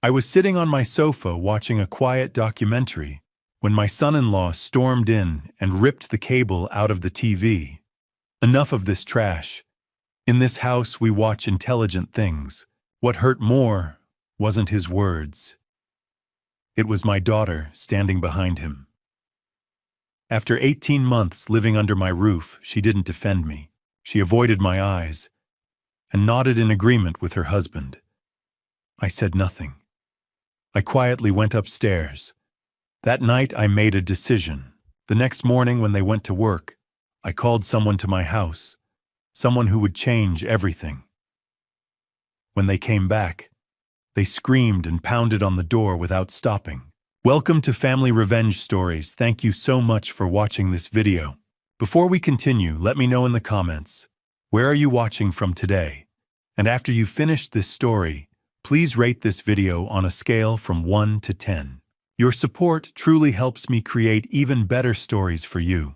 I was sitting on my sofa watching a quiet documentary when my son-in-law stormed in and ripped the cable out of the TV. Enough of this trash. In this house, we watch intelligent things. What hurt more wasn't his words. It was my daughter standing behind him. After 18 months living under my roof, she didn't defend me. She avoided my eyes and nodded in agreement with her husband. I said nothing. I quietly went upstairs. That night, I made a decision. The next morning, when they went to work, I called someone to my house, someone who would change everything. When they came back, they screamed and pounded on the door without stopping. Welcome to Family Revenge Stories. Thank you so much for watching this video. Before we continue, let me know in the comments, where are you watching from today? And after you've finished this story, please rate this video on a scale from 1 to 10. Your support truly helps me create even better stories for you.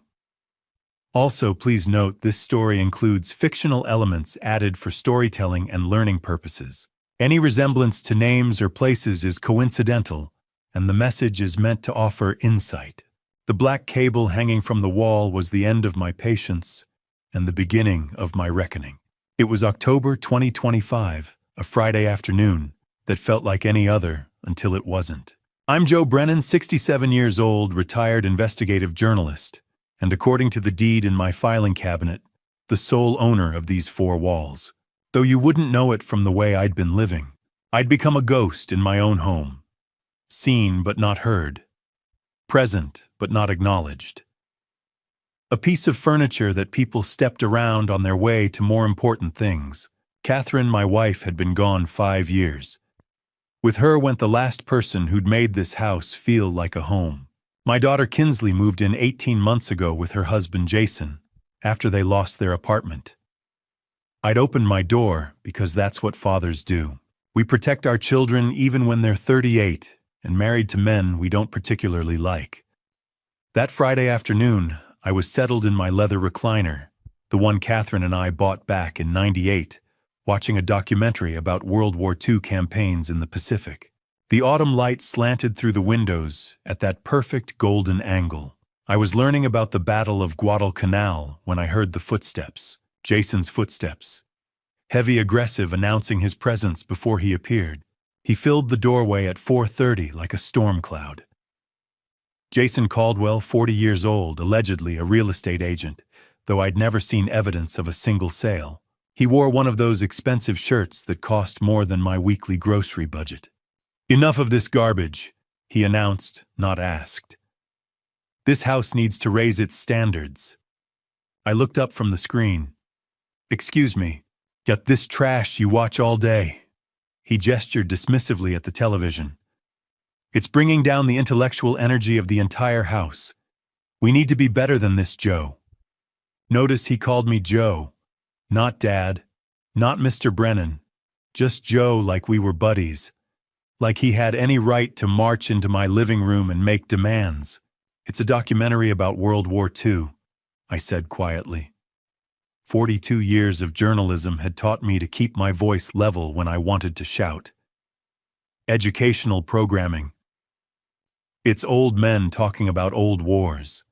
Also, please note this story includes fictional elements added for storytelling and learning purposes. Any resemblance to names or places is coincidental, and the message is meant to offer insight. The black cable hanging from the wall was the end of my patience and the beginning of my reckoning. It was October 2025, a Friday afternoon that felt like any other until it wasn't. I'm Joe Brennan, 67 years old, retired investigative journalist, and according to the deed in my filing cabinet, the sole owner of these 4 walls. Though you wouldn't know it from the way I'd been living. I'd become a ghost in my own home. Seen but not heard. Present but not acknowledged. A piece of furniture that people stepped around on their way to more important things. Catherine, my wife, had been gone 5 years. With her went the last person who'd made this house feel like a home. My daughter Kinsley moved in 18 months ago with her husband Jason, after they lost their apartment. I'd opened my door because that's what fathers do. We protect our children even when they're 38 and married to men we don't particularly like. That Friday afternoon, I was settled in my leather recliner, the one Catherine and I bought back in '98, watching a documentary about World War II campaigns in the Pacific. The autumn light slanted through the windows at that perfect golden angle. I was learning about the Battle of Guadalcanal when I heard the footsteps, Jason's footsteps. Heavy, aggressive, announcing his presence before he appeared. He filled the doorway at 4:30 like a storm cloud. Jason Caldwell, 40 years old, allegedly a real estate agent, though I'd never seen evidence of a single sale. He wore one of those expensive shirts that cost more than my weekly grocery budget. Enough of this garbage, he announced, not asked. This house needs to raise its standards. I looked up from the screen. Excuse me, got this trash you watch all day. He gestured dismissively at the television. It's bringing down the intellectual energy of the entire house. We need to be better than this, Joe. Notice he called me Joe, not Dad, not Mr. Brennan, just Joe, like we were buddies, like he had any right to march into my living room and make demands. It's a documentary about World War II, I said quietly. 42 years of journalism had taught me to keep my voice level when I wanted to shout. Educational programming. It's old men talking about old wars.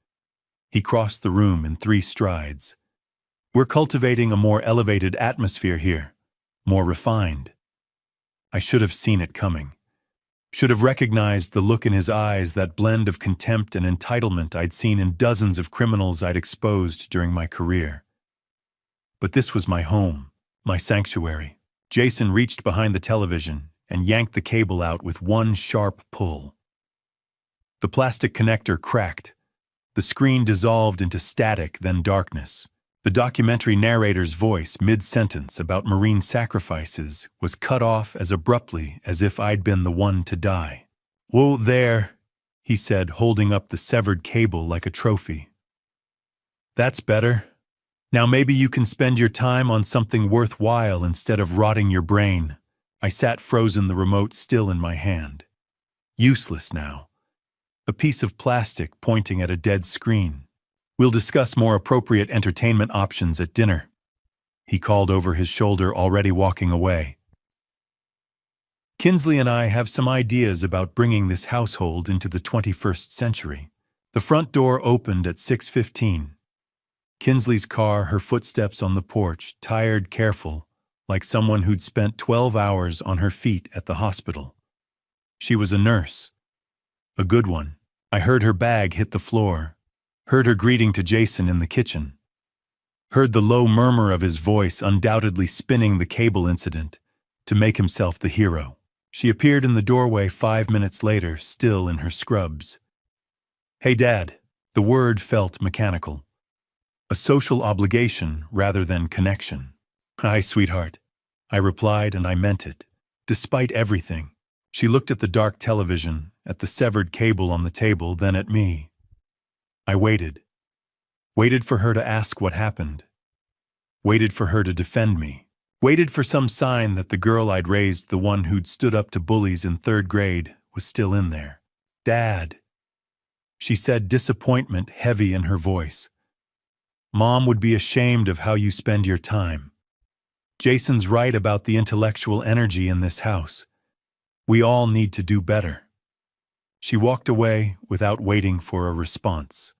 He crossed the room in 3 strides. We're cultivating a more elevated atmosphere here, more refined. I should have seen it coming. Should have recognized the look in his eyes, that blend of contempt and entitlement I'd seen in dozens of criminals I'd exposed during my career. But this was my home, my sanctuary. Jason reached behind the television and yanked the cable out with one sharp pull. The plastic connector cracked. The screen dissolved into static, then darkness. The documentary narrator's voice, mid-sentence about Marine sacrifices, was cut off as abruptly as if I'd been the one to die. "Whoa there," he said, holding up the severed cable like a trophy. "That's better. Now maybe you can spend your time on something worthwhile instead of rotting your brain." I sat frozen, the remote still in my hand. Useless now. A piece of plastic pointing at a dead screen. "We'll discuss more appropriate entertainment options at dinner," he called over his shoulder, already walking away. Kinsley and I have some ideas about bringing this household into the 21st century. The front door opened at 6:15. Kinsley's car, her footsteps on the porch, tired, careful, like someone who'd spent 12 hours on her feet at the hospital. She was a nurse. A good one. I heard her bag hit the floor, heard her greeting to Jason in the kitchen, heard the low murmur of his voice undoubtedly spinning the cable incident to make himself the hero. She appeared in the doorway 5 minutes later, still in her scrubs. "Hey, Dad." The word felt mechanical. A social obligation rather than connection. "Hi, sweetheart," I replied, and I meant it. Despite everything. She looked at the dark television, at the severed cable on the table, then at me. I waited. Waited for her to ask what happened. Waited for her to defend me. Waited for some sign that the girl I'd raised, the one who'd stood up to bullies in 3rd grade, was still in there. "Dad," she said, disappointment heavy in her voice. "Mom would be ashamed of how you spend your time. Jason's right about the intellectual energy in this house. We all need to do better." She walked away without waiting for a response.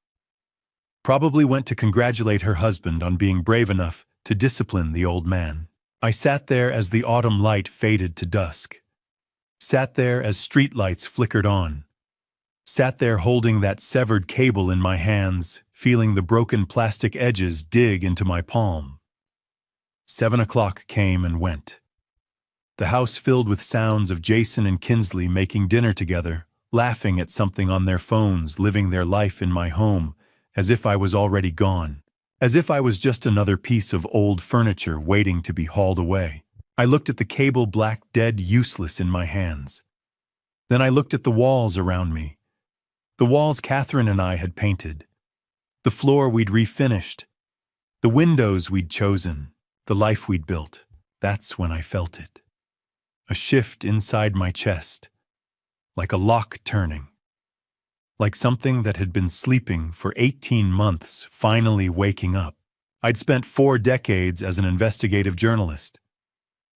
Probably went to congratulate her husband on being brave enough to discipline the old man. I sat there as the autumn light faded to dusk. Sat there as streetlights flickered on. Sat there holding that severed cable in my hands, feeling the broken plastic edges dig into my palm. 7 o'clock came and went. The house filled with sounds of Jason and Kinsley making dinner together, laughing at something on their phones, living their life in my home, as if I was already gone. As if I was just another piece of old furniture waiting to be hauled away. I looked at the cable, black, dead, useless in my hands. Then I looked at the walls around me. The walls Catherine and I had painted. The floor we'd refinished. The windows we'd chosen. The life we'd built. That's when I felt it. A shift inside my chest. Like a lock turning. Like something that had been sleeping for 18 months finally waking up. I'd spent 4 decades as an investigative journalist.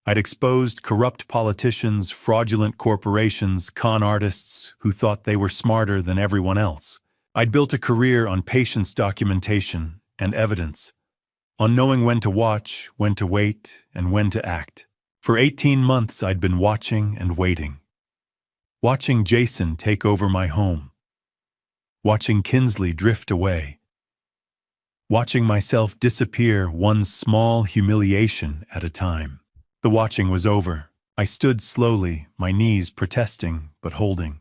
I'd exposed corrupt politicians, fraudulent corporations, con artists who thought they were smarter than everyone else. I'd built a career on patience documentation and evidence, on knowing when to watch, when to wait, and when to act. For 18 months I'd been watching and waiting. Watching Jason take over my home. Watching Kinsley drift away. Watching myself disappear one small humiliation at a time. The watching was over. I stood slowly, my knees protesting but holding.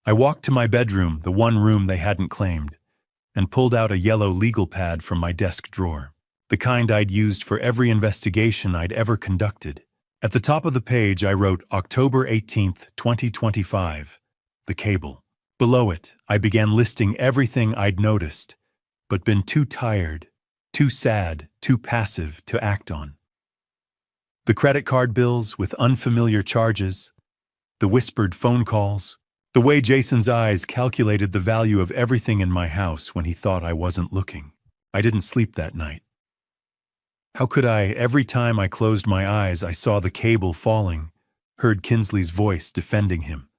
I walked to my bedroom, the one room they hadn't claimed, and pulled out a yellow legal pad from my desk drawer, the kind I'd used for every investigation I'd ever conducted. At the top of the page I wrote October 18th, 2025, the cable. Below it, I began listing everything I'd noticed, but been too tired, too sad, too passive to act on. The credit card bills with unfamiliar charges, the whispered phone calls, the way Jason's eyes calculated the value of everything in my house when he thought I wasn't looking. I didn't sleep that night. How could I? Every time I closed my eyes, I saw the cable falling, heard Kinsley's voice defending him.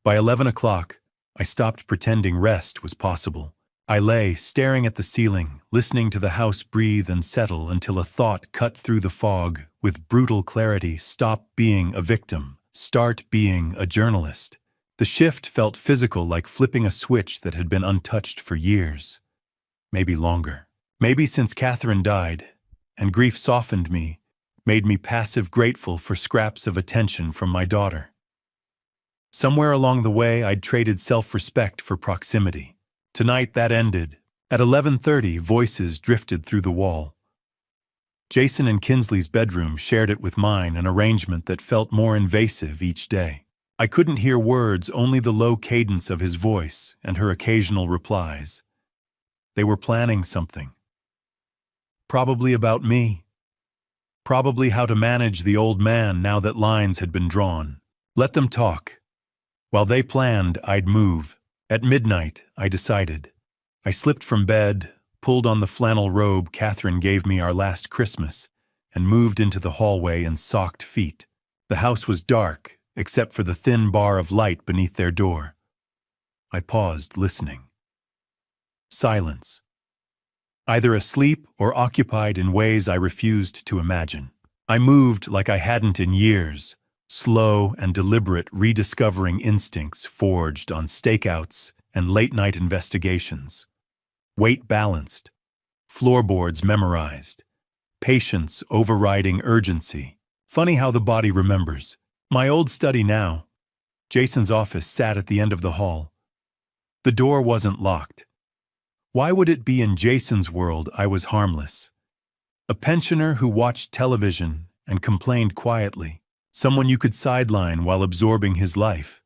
By 11 o'clock, I stopped pretending rest was possible. I lay, staring at the ceiling, listening to the house breathe and settle until a thought cut through the fog with brutal clarity: stop being a victim, start being a journalist. The shift felt physical, like flipping a switch that had been untouched for years. Maybe longer. Maybe since Catherine died, and grief softened me, made me passive grateful for scraps of attention from my daughter. Somewhere along the way, I'd traded self-respect for proximity. Tonight that ended. At 11:30, voices drifted through the wall. Jason and Kinsley's bedroom shared it with mine, an arrangement that felt more invasive each day. I couldn't hear words, only the low cadence of his voice and her occasional replies. They were planning something. Probably about me. Probably how to manage the old man now that lines had been drawn. Let them talk. While they planned, I'd move. At midnight, I decided. I slipped from bed, pulled on the flannel robe Catherine gave me our last Christmas, and moved into the hallway in socked feet. The house was dark, except for the thin bar of light beneath their door. I paused, listening. Silence. Either asleep or occupied in ways I refused to imagine. I moved like I hadn't in years, slow and deliberate, rediscovering instincts forged on stakeouts and late-night investigations. Weight balanced, floorboards memorized, patience overriding urgency. Funny how the body remembers. My old study now. Jason's office sat at the end of the hall. The door wasn't locked. Why would it be in Jason's world I was harmless? A pensioner who watched television and complained quietly. Someone you could sideline while absorbing his life.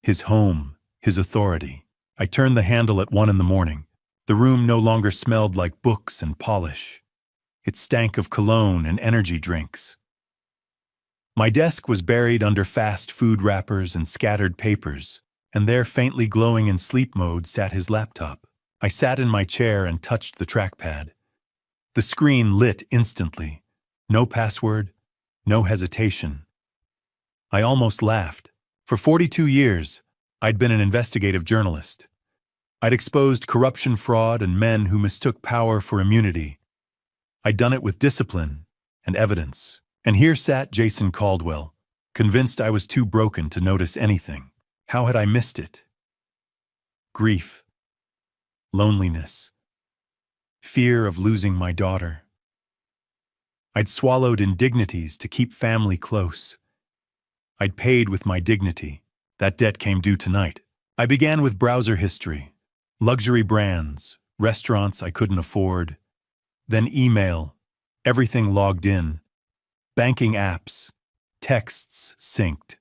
His home, his authority. I turned the handle at 1 a.m. The room no longer smelled like books and polish. It stank of cologne and energy drinks. My desk was buried under fast food wrappers and scattered papers, and there, faintly glowing in sleep mode, sat his laptop. I sat in my chair and touched the trackpad. The screen lit instantly. No password, no hesitation. I almost laughed. For 42 years, I'd been an investigative journalist. I'd exposed corruption, fraud, and men who mistook power for immunity. I'd done it with discipline and evidence. And here sat Jason Caldwell, convinced I was too broken to notice anything. How had I missed it? Grief. Loneliness. Fear of losing my daughter. I'd swallowed indignities to keep family close. I'd paid with my dignity. That debt came due tonight. I began with browser history, luxury brands, restaurants I couldn't afford, then email, everything logged in, banking apps, texts synced.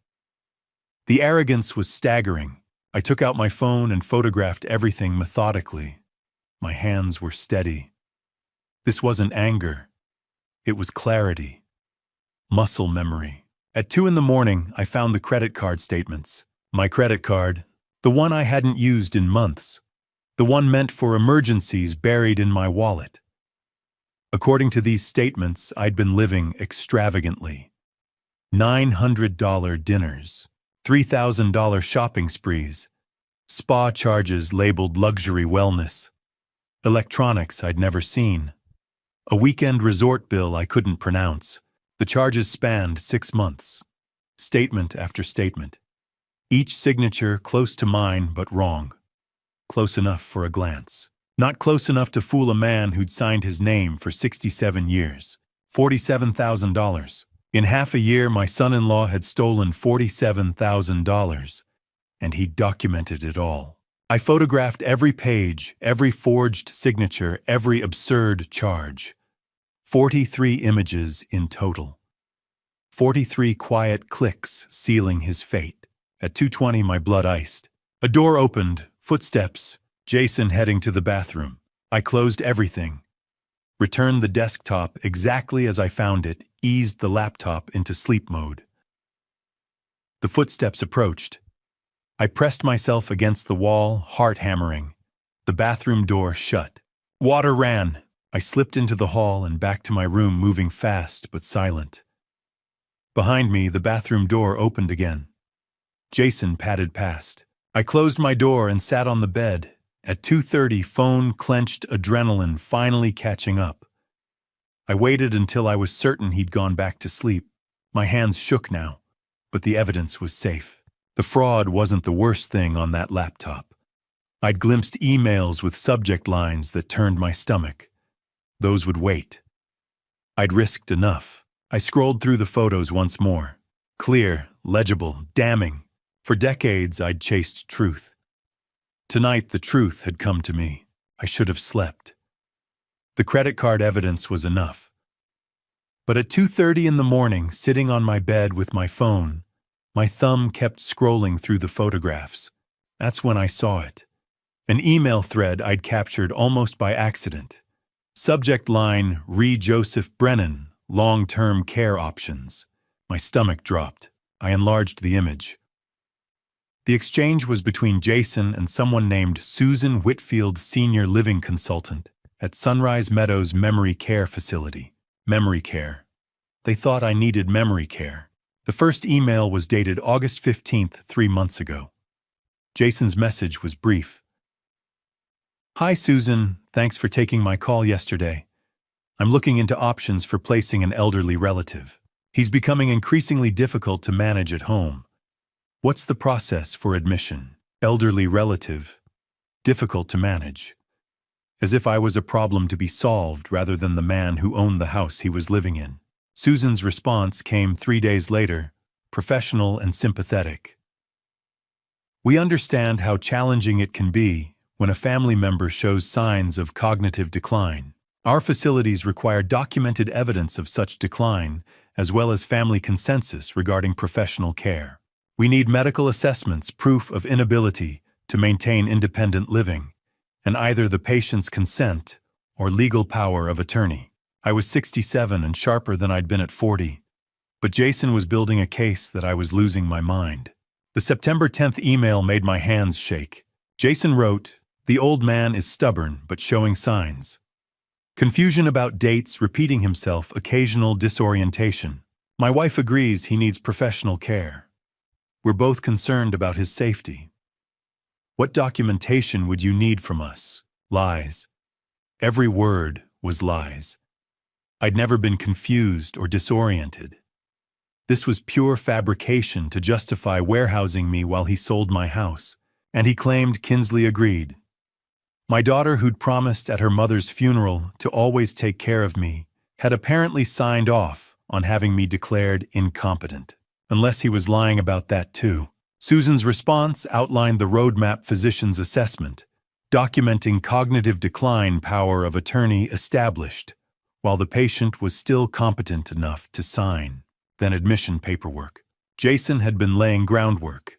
The arrogance was staggering. I took out my phone and photographed everything methodically. My hands were steady. This wasn't anger. It was clarity. Muscle memory. At 2 a.m, I found the credit card statements. My credit card, the one I hadn't used in months. The one meant for emergencies buried in my wallet. According to these statements, I'd been living extravagantly. $900 dinners, $3,000 shopping sprees, spa charges labeled luxury wellness, electronics I'd never seen, a weekend resort bill I couldn't pronounce. The charges spanned 6 months. Statement after statement. Each signature close to mine but wrong. Close enough for a glance. Not close enough to fool a man who'd signed his name for 67 years. $47,000. In half a year, my son-in-law had stolen $47,000, and he documented it all. I photographed every page, every forged signature, every absurd charge. 43 images in total. 43 quiet clicks sealing his fate. At 2:20, my blood iced. A door opened, footsteps, Jason heading to the bathroom. I closed everything, returned the desktop exactly as I found it, eased the laptop into sleep mode. The footsteps approached. I pressed myself against the wall, heart hammering. The bathroom door shut. Water ran. I slipped into the hall and back to my room, moving fast but silent. Behind me, the bathroom door opened again. Jason padded past. I closed my door and sat on the bed. At 2:30, phone clenched, adrenaline finally catching up. I waited until I was certain he'd gone back to sleep. My hands shook now, but the evidence was safe. The fraud wasn't the worst thing on that laptop. I'd glimpsed emails with subject lines that turned my stomach. Those would wait. I'd risked enough. I scrolled through the photos once more. Clear, legible, damning. For decades, I'd chased truth. Tonight, the truth had come to me. I should have slept. The credit card evidence was enough. But at 2:30 in the morning, sitting on my bed with my phone, my thumb kept scrolling through the photographs. That's when I saw it. An email thread I'd captured almost by accident. Subject line, Re Joseph Brennan, long-term care options. My stomach dropped. I enlarged the image. The exchange was between Jason and someone named Susan Whitfield, senior living consultant at Sunrise Meadows Memory Care Facility. Memory care. They thought I needed memory care. The first email was dated August 15th, 3 months ago. Jason's message was brief. Hi Susan, thanks for taking my call yesterday. I'm looking into options for placing an elderly relative. He's becoming increasingly difficult to manage at home. What's the process for admission? Elderly relative. Difficult to manage. As if I was a problem to be solved rather than the man who owned the house he was living in. Susan's response came 3 days later, professional and sympathetic. We understand how challenging it can be when a family member shows signs of cognitive decline. Our facilities require documented evidence of such decline, as well as family consensus regarding professional care. We need medical assessments, proof of inability to maintain independent living, and either the patient's consent or legal power of attorney. I was 67 and sharper than I'd been at 40, but Jason was building a case that I was losing my mind. The September 10th email made my hands shake. Jason wrote, "The old man is stubborn but showing signs. Confusion about dates, repeating himself, occasional disorientation. My wife agrees he needs professional care. We're both concerned about his safety. What documentation would you need from us? Lies." Every word was lies. I'd never been confused or disoriented. This was pure fabrication to justify warehousing me while he sold my house, and he claimed Kinsley agreed. My daughter, who'd promised at her mother's funeral to always take care of me, had apparently signed off on having me declared incompetent, unless he was lying about that too. Susan's response outlined the roadmap physician's assessment, documenting cognitive decline power of attorney established, while the patient was still competent enough to sign. Then admission paperwork. Jason had been laying groundwork,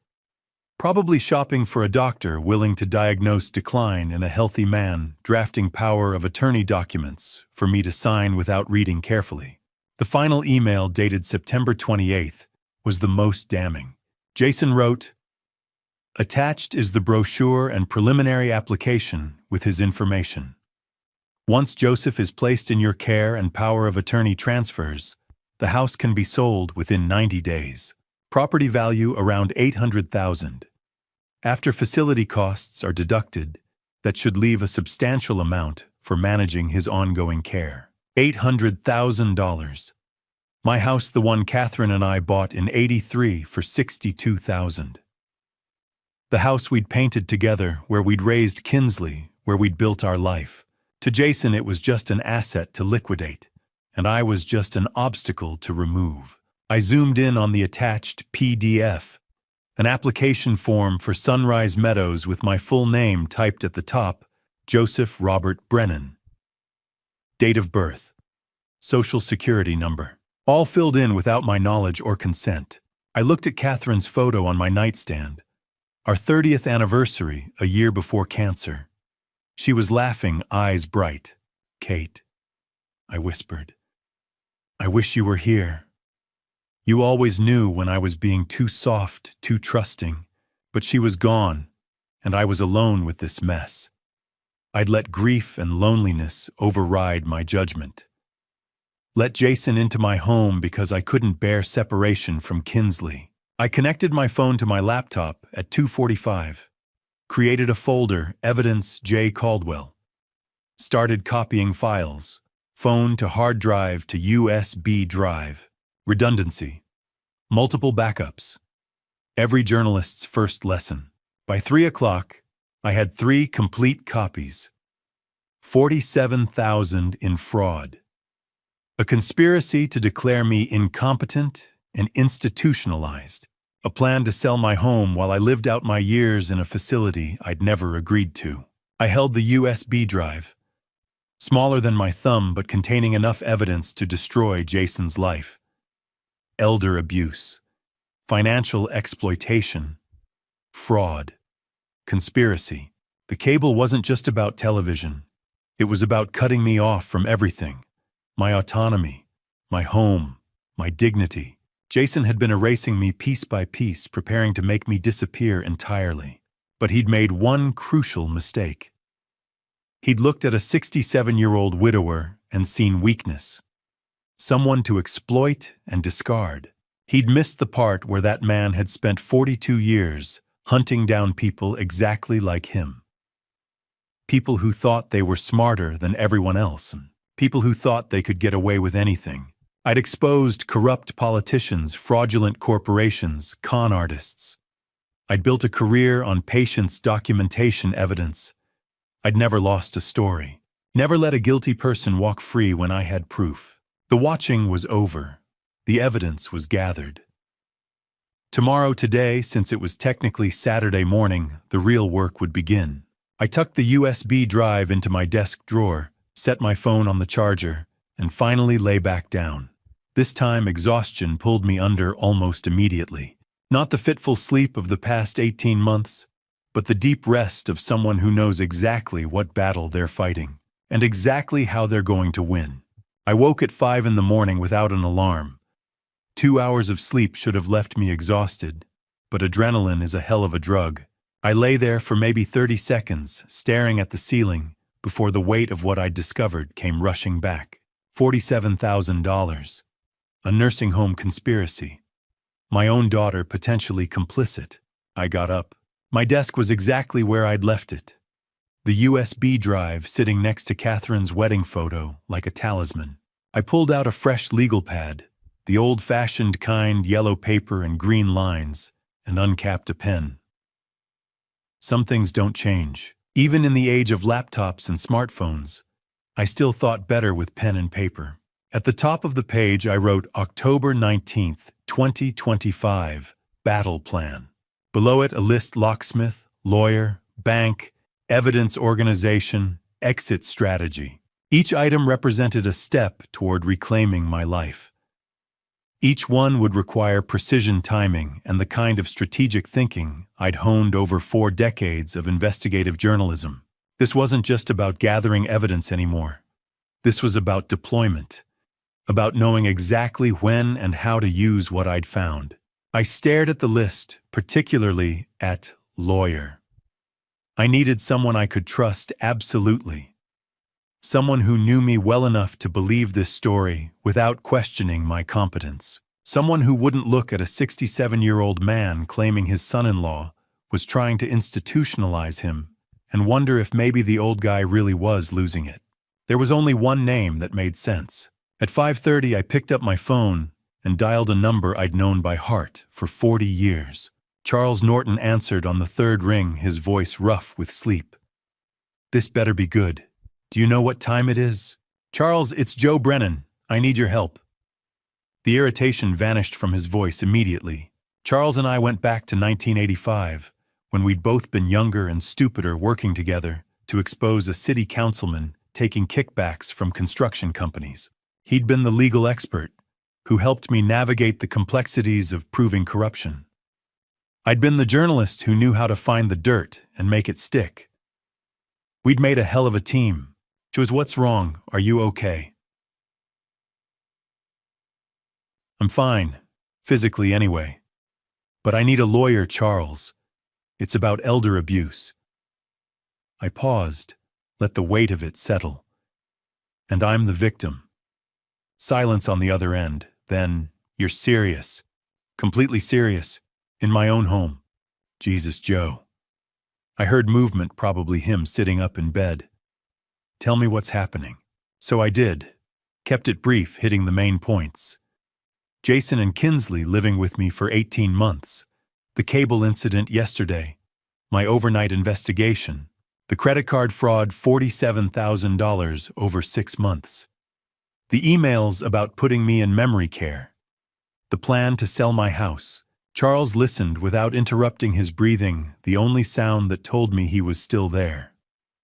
probably shopping for a doctor willing to diagnose decline in a healthy man, drafting power of attorney documents for me to sign without reading carefully. The final email, dated September 28th, was the most damning. Jason wrote, "Attached is the brochure and preliminary application with his information. Once Joseph is placed in your care and power of attorney transfers, the house can be sold within 90 days. Property value around $800,000. After facility costs are deducted, that should leave a substantial amount for managing his ongoing care. $800,000. My house, the one Catherine and I bought in '83 for $62,000. The house we'd painted together, where we'd raised Kinsley, where we'd built our life. To Jason it was just an asset to liquidate, and I was just an obstacle to remove." I zoomed in on the attached PDF, an application form for Sunrise Meadows with my full name typed at the top, Joseph Robert Brennan. Date of birth, social security number, all filled in without my knowledge or consent. I looked at Catherine's photo on my nightstand, our 30th anniversary, a year before cancer. She was laughing, eyes bright. "Kate," I whispered, "I wish you were here. You always knew when I was being too soft, too trusting, but she was gone, and I was alone with this mess. I'd let grief and loneliness override my judgment. Let Jason into my home because I couldn't bear separation from Kinsley. I connected my phone to my laptop at 2:45, created a folder, Evidence J. Caldwell, started copying files, phone to hard drive to USB drive, redundancy, multiple backups, every journalist's first lesson. By 3 o'clock, I had 3 complete copies, 47,000 in fraud. A conspiracy to declare me incompetent and institutionalized. A plan to sell my home while I lived out my years in a facility I'd never agreed to. I held the USB drive, smaller than my thumb but containing enough evidence to destroy Jason's life. Elder abuse, financial exploitation, fraud, conspiracy. The cable wasn't just about television. It was about cutting me off from everything. My autonomy, my home, my dignity. Jason had been erasing me piece by piece, preparing to make me disappear entirely. But he'd made one crucial mistake. He'd looked at a 67-year-old widower and seen weakness. Someone to exploit and discard. He'd missed the part where that man had spent 42 years hunting down people exactly like him. People who thought they were smarter than everyone else, and people who thought they could get away with anything. I'd exposed corrupt politicians, fraudulent corporations, con artists. I'd built a career on patience, documentation, evidence. I'd never lost a story. Never let a guilty person walk free when I had proof. The watching was over. The evidence was gathered. Today, since it was technically Saturday morning, the real work would begin. I tucked the USB drive into my desk drawer, set my phone on the charger, and finally lay back down. This time, exhaustion pulled me under almost immediately. Not the fitful sleep of the past 18 months, but the deep rest of someone who knows exactly what battle they're fighting, and exactly how they're going to win. I woke at 5 in the morning without an alarm. 2 hours of sleep should have left me exhausted, but adrenaline is a hell of a drug. I lay there for maybe 30 seconds, staring at the ceiling, before the weight of what I'd discovered came rushing back. $47,000. A nursing home conspiracy. My own daughter potentially complicit. I got up. My desk was exactly where I'd left it. The USB drive sitting next to Catherine's wedding photo like a talisman. I pulled out a fresh legal pad, the old-fashioned kind, yellow paper and green lines, and uncapped a pen. Some things don't change. Even in the age of laptops and smartphones, I still thought better with pen and paper. At the top of the page, I wrote October 19th, 2025, Battle Plan. Below it, a list: locksmith, lawyer, bank, evidence organization, exit strategy. Each item represented a step toward reclaiming my life. Each one would require precision timing and the kind of strategic thinking I'd honed over 4 decades of investigative journalism. This wasn't just about gathering evidence anymore. This was about deployment, about knowing exactly when and how to use what I'd found. I stared at the list, particularly at lawyer. I needed someone I could trust absolutely. Someone who knew me well enough to believe this story without questioning my competence. Someone who wouldn't look at a 67-year-old man claiming his son-in-law was trying to institutionalize him and wonder if maybe the old guy really was losing it. There was only one name that made sense. At 5:30, I picked up my phone and dialed a number I'd known by heart for 40 years. Charles Norton answered on the 3rd ring, his voice rough with sleep. "This better be good. Do you know what time it is?" "Charles, it's Joe Brennan. I need your help." The irritation vanished from his voice immediately. Charles and I went back to 1985, when we'd both been younger and stupider working together to expose a city councilman taking kickbacks from construction companies. He'd been the legal expert who helped me navigate the complexities of proving corruption. I'd been the journalist who knew how to find the dirt and make it stick. We'd made a hell of a team. Joe, what's wrong? Are you okay? I'm fine, physically anyway. But I need a lawyer, Charles. It's about elder abuse. I paused, let the weight of it settle. And I'm the victim. Silence on the other end. Then, "You're serious. Completely serious. In my own home." Jesus, Joe. I heard movement, probably him sitting up in bed. "Tell me what's happening." So I did. Kept it brief, hitting the main points. Jason and Kinsley living with me for 18 months. The cable incident yesterday. My overnight investigation. The credit card fraud, $47,000 over 6 months. The emails about putting me in memory care. The plan to sell my house. Charles listened without interrupting his breathing, the only sound that told me he was still there.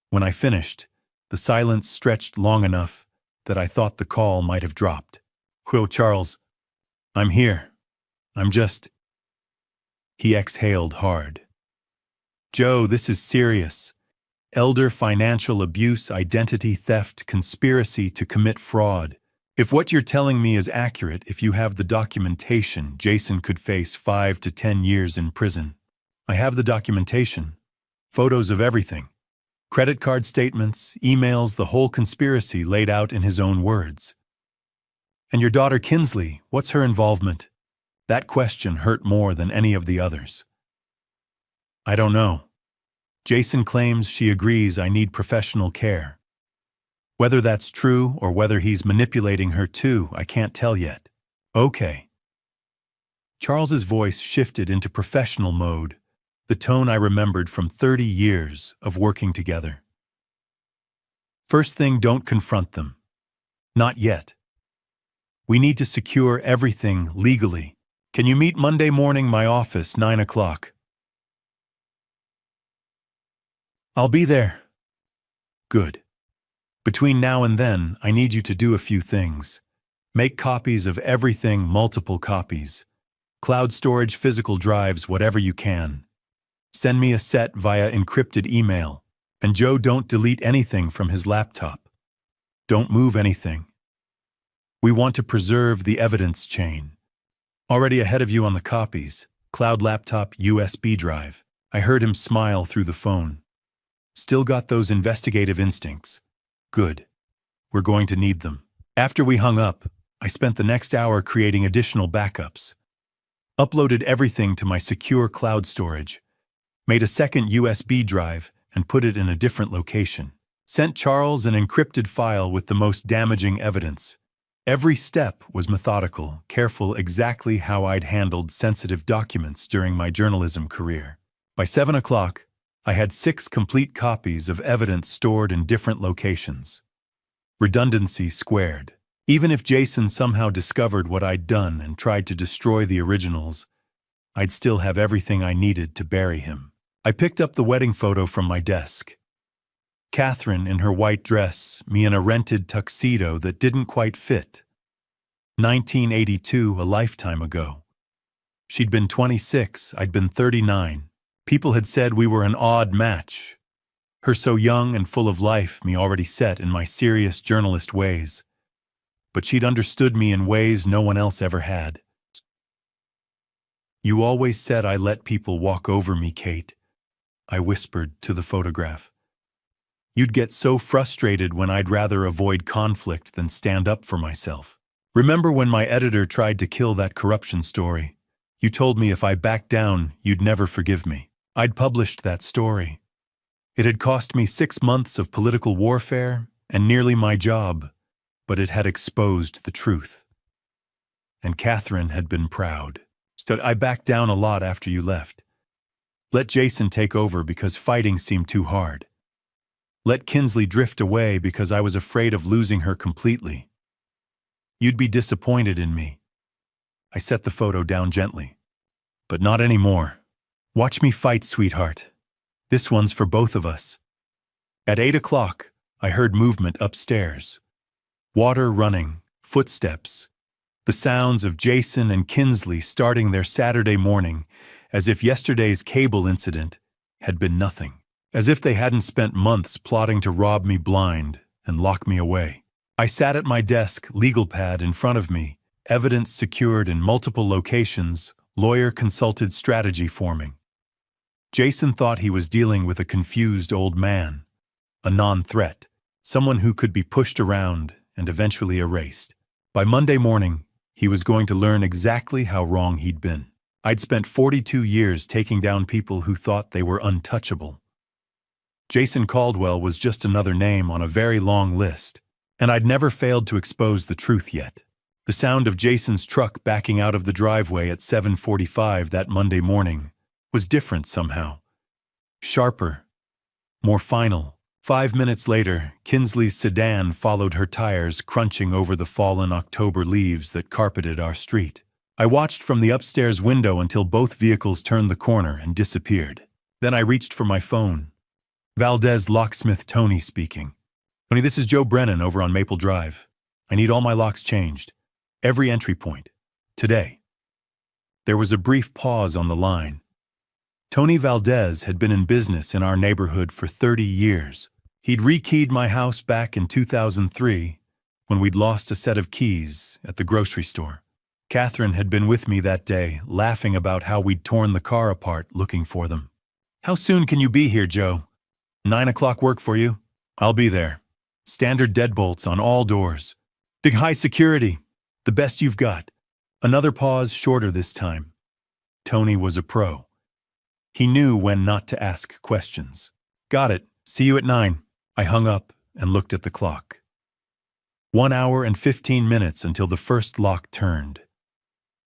When I finished, the silence stretched long enough that I thought the call might have dropped. "Quill, Charles, I'm here. I'm just..." He exhaled hard. "Joe, this is serious. Elder financial abuse, identity theft, conspiracy to commit fraud. If what you're telling me is accurate, if you have the documentation, Jason could face 5 to 10 years in prison." "I have the documentation. Photos of everything. Credit card statements, emails, the whole conspiracy laid out in his own words." "And your daughter Kinsley, what's her involvement?" That question hurt more than any of the others. I don't know. Jason claims she agrees I need professional care. Whether that's true or whether he's manipulating her too, I can't tell yet. Okay. Charles's voice shifted into professional mode, the tone I remembered from 30 years of working together. First thing, don't confront them. Not yet. We need to secure everything legally. Can you meet Monday morning, my office, 9 o'clock? I'll be there. Good. Between now and then, I need you to do a few things. Make copies of everything, multiple copies. Cloud storage, physical drives, whatever you can. Send me a set via encrypted email. And Joe, don't delete anything from his laptop. Don't move anything. We want to preserve the evidence chain. Already ahead of you on the copies. Cloud laptop, USB drive. I heard him smile through the phone. Still got those investigative instincts. Good. We're going to need them. After we hung up, I spent the next hour creating additional backups. Uploaded everything to my secure cloud storage. Made a second USB drive and put it in a different location. Sent Charles an encrypted file with the most damaging evidence. Every step was methodical, careful, exactly how I'd handled sensitive documents during my journalism career. By 7 o'clock, I had 6 complete copies of evidence stored in different locations. Redundancy squared. Even if Jason somehow discovered what I'd done and tried to destroy the originals, I'd still have everything I needed to bury him. I picked up the wedding photo from my desk. Catherine in her white dress, me in a rented tuxedo that didn't quite fit. 1982, a lifetime ago. She'd been 26, I'd been 39. People had said we were an odd match. Her so young and full of life, me already set in my serious journalist ways. But she'd understood me in ways no one else ever had. You always said I let people walk over me, Kate, I whispered to the photograph. You'd get so frustrated when I'd rather avoid conflict than stand up for myself. Remember when my editor tried to kill that corruption story? You told me if I backed down, you'd never forgive me. I'd published that story. It had cost me 6 months of political warfare and nearly my job, but it had exposed the truth. And Catherine had been proud. So I backed down a lot after you left. Let Jason take over because fighting seemed too hard. Let Kinsley drift away because I was afraid of losing her completely. You'd be disappointed in me. I set the photo down gently. But not anymore. Watch me fight, sweetheart. This one's for both of us. At 8 o'clock, I heard movement upstairs. Water running, footsteps. The sounds of Jason and Kinsley starting their Saturday morning, as if yesterday's cable incident had been nothing. As if they hadn't spent months plotting to rob me blind and lock me away. I sat at my desk, legal pad in front of me, evidence secured in multiple locations, lawyer-consulted strategy forming. Jason thought he was dealing with a confused old man, a non-threat, someone who could be pushed around and eventually erased. By Monday morning, he was going to learn exactly how wrong he'd been. I'd spent 42 years taking down people who thought they were untouchable. Jason Caldwell was just another name on a very long list, and I'd never failed to expose the truth yet. The sound of Jason's truck backing out of the driveway at 7:45 that Monday morning was different somehow. Sharper, more final. 5 minutes later, Kinsley's sedan followed her tires crunching over the fallen October leaves that carpeted our street. I watched from the upstairs window until both vehicles turned the corner and disappeared. Then I reached for my phone. Valdez locksmith Tony speaking. Tony, this is Joe Brennan over on Maple Drive. I need all my locks changed. Every entry point. Today. There was a brief pause on the line. Tony Valdez had been in business in our neighborhood for 30 years. He'd rekeyed my house back in 2003 when we'd lost a set of keys at the grocery store. Catherine had been with me that day, laughing about how we'd torn the car apart looking for them. How soon can you be here, Joe? 9 o'clock work for you? I'll be there. Standard deadbolts on all doors. Big high security. The best you've got. Another pause, shorter this time. Tony was a pro. He knew when not to ask questions. Got it. See you at 9. I hung up and looked at the clock. 1 hour and 15 minutes until the first lock turned.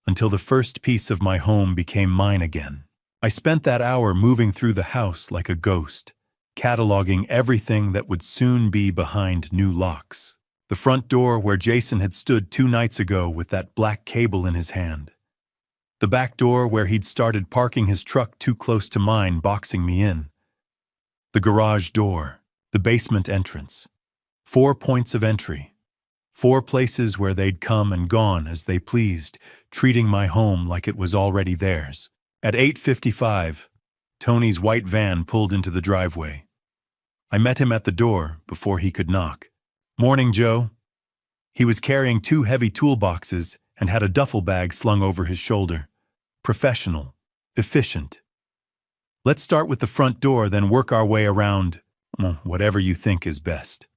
Until the first piece of my home became mine again. I spent that hour moving through the house like a ghost, cataloging everything that would soon be behind new locks. The front door where Jason had stood 2 nights ago with that black cable in his hand. The back door where he'd started parking his truck too close to mine, boxing me in. The garage door, the basement entrance. 4 points of entry. 4 places where they'd come and gone as they pleased, treating my home like it was already theirs. At 8:55, Tony's white van pulled into the driveway. I met him at the door before he could knock. "Morning, Joe." He was carrying 2 heavy toolboxes and had a duffel bag slung over his shoulder. Professional, efficient. "Let's start with the front door, then work our way around, whatever you think is best."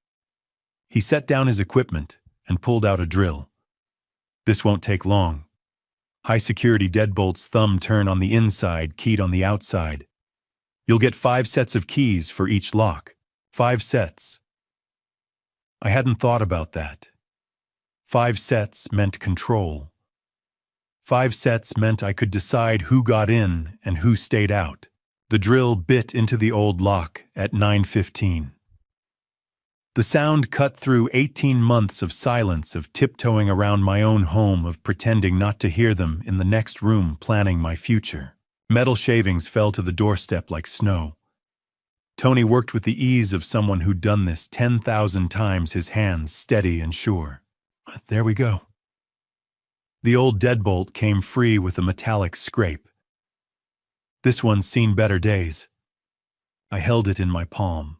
He set down his equipment and pulled out a drill. "This won't take long. High-security deadbolts, thumb turn on the inside, keyed on the outside. You'll get 5 sets of keys for each lock. 5 sets." I hadn't thought about that. 5 sets meant control. 5 sets meant I could decide who got in and who stayed out. The drill bit into the old lock at 9:15. The sound cut through 18 months of silence, of tiptoeing around my own home, of pretending not to hear them in the next room, planning my future. Metal shavings fell to the doorstep like snow. Tony worked with the ease of someone who'd done this 10,000 times, his hands steady and sure. There we go. The old deadbolt came free with a metallic scrape. This one's seen better days. I held it in my palm.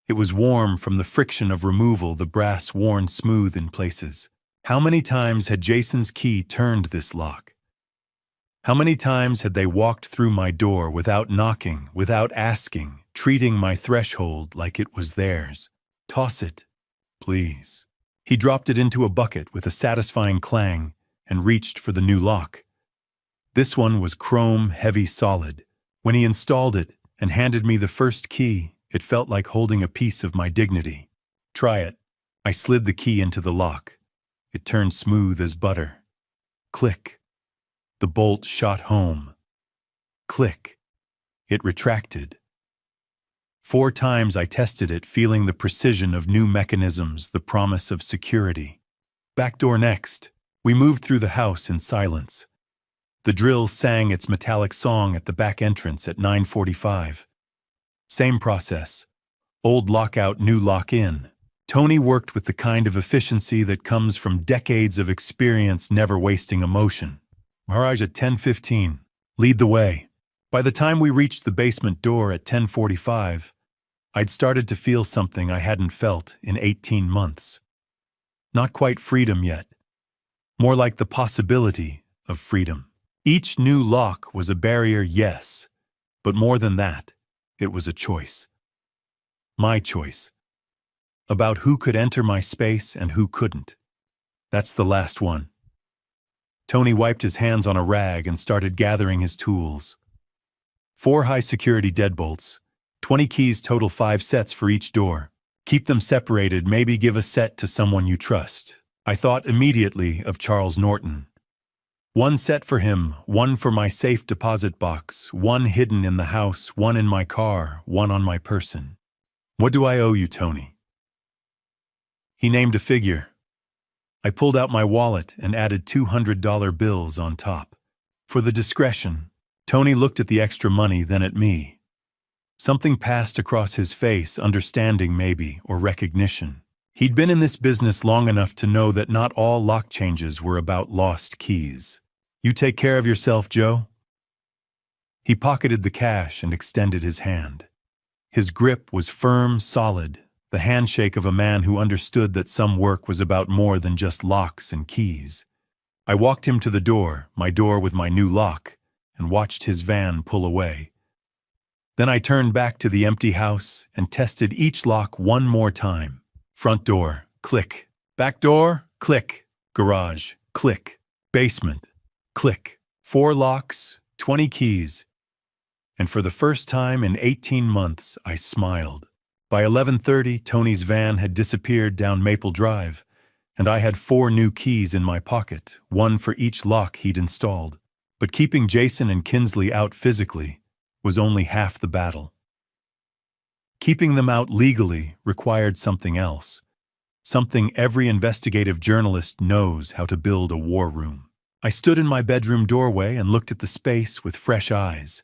It was warm from the friction of removal, the brass worn smooth in places. How many times had Jason's key turned this lock? How many times had they walked through my door without knocking, without asking, treating my threshold like it was theirs? "Toss it, please." He dropped it into a bucket with a satisfying clang and reached for the new lock. This one was chrome, heavy, solid. When he installed it and handed me the first key, it felt like holding a piece of my dignity. "Try it." I slid the key into the lock. It turned smooth as butter. Click. The bolt shot home. Click. It retracted. 4 times I tested it, feeling the precision of new mechanisms, the promise of security. Back door next. We moved through the house in silence. The drill sang its metallic song at the back entrance at 9:45. Same process. Old lock out, new lock in. Tony worked with the kind of efficiency that comes from decades of experience, never wasting emotion. Garage at 10:15. Lead the way. By the time we reached the basement door at 10:45, I'd started to feel something I hadn't felt in 18 months. Not quite freedom yet. More like the possibility of freedom. Each new lock was a barrier, yes, but more than that, it was a choice. My choice. About who could enter my space and who couldn't. That's the last one. Tony wiped his hands on a rag and started gathering his tools. 4 high-security deadbolts. 20 keys total, 5 sets for each door. Keep them separated, maybe give a set to someone you trust. I thought immediately of Charles Norton. 1 set for him, 1 for my safe deposit box, 1 hidden in the house, 1 in my car, 1 on my person. "What do I owe you, Tony?" He named a figure. I pulled out my wallet and added $200 bills on top. For the discretion. Tony looked at the extra money, then at me. Something passed across his face, understanding maybe, or recognition. He'd been in this business long enough to know that not all lock changes were about lost keys. "You take care of yourself, Joe." He pocketed the cash and extended his hand. His grip was firm, solid, the handshake of a man who understood that some work was about more than just locks and keys. I walked him to the door, my door with my new lock, and watched his van pull away. Then I turned back to the empty house and tested each lock 1 more time. Front door, click. Back door, click. Garage, click. Basement. Click. 4 locks, 20 keys. And for the first time in 18 months, I smiled. By 11:30, Tony's van had disappeared down Maple Drive, and I had 4 new keys in my pocket, one for each lock he'd installed. But keeping Jason and Kinsley out physically was only half the battle. Keeping them out legally required something else, something every investigative journalist knows how to build a war room. I stood in my bedroom doorway and looked at the space with fresh eyes.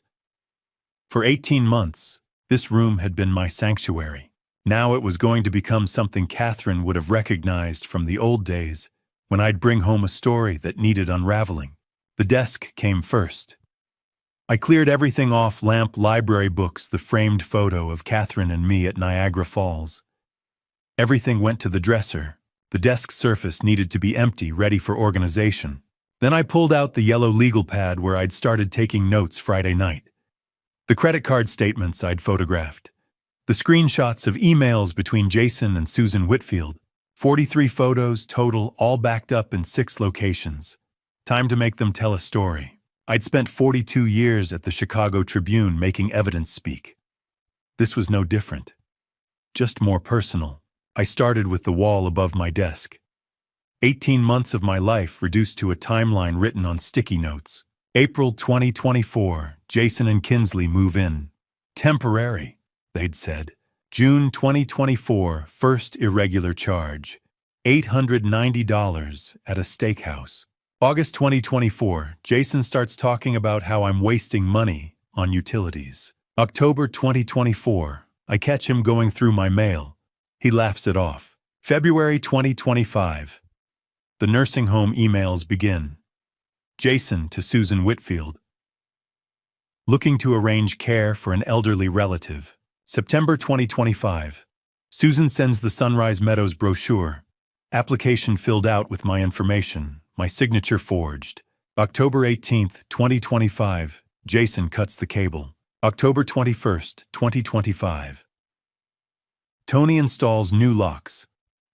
For 18 months, this room had been my sanctuary. Now it was going to become something Catherine would have recognized from the old days when I'd bring home a story that needed unraveling. The desk came first. I cleared everything off lamp library books, the framed photo of Catherine and me at Niagara Falls. Everything went to the dresser. The desk surface needed to be empty, ready for organization. Then I pulled out the yellow legal pad where I'd started taking notes Friday night. The credit card statements I'd photographed. The screenshots of emails between Jason and Susan Whitfield. 43 photos total, all backed up in 6 locations. Time to make them tell a story. I'd spent 42 years at the Chicago Tribune making evidence speak. This was no different. Just more personal. I started with the wall above my desk. 18 months of my life reduced to a timeline written on sticky notes. April 2024, Jason and Kinsley move in. Temporary, they'd said. June 2024, first irregular charge. $890 at a steakhouse. August 2024, Jason starts talking about how I'm wasting money on utilities. October 2024, I catch him going through my mail. He laughs it off. February 2025, the nursing home emails begin. Jason to Susan Whitfield. Looking to arrange care for an elderly relative. September 2025, Susan sends the Sunrise Meadows brochure. Application filled out with my information, my signature forged. October 18th, 2025, Jason cuts the cable. October 21st, 2025. Tony installs new locks.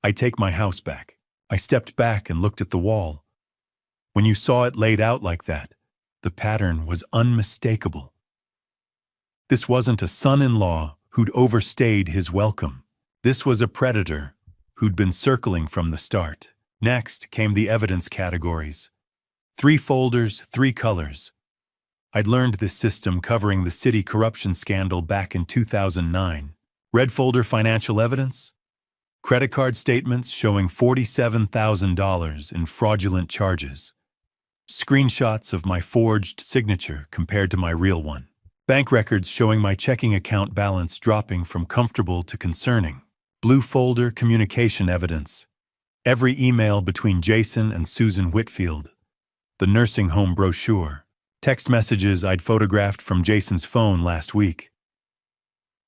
I take my house back. I stepped back and looked at the wall. When you saw it laid out like that, the pattern was unmistakable. This wasn't a son-in-law who'd overstayed his welcome. This was a predator who'd been circling from the start. Next came the evidence categories. 3 folders, 3 colors. I'd learned this system covering the city corruption scandal back in 2009. Red folder, financial evidence. Credit card statements showing $47,000 in fraudulent charges. Screenshots of my forged signature compared to my real one. Bank records showing my checking account balance dropping from comfortable to concerning. Blue folder, communication evidence. Every email between Jason and Susan Whitfield. The nursing home brochure. Text messages I'd photographed from Jason's phone last week.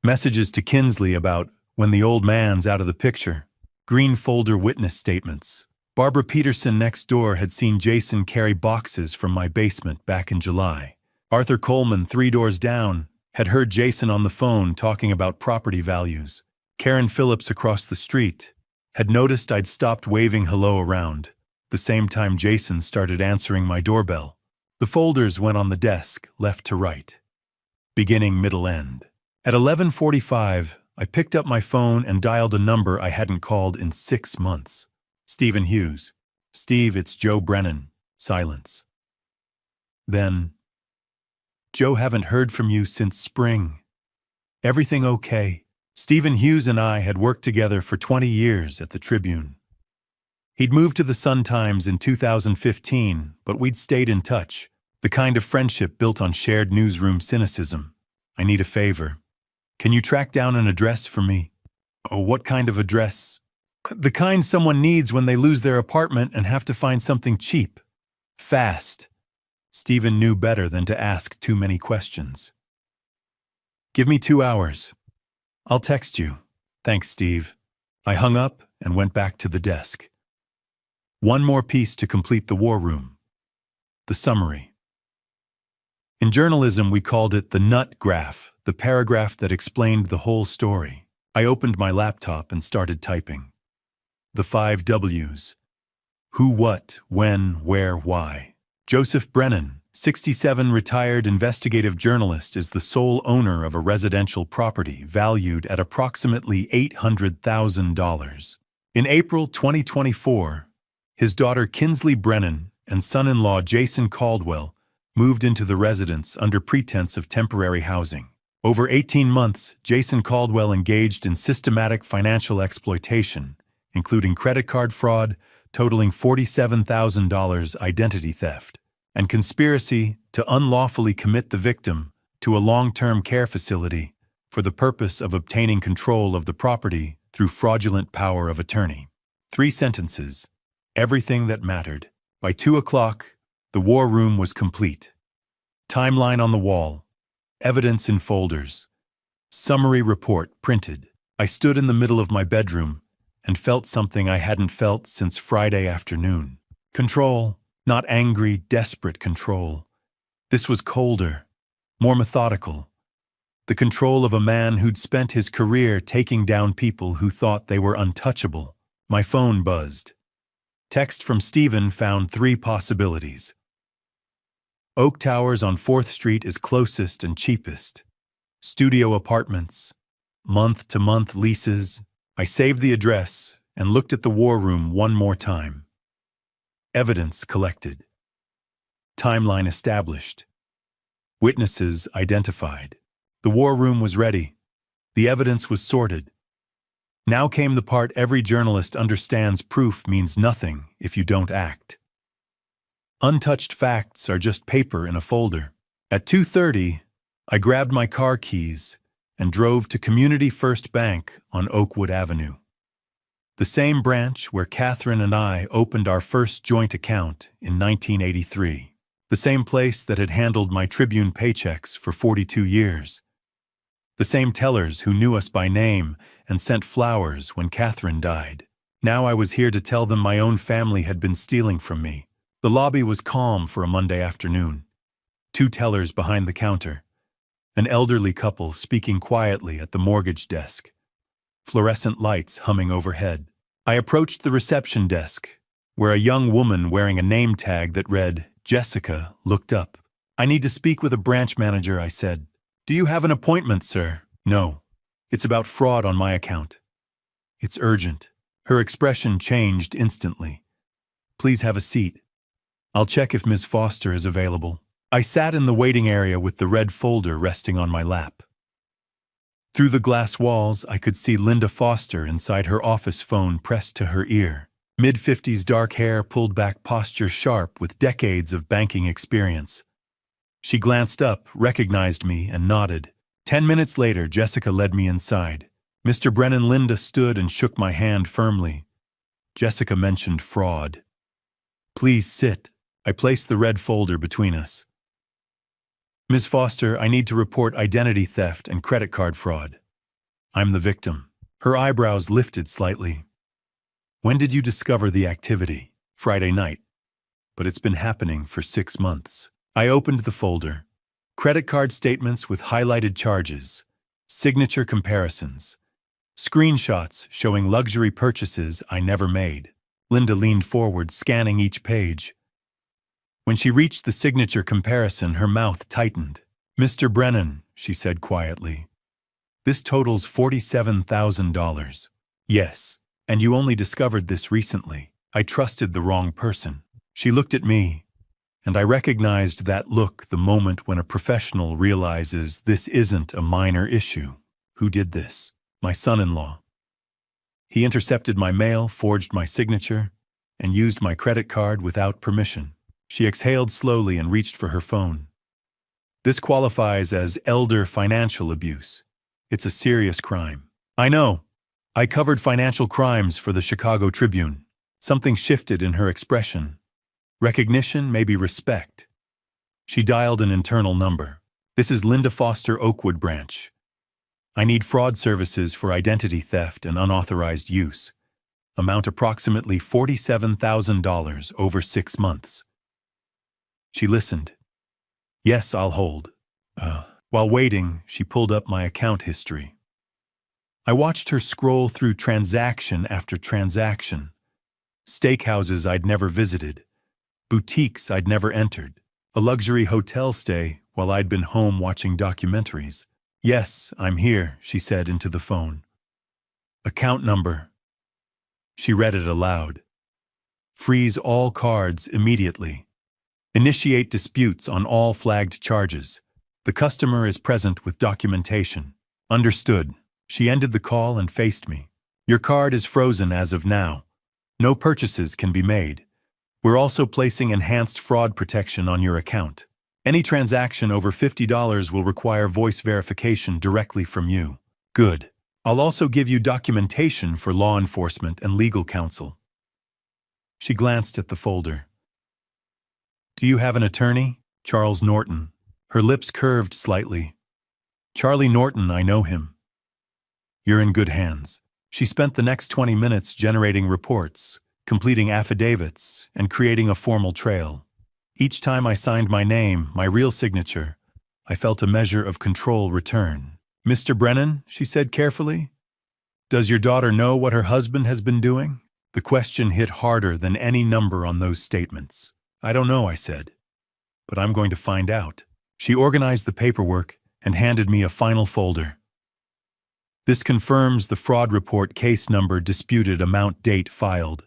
Messages to Kinsley about when the old man's out of the picture. Green folder, witness statements. Barbara Peterson next door had seen Jason carry boxes from my basement back in July. Arthur Coleman, 3 doors down, had heard Jason on the phone talking about property values. Karen Phillips across the street had noticed I'd stopped waving hello around, the same time Jason started answering my doorbell. The folders went on the desk, left to right. Beginning, middle, end. At 11:45, I picked up my phone and dialed a number I hadn't called in 6 months. Stephen Hughes. Steve, it's Joe Brennan. Silence. Then, Joe, haven't heard from you since spring. Everything okay? Stephen Hughes and I had worked together for 20 years at the Tribune. He'd moved to the Sun-Times in 2015, but we'd stayed in touch, the kind of friendship built on shared newsroom cynicism. I need a favor. Can you track down an address for me? Oh, what kind of address? The kind someone needs when they lose their apartment and have to find something cheap. Fast. Stephen knew better than to ask too many questions. Give me 2 hours. I'll text you. Thanks, Steve. I hung up and went back to the desk. One more piece to complete the war room. The summary. In journalism, we called it the nut graph, the paragraph that explained the whole story. I opened my laptop and started typing. The 5 W's. Who, what, when, where, why. Joseph Brennan, 67, retired investigative journalist, is the sole owner of a residential property valued at approximately $800,000. In April 2024, his daughter Kinsley Brennan and son-in-law Jason Caldwell moved into the residence under pretense of temporary housing. Over 18 months, Jason Caldwell engaged in systematic financial exploitation, including credit card fraud, totaling $47,000, identity theft, and conspiracy to unlawfully commit the victim to a long-term care facility for the purpose of obtaining control of the property through fraudulent power of attorney. 3 sentences. Everything that mattered. By 2 o'clock, the war room was complete. Timeline on the wall. Evidence in folders. Summary report printed. I stood in the middle of my bedroom and felt something I hadn't felt since Friday afternoon. Control, not angry, desperate control. This was colder, more methodical. The control of a man who'd spent his career taking down people who thought they were untouchable. My phone buzzed. Text from Stephen found 3 possibilities. Oak Towers on 4th Street is closest and cheapest. Studio apartments. Month-to-month leases. I saved the address and looked at the war room one more time. Evidence collected. Timeline established. Witnesses identified. The war room was ready. The evidence was sorted. Now came the part every journalist understands: proof means nothing if you don't act. Untouched facts are just paper in a folder. At 2:30, I grabbed my car keys and drove to Community First Bank on Oakwood Avenue. The same branch where Catherine and I opened our first joint account in 1983. The same place that had handled my Tribune paychecks for 42 years. The same tellers who knew us by name and sent flowers when Catherine died. Now I was here to tell them my own family had been stealing from me. The lobby was calm for a Monday afternoon. 2 tellers behind the counter. An elderly couple speaking quietly at the mortgage desk. Fluorescent lights humming overhead. I approached the reception desk, where a young woman wearing a name tag that read Jessica looked up. "I need to speak with a branch manager," I said. "Do you have an appointment, sir?" "No. It's about fraud on my account." "It's urgent." Her expression changed instantly. "Please have a seat. I'll check if Ms. Foster is available." I sat in the waiting area with the red folder resting on my lap. Through the glass walls, I could see Linda Foster inside her office phone pressed to her ear. Mid-50s dark hair, pulled back posture, sharp with decades of banking experience. She glanced up, recognized me, and nodded. 10 minutes later, Jessica led me inside. Mr. Brennan. Linda stood and shook my hand firmly. Jessica mentioned fraud. "Please sit." I placed the red folder between us. "Ms. Foster, I need to report identity theft and credit card fraud. I'm the victim." Her eyebrows lifted slightly. "When did you discover the activity?" "Friday night. But it's been happening for 6 months." I opened the folder. Credit card statements with highlighted charges, signature comparisons, screenshots showing luxury purchases I never made. Linda leaned forward, scanning each page. When she reached the signature comparison, her mouth tightened. "Mr. Brennan," she said quietly, "this totals $47,000. "Yes, and you only discovered this recently." I trusted the wrong person. She looked at me, and I recognized that look the moment when a professional realizes this isn't a minor issue. Who did this? My son-in-law. He intercepted my mail, forged my signature, and used my credit card without permission. She exhaled slowly and reached for her phone. "This qualifies as elder financial abuse. It's a serious crime." "I know. I covered financial crimes for the Chicago Tribune." Something shifted in her expression. Recognition, maybe respect. She dialed an internal number. "This is Linda Foster, Oakwood branch. I need fraud services for identity theft and unauthorized use. Amount approximately $47,000 over 6 months." She listened. "Yes, I'll hold." While waiting, she pulled up my account history. I watched her scroll through transaction after transaction. steakhouses I'd never visited, boutiques I'd never entered, a luxury hotel stay while I'd been home watching documentaries. "Yes, I'm here," she said into the phone. "Account number." She read it aloud. "Freeze all cards immediately. Initiate disputes on all flagged charges. The customer is present with documentation." "Understood." She ended the call and faced me. "Your card is frozen as of now. No purchases can be made. We're also placing enhanced fraud protection on your account. Any transaction over $50 will require voice verification directly from you." "Good. I'll also give you documentation for law enforcement and legal counsel." She glanced at the folder. "Do you have an attorney?" "Charles Norton." Her lips curved slightly. "Charlie Norton, I know him." "You're in good hands." She spent the next 20 minutes generating reports, completing affidavits, and creating a formal trail. Each time I signed my name, my real signature, I felt a measure of control return. "Mr. Brennan," she said carefully, "does your daughter know what her husband has been doing?" The question hit harder than any number on those statements. "I don't know," I said, "but I'm going to find out." She organized the paperwork and handed me a final folder. "This confirms the fraud report, case number, disputed amount, date filed.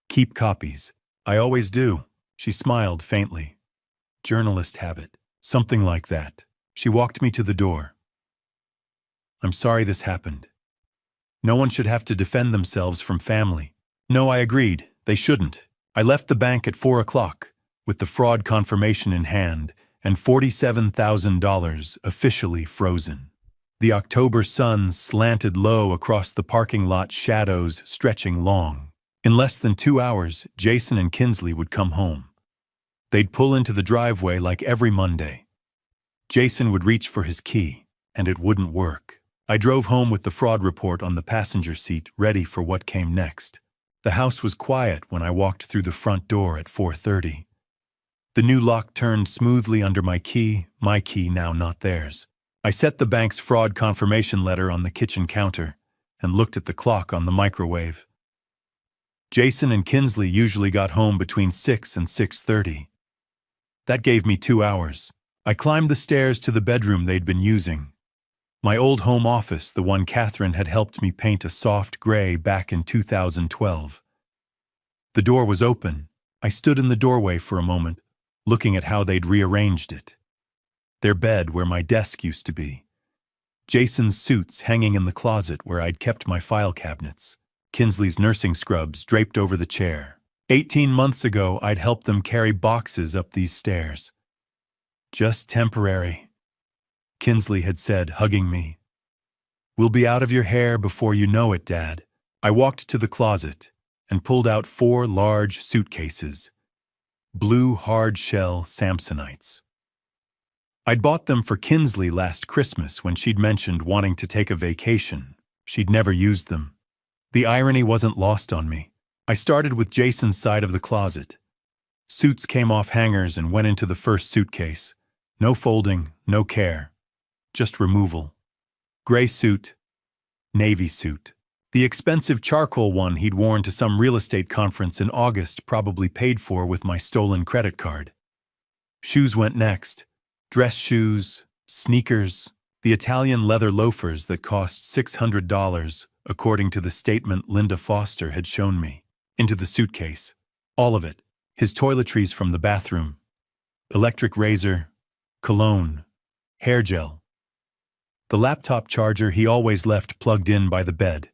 Keep copies." "I always do." She smiled faintly. "Journalist habit." "Something like that." She walked me to the door. "I'm sorry this happened. No one should have to defend themselves from family." "No," I agreed. "They shouldn't." I left the bank at 4 o'clock, with the fraud confirmation in hand, and $47,000 officially frozen. The October sun slanted low across the parking lot, shadows stretching long. In less than 2 hours, Jason and Kinsley would come home. They'd pull into the driveway like every Monday. Jason would reach for his key, and it wouldn't work. I drove home with the fraud report on the passenger seat, ready for what came next. The house was quiet when I walked through the front door at 4:30. The new lock turned smoothly under my key now not theirs. I set the bank's fraud confirmation letter on the kitchen counter and looked at the clock on the microwave. Jason and Kinsley usually got home between 6 and 6:30. That gave me 2 hours. I climbed the stairs to the bedroom they'd been using. My old home office, the one Catherine had helped me paint a soft gray back in 2012. The door was open. I stood in the doorway for a moment, looking at how they'd rearranged it. Their bed where my desk used to be. Jason's suits hanging in the closet where I'd kept my file cabinets. Kinsley's nursing scrubs draped over the chair. 18 months ago, I'd helped them carry boxes up these stairs. "Just temporary," Kinsley had said, hugging me. "We'll be out of your hair before you know it, Dad." I walked to the closet and pulled out 4 large suitcases. Blue hard-shell Samsonites. I'd bought them for Kinsley last Christmas when she'd mentioned wanting to take a vacation. She'd never used them. The irony wasn't lost on me. I started with Jason's side of the closet. Suits came off hangers and went into the first suitcase. No folding, no care. Just removal. Gray suit, navy suit. The expensive charcoal one he'd worn to some real estate conference in August, probably paid for with my stolen credit card. Shoes went next. Dress shoes, sneakers, the Italian leather loafers that cost $600, according to the statement Linda Foster had shown me. Into the suitcase. All of it. His toiletries from the bathroom. Electric razor, cologne, hair gel. The laptop charger he always left plugged in by the bed.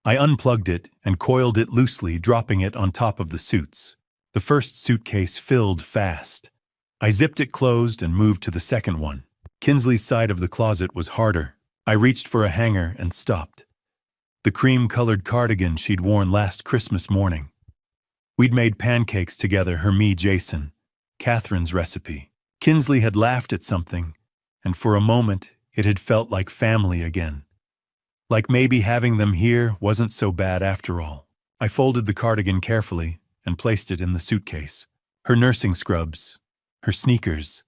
I unplugged it and coiled it loosely, dropping it on top of the suits. The first suitcase filled fast. I zipped it closed and moved to the second one. Kinsley's side of the closet was harder. I reached for a hanger and stopped. The cream-colored cardigan she'd worn last Christmas morning. We'd made pancakes together, me, Jason, Catherine's recipe. Kinsley had laughed at something, and for a moment it had felt like family again. Like maybe having them here wasn't so bad after all. I folded the cardigan carefully and placed it in the suitcase. Her nursing scrubs, her sneakers,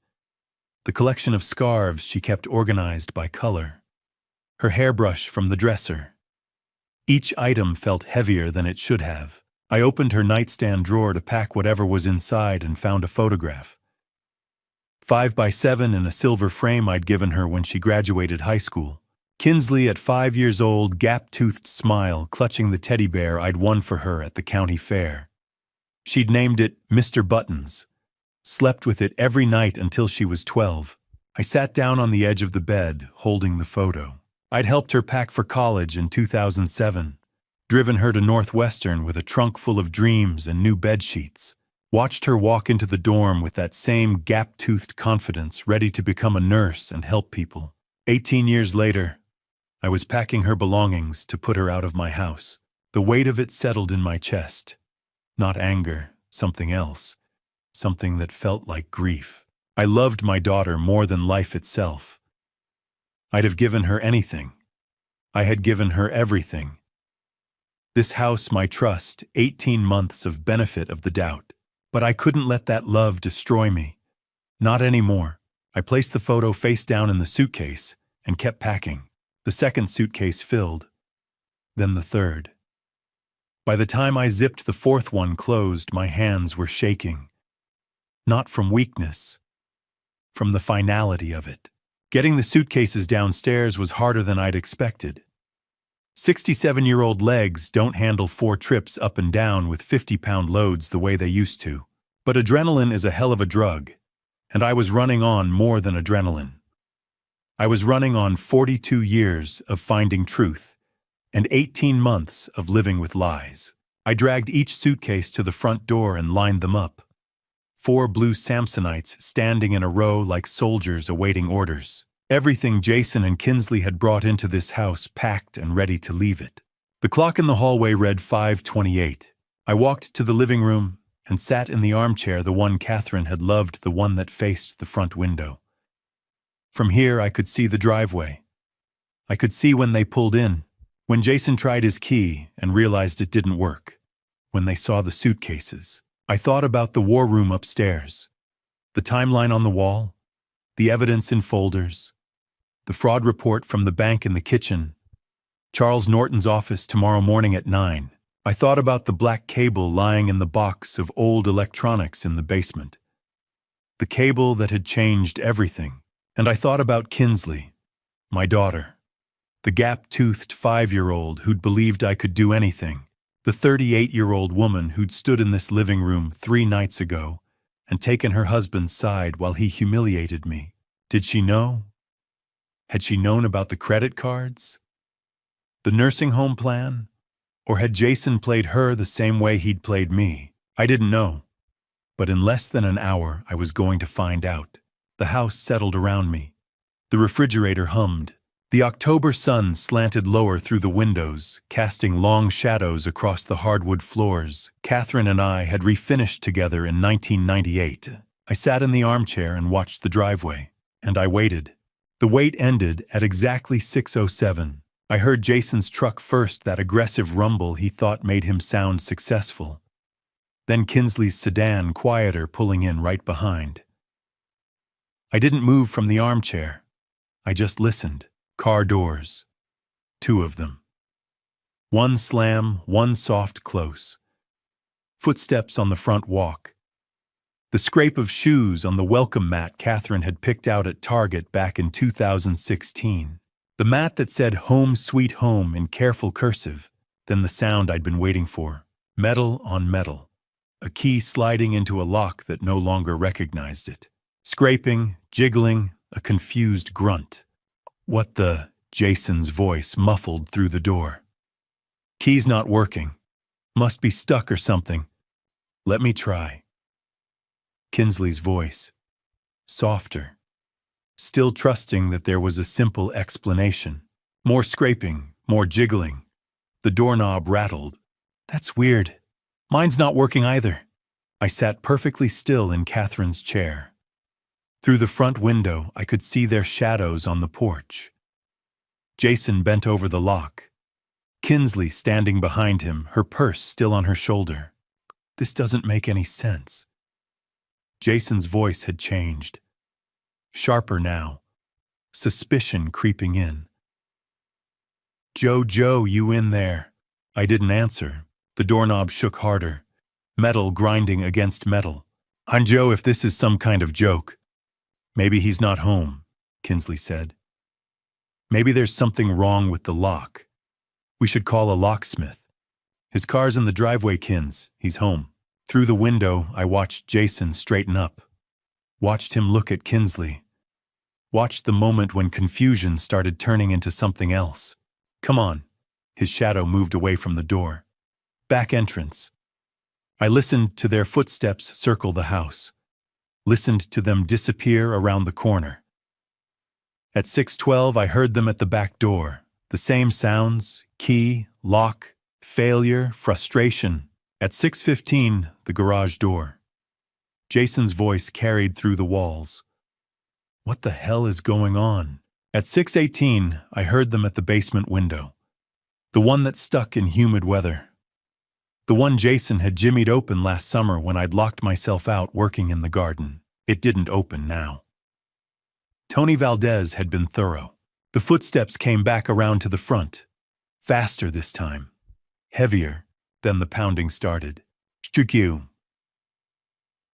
the collection of scarves she kept organized by color, her hairbrush from the dresser. Each item felt heavier than it should have. I opened her nightstand drawer to pack whatever was inside and found a photograph. 5x7 in a silver frame I'd given her when she graduated high school. Kinsley at 5 years old, gap-toothed smile, clutching the teddy bear I'd won for her at the county fair. She'd named it Mr. Buttons, slept with it every night until she was 12. I sat down on the edge of the bed, holding the photo. I'd helped her pack for college in 2007, driven her to Northwestern with a trunk full of dreams and new bed sheets, watched her walk into the dorm with that same gap-toothed confidence, ready to become a nurse and help people. 18 years later, I was packing her belongings to put her out of my house. The weight of it settled in my chest. Not anger, something else, something that felt like grief. I loved my daughter more than life itself. I'd have given her anything. I had given her everything. This house, my trust, 18 months of benefit of the doubt. But I couldn't let that love destroy me. Not anymore. I placed the photo face down in the suitcase and kept packing. The second suitcase filled, then the third. By the time I zipped the fourth one closed, my hands were shaking. Not from weakness, from the finality of it. Getting the suitcases downstairs was harder than I'd expected. 67-year-old legs don't handle 4 trips up and down with 50-pound loads the way they used to. But adrenaline is a hell of a drug, and I was running on more than adrenaline. I was running on 42 years of finding truth and 18 months of living with lies. I dragged each suitcase to the front door and lined them up. 4 blue Samsonites standing in a row like soldiers awaiting orders. Everything Jason and Kinsley had brought into this house packed and ready to leave it. The clock in the hallway read 5:28. I walked to the living room and sat in the armchair, the one Catherine had loved, the one that faced the front window. From here I could see the driveway. I could see when they pulled in, when Jason tried his key and realized it didn't work, when they saw the suitcases. I thought about the war room upstairs, the timeline on the wall, the evidence in folders, the fraud report from the bank in the kitchen, Charles Norton's office tomorrow morning at 9. I thought about the black cable lying in the box of old electronics in the basement, the cable that had changed everything. And I thought about Kinsley, my daughter, the gap-toothed 5-year-old who'd believed I could do anything, the 38-year-old woman who'd stood in this living room 3 nights ago and taken her husband's side while he humiliated me. Did she know? Had she known about the credit cards? The nursing home plan? Or had Jason played her the same way he'd played me? I didn't know. But in less than an hour, I was going to find out. The house settled around me. The refrigerator hummed. The October sun slanted lower through the windows, casting long shadows across the hardwood floors. Catherine and I had refinished together in 1998. I sat in the armchair and watched the driveway, and I waited. The wait ended at exactly 6:07. I heard Jason's truck first, that aggressive rumble he thought made him sound successful. Then Kinsley's sedan, quieter, pulling in right behind. I didn't move from the armchair. I just listened. Car doors. 2 of them. One slam, one soft close. Footsteps on the front walk. The scrape of shoes on the welcome mat Catherine had picked out at Target back in 2016. The mat that said "Home Sweet Home" in careful cursive. Then the sound I'd been waiting for. Metal on metal. A key sliding into a lock that no longer recognized it. Scraping, jiggling, a confused grunt. What the? Jason's voice muffled through the door. Key's not working. Must be stuck or something. Let me try. Kinsley's voice. Softer. Still trusting that there was a simple explanation. More scraping, more jiggling. The doorknob rattled. That's weird. Mine's not working either. I sat perfectly still in Catherine's chair. Through the front window, I could see their shadows on the porch. Jason bent over the lock. Kinsley standing behind him, her purse still on her shoulder. This doesn't make any sense. Jason's voice had changed. Sharper now. Suspicion creeping in. Joe, you in there? I didn't answer, The doorknob shook harder, metal grinding against metal. "I'm Joe if this is some kind of joke." "Maybe he's not home," Kinsley said. "Maybe there's something wrong with the lock. We should call a locksmith." "His car's in the driveway, Kins. He's home." Through the window, I watched Jason straighten up. Watched him look at Kinsley. Watched the moment when confusion started turning into something else. "Come on." His shadow moved away from the door. "Back entrance." I listened to their footsteps circle the house. Listened to them disappear around the corner. At 6:12, I heard them at the back door. The same sounds: key, lock, failure, frustration. At 6:15, the garage door. Jason's voice carried through the walls. "What the hell is going on?" At 6:18, I heard them at the basement window. The one that stuck in humid weather. The one Jason had jimmied open last summer when I'd locked myself out working in the garden. It didn't open now. Tony Valdez had been thorough. The footsteps came back around to the front. Faster this time. Heavier. Then the pounding started. "Shtukyu."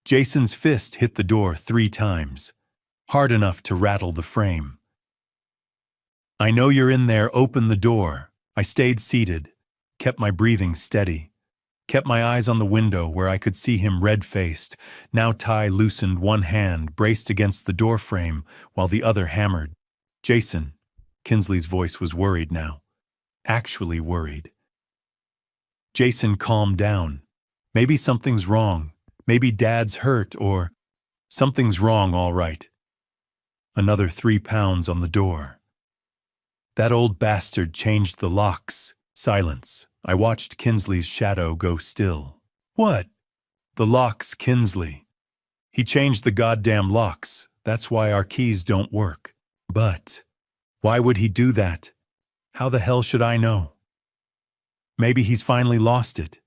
Jason's fist hit the door 3 times. Hard enough to rattle the frame. "I know you're in there, open the door." I stayed seated, kept my breathing steady, kept my eyes on the window where I could see him red-faced. Now Ty loosened one hand, braced against the door frame, while the other hammered. "Jason." Kinsley's voice was worried now. Actually worried. Jason calmed down. "Maybe something's wrong. Maybe Dad's hurt, or something's wrong, all right." Another 3 pounds on the door. "That old bastard changed the locks." Silence. I watched Kinsley's shadow go still. "What?" "The locks, Kinsley. He changed the goddamn locks. That's why our keys don't work." "But why would he do that? How the hell should I know?" "Maybe he's finally lost it.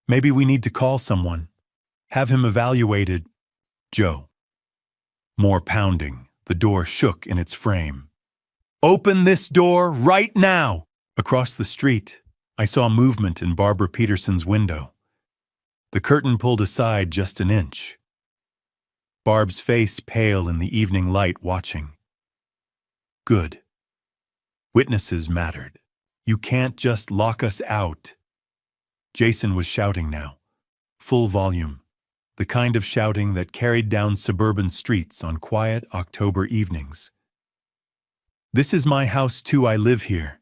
Maybe we need to call someone. Have him evaluated." "Joe." More pounding. The door shook in its frame. "Open this door right now!" Across the street, I saw movement in Barbara Peterson's window. The curtain pulled aside just an inch. Barb's face pale in the evening light, watching. Good. Witnesses mattered. "You can't just lock us out." Jason was shouting now. Full volume. The kind of shouting that carried down suburban streets on quiet October evenings. "This is my house too, I live here."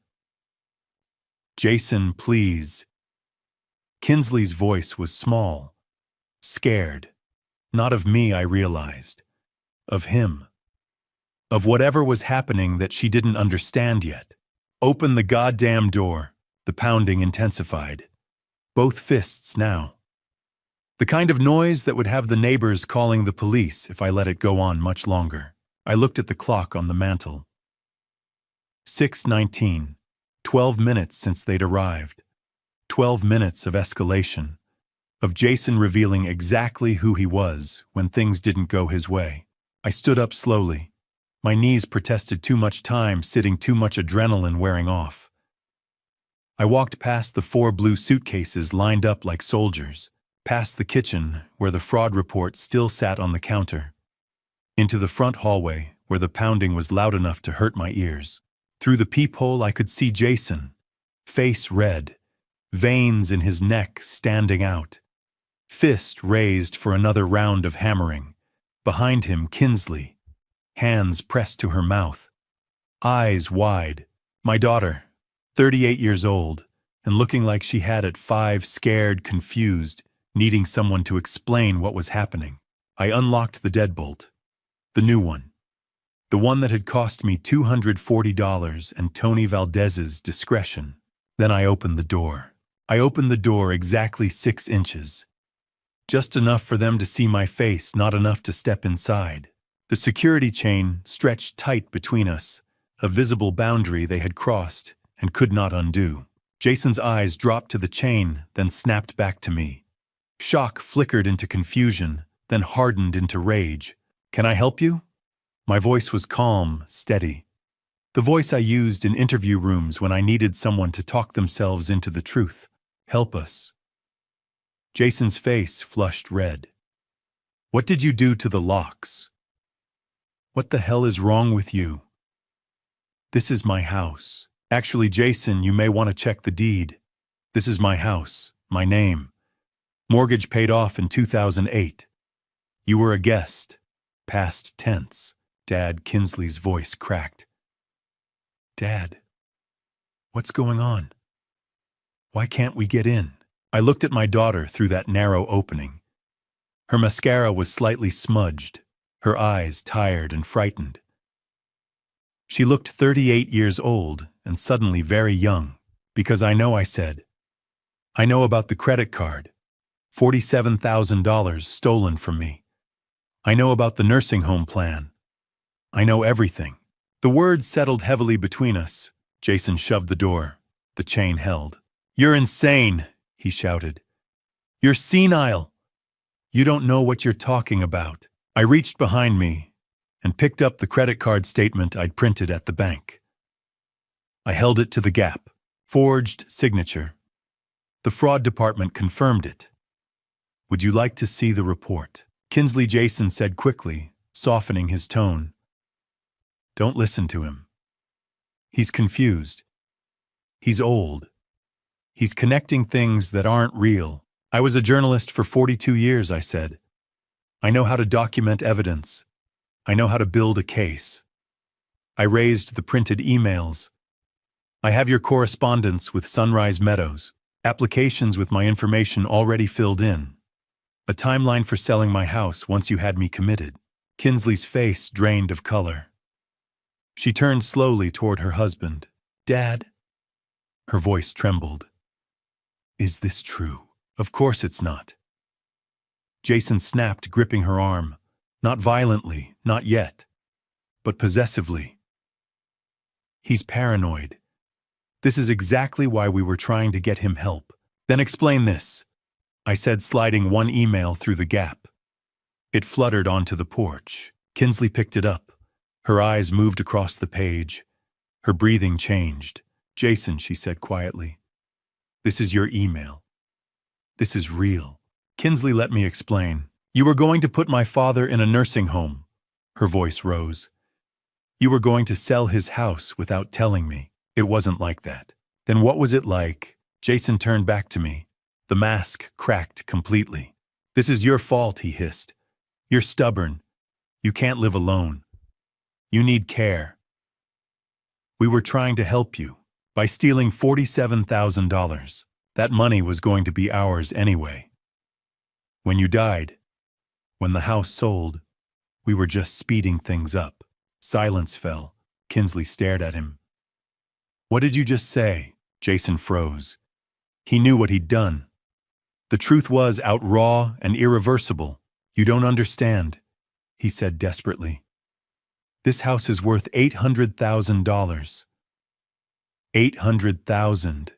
"Jason, please." Kinsley's voice was small, scared. Not of me, I realized. Of him. Of whatever was happening that she didn't understand yet. "Open the goddamn door." The pounding intensified. Both fists now. The kind of noise that would have the neighbors calling the police if I let it go on much longer. I looked at the clock on the mantel. 6:19. 12 minutes since they'd arrived. 12 minutes of escalation. Of Jason revealing exactly who he was when things didn't go his way. I stood up slowly. My knees protested too much time sitting, too much adrenaline wearing off. I walked past the 4 blue suitcases lined up like soldiers, past the kitchen where the fraud report still sat on the counter, into the front hallway where the pounding was loud enough to hurt my ears. Through the peephole I could see Jason, face red, veins in his neck standing out, fist raised for another round of hammering. Behind him, Kinsley, hands pressed to her mouth, eyes wide. My daughter, 38 years old, and looking like she had at 5, scared, confused, needing someone to explain what was happening. I unlocked the deadbolt, the new one, the one that had cost me $240 and Tony Valdez's discretion. Then I opened the door. I opened the door exactly 6 inches. Just enough for them to see my face, not enough to step inside. The security chain stretched tight between us, a visible boundary they had crossed and could not undo. Jason's eyes dropped to the chain, then snapped back to me. Shock flickered into confusion, then hardened into rage. "Can I help you?" My voice was calm, steady. The voice I used in interview rooms when I needed someone to talk themselves into the truth. "Help us." Jason's face flushed red. What did you do to the locks? What the hell is wrong with you? This is my house. Actually, Jason, you may want to check the deed. This is my house, my name. Mortgage paid off in 2008. You were a guest. Past tense. Dad, Kinsley's voice cracked. Dad, what's going on? Why can't we get in? I looked at my daughter through that narrow opening. Her mascara was slightly smudged, her eyes tired and frightened. She looked 38 years old and suddenly very young, because I said. I know about the credit card. $47,000 stolen from me. I know about the nursing home plan. I know everything. The words settled heavily between us. Jason shoved the door. The chain held. You're insane, he shouted. You're senile. You don't know what you're talking about. I reached behind me and picked up the credit card statement I'd printed at the bank. I held it to the gap. Forged signature. The fraud department confirmed it. Would you like to see the report? Kinsley, Jason said quickly, softening his tone. Don't listen to him. He's confused. He's old. He's connecting things that aren't real. I was a journalist for 42 years, I said. I know how to document evidence. I know how to build a case. I raised the printed emails. I have your correspondence with Sunrise Meadows, applications with my information already filled in, a timeline for selling my house once you had me committed. Kinsley's face drained of color. She turned slowly toward her husband. Dad? Her voice trembled. Is this true? Of course it's not. Jason snapped, gripping her arm. Not violently, not yet, but possessively. He's paranoid. This is exactly why we were trying to get him help. Then explain this, I said, sliding one email through the gap. It fluttered onto the porch. Kinsley picked it up. Her eyes moved across the page. Her breathing changed. Jason, she said quietly, this is your email. This is real. Kinsley, let me explain. You were going to put my father in a nursing home. Her voice rose. You were going to sell his house without telling me. It wasn't like that. Then what was it like? Jason turned back to me. The mask cracked completely. This is your fault, he hissed. You're stubborn. You can't live alone. You need care. We were trying to help you by stealing $47,000. That money was going to be ours anyway. When you died, when the house sold, we were just speeding things up. Silence fell. Kinsley stared at him. What did you just say? Jason froze. He knew what he'd done. The truth was out raw and irreversible. You don't understand, he said desperately. This house is worth $800,000. $800,000.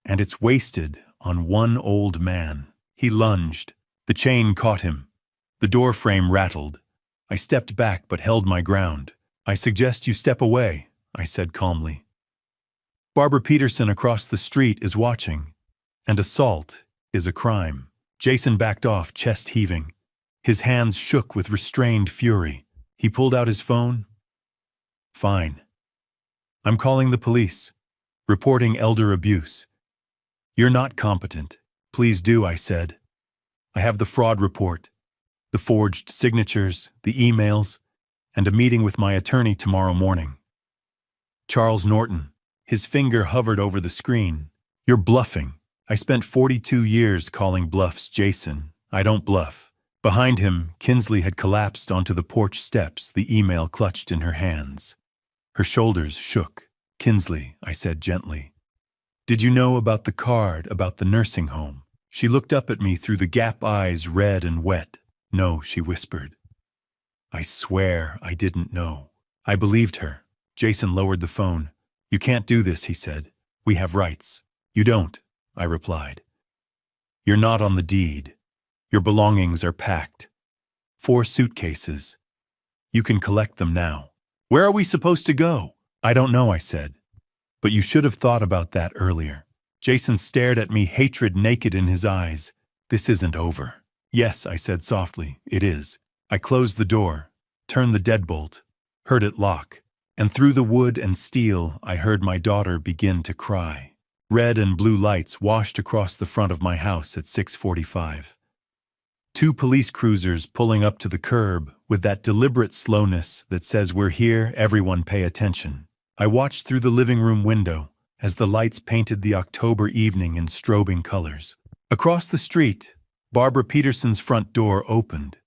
And it's wasted on one old man. He lunged. The chain caught him. The door frame rattled. I stepped back but held my ground. I suggest you step away, I said calmly. Barbara Peterson across the street is watching, and assault is a crime. Jason backed off, chest heaving. His hands shook with restrained fury. He pulled out his phone. Fine. I'm calling the police, reporting elder abuse. You're not competent. Please do, I said. I have the fraud report, the forged signatures, the emails, and a meeting with my attorney tomorrow morning. Charles Norton, his finger hovered over the screen. You're bluffing. I spent 42 years calling bluffs, Jason. I don't bluff. Behind him, Kinsley had collapsed onto the porch steps, the email clutched in her hands. Her shoulders shook. Kinsley, I said gently. Did you know about the card, about the nursing home? She looked up at me through the gap eyes, red and wet. No, she whispered. I swear I didn't know. I believed her. Jason lowered the phone. You can't do this, he said. We have rights. You don't, I replied. You're not on the deed. Your belongings are packed. 4 suitcases. You can collect them now. Where are we supposed to go? I don't know, I said. But you should have thought about that earlier. Jason stared at me, hatred naked in his eyes. This isn't over. Yes, I said softly, it is. I closed the door, turned the deadbolt, heard it lock, and through the wood and steel I heard my daughter begin to cry. Red and blue lights washed across the front of my house at 6:45. 2 police cruisers pulling up to the curb with that deliberate slowness that says we're here, everyone pay attention. I watched through the living room window as the lights painted the October evening in strobing colors. Across the street, Barbara Peterson's front door opened.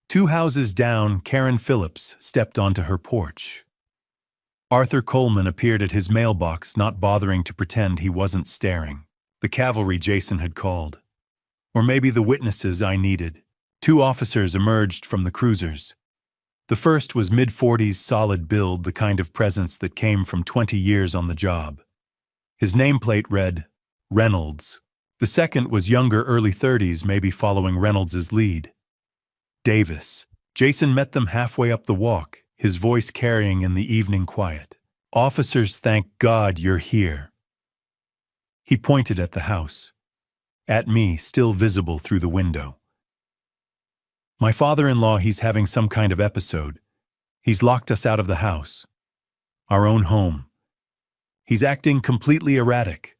2 houses down, Karen Phillips stepped onto her porch. Arthur Coleman appeared at his mailbox, not bothering to pretend he wasn't staring. The cavalry Jason had called. Or maybe the witnesses I needed. 2 officers emerged from the cruisers. The first was mid-40s, solid build, the kind of presence that came from 20 years on the job. His nameplate read, Reynolds. The second was younger, early 30s, maybe following Reynolds's lead. Davis. Jason met them halfway up the walk, his voice carrying in the evening quiet. Officers, thank God you're here. He pointed at the house. At me, still visible through the window. My father-in-law, he's having some kind of episode. He's locked us out of the house. Our own home. He's acting completely erratic.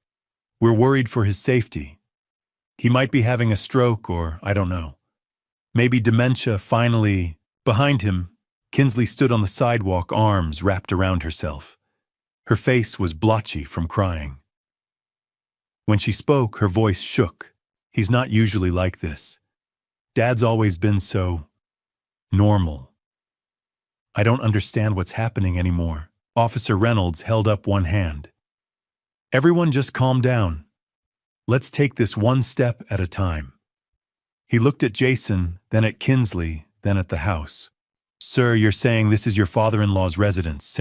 We're worried for his safety. He might be having a stroke or, I don't know. Maybe dementia. Finally, behind him, Kinsley stood on the sidewalk, arms wrapped around herself. Her face was blotchy from crying. When she spoke, her voice shook. He's not usually like this. Dad's always been so normal. I don't understand what's happening anymore. Officer Reynolds held up one hand. Everyone just calm down. Let's take this one step at a time. He looked at Jason, then at Kinsley, then at the house. Sir, you're saying this is your father-in-law's residence.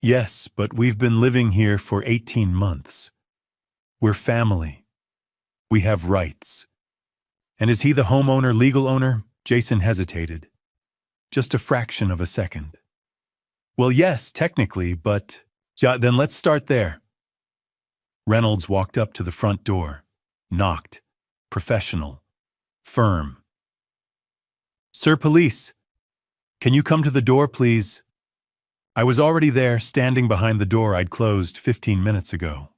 Yes, but we've been living here for 18 months. We're family. We have rights. And is he the homeowner, legal owner? Jason hesitated. Just a fraction of a second. Well, yes, technically, but then let's start there. Reynolds walked up to the front door, knocked, professional, firm. Sir, police, can you come to the door, please? I was already there, standing behind the door I'd closed 15 minutes ago.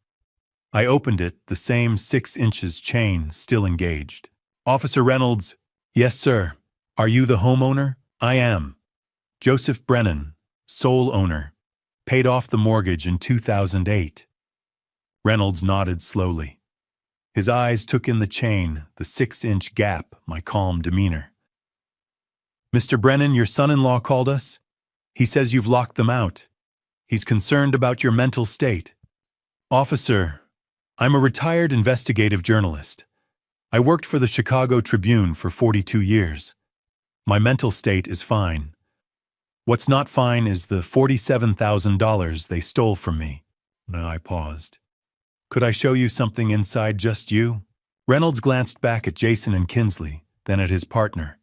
I opened it, the same 6 inches chain still engaged. Officer Reynolds, yes, sir. Are you the homeowner? I am. Joseph Brennan, sole owner. Paid off the mortgage in 2008. Reynolds nodded slowly. His eyes took in the chain, the 6-inch gap, my calm demeanor. Mr. Brennan, your son-in-law called us. He says you've locked them out. He's concerned about your mental state. Officer, I'm a retired investigative journalist. I worked for the Chicago Tribune for 42 years. My mental state is fine. What's not fine is the $47,000 they stole from me. I paused. Could I show you something inside just you? Reynolds glanced back at Jason and Kinsley, then at his partner.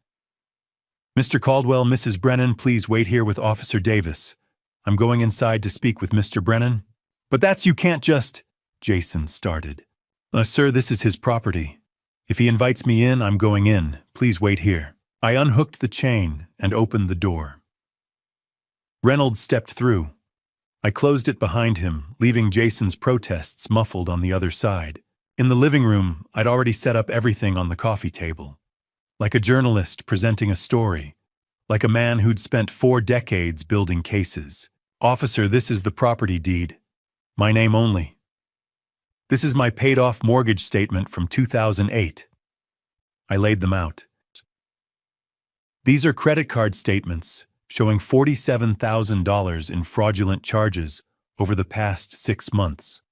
Mr. Caldwell, Mrs. Brennan, please wait here with Officer Davis. I'm going inside to speak with Mr. Brennan. But you can't just... Jason started. Sir, this is his property. If he invites me in, I'm going in. Please wait here. I unhooked the chain and opened the door. Reynolds stepped through. I closed it behind him, leaving Jason's protests muffled on the other side. In the living room, I'd already set up everything on the coffee table. Like a journalist presenting a story. Like a man who'd spent 4 decades building cases. Officer, this is the property deed. My name only. This is my paid-off mortgage statement from 2008. I laid them out. These are credit card statements showing $47,000 in fraudulent charges over the past 6 months.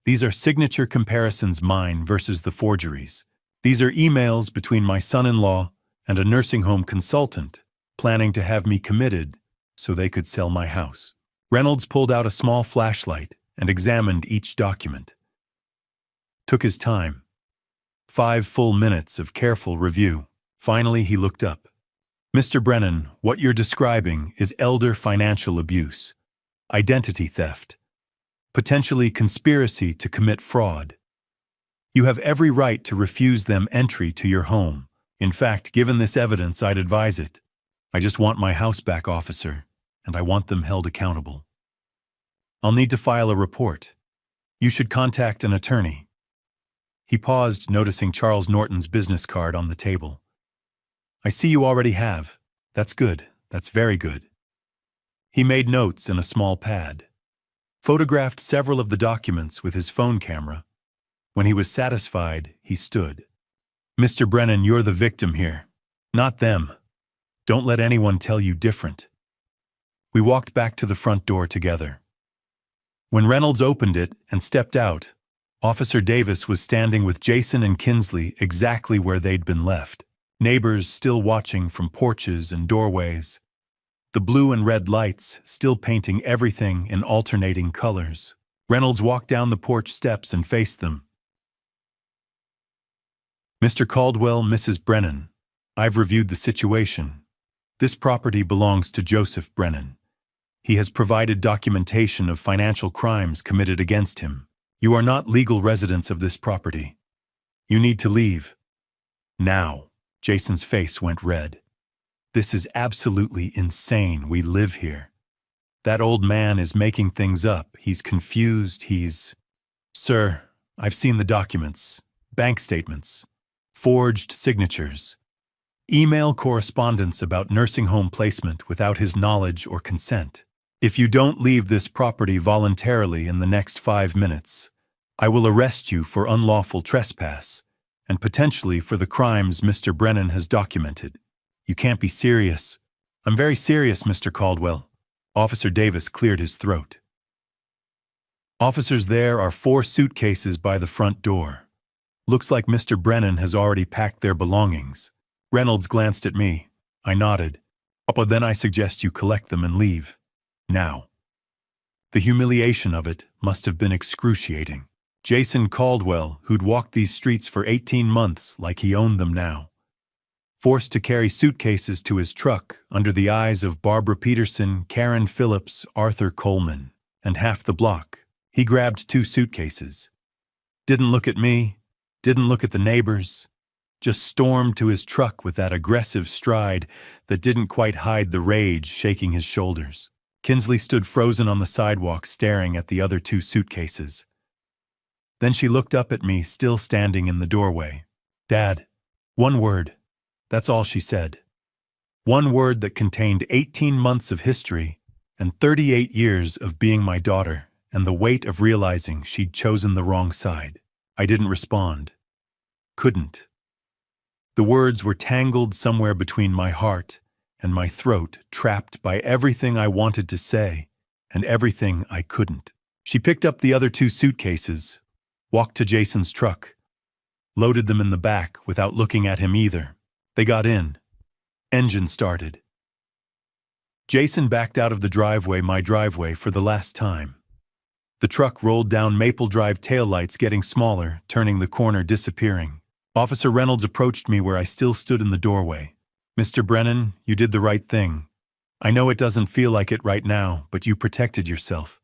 These are signature comparisons, mine versus the forgeries. These are emails between my son-in-law and a nursing home consultant planning to have me committed so they could sell my house. Reynolds pulled out a small flashlight and examined each document. Took his time. 5 full minutes of careful review. Finally, he looked up. Mr. Brennan, what you're describing is elder financial abuse. identity theft, potentially conspiracy to commit fraud. You have every right to refuse them entry to your home. In fact, given this evidence, I'd advise it. I just want my house back, officer, and I want them held accountable. I'll need to file a report. You should contact an attorney. He paused, noticing Charles Norton's business card on the table. I see you already have. That's good. That's very good. He made notes in a small pad, photographed several of the documents with his phone camera. When he was satisfied, he stood. Mr. Brennan, you're the victim here, not them. Don't let anyone tell you different. We walked back to the front door together. When Reynolds opened it and stepped out, Officer Davis was standing with Jason and Kinsley exactly where they'd been left, neighbors still watching from porches and doorways, the blue and red lights still painting everything in alternating colors. Reynolds walked down the porch steps and faced them. Mr. Caldwell, Mrs. Brennan, I've reviewed the situation. This property belongs to Joseph Brennan. He has provided documentation of financial crimes committed against him. You are not legal residents of this property. You need to leave. Now. Jason's face went red. This is absolutely insane. We live here. That old man is making things up. He's confused. Sir, I've seen the documents, bank statements, forged signatures, email correspondence about nursing home placement without his knowledge or consent. If you don't leave this property voluntarily in the next 5 minutes, I will arrest you for unlawful trespass and potentially for the crimes Mr. Brennan has documented. You can't be serious. I'm very serious, Mr. Caldwell. Officer Davis cleared his throat. Officers, there are 4 suitcases by the front door. Looks like Mr. Brennan has already packed their belongings. Reynolds glanced at me. I nodded. But then I suggest you collect them and leave. Now. The humiliation of it must have been excruciating. Jason Caldwell, who'd walked these streets for 18 months like he owned them now, forced to carry suitcases to his truck under the eyes of Barbara Peterson, Karen Phillips, Arthur Coleman, and half the block. He grabbed 2 suitcases. Didn't look at me, didn't look at the neighbors, just stormed to his truck with that aggressive stride that didn't quite hide the rage shaking his shoulders. Kinsley stood frozen on the sidewalk staring at the other 2 suitcases. Then she looked up at me, still standing in the doorway. Dad, 1 word. That's all she said. 1 word that contained 18 months of history and 38 years of being my daughter and the weight of realizing she'd chosen the wrong side. I didn't respond. Couldn't. The words were tangled somewhere between my heart and my throat, trapped by everything I wanted to say and everything I couldn't. She picked up the other 2 suitcases, walked to Jason's truck, loaded them in the back without looking at him either. They got in. Engine started. Jason backed out of the driveway, my driveway, for the last time. The truck rolled down Maple Drive, taillights getting smaller, turning the corner, disappearing. Officer Reynolds approached me where I still stood in the doorway. Mr. Brennan, you did the right thing. I know it doesn't feel like it right now, but you protected yourself.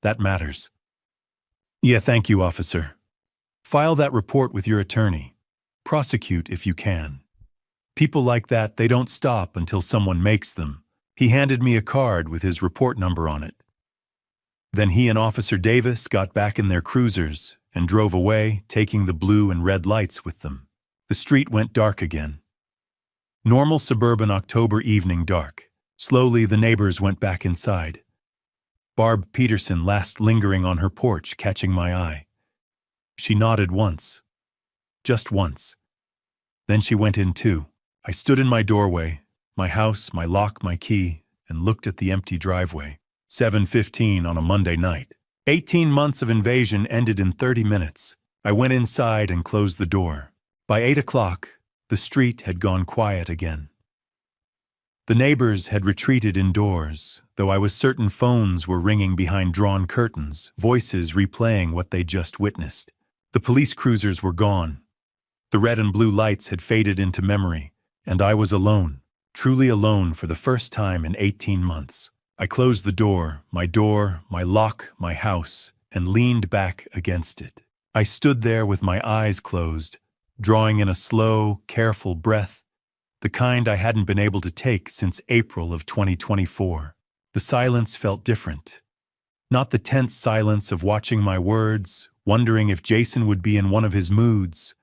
That matters. Yeah, thank you, officer. File that report with your attorney. Prosecute if you can. People like that, they don't stop until someone makes them. He handed me a card with his report number on it. Then he and Officer Davis got back in their cruisers and drove away, taking the blue and red lights with them. The street went dark again. Normal suburban October evening dark. Slowly, the neighbors went back inside. Barb Peterson last lingering on her porch, catching my eye. She nodded once. Just once. Then she went in too. I stood in my doorway, my house, my lock, my key, and looked at the empty driveway. 7:15 on a Monday night. 18 months of invasion ended in 30 minutes. I went inside and closed the door. By 8 o'clock, the street had gone quiet again. The neighbors had retreated indoors, though I was certain phones were ringing behind drawn curtains, voices replaying what they'd just witnessed. The police cruisers were gone. The red and blue lights had faded into memory, and I was alone, truly alone for the first time in 18 months. I closed the door, my lock, my house, and leaned back against it. I stood there with my eyes closed, drawing in a slow, careful breath, the kind I hadn't been able to take since April of 2024. The silence felt different. Not the tense silence of watching my words, wondering if Jason would be in one of his moods,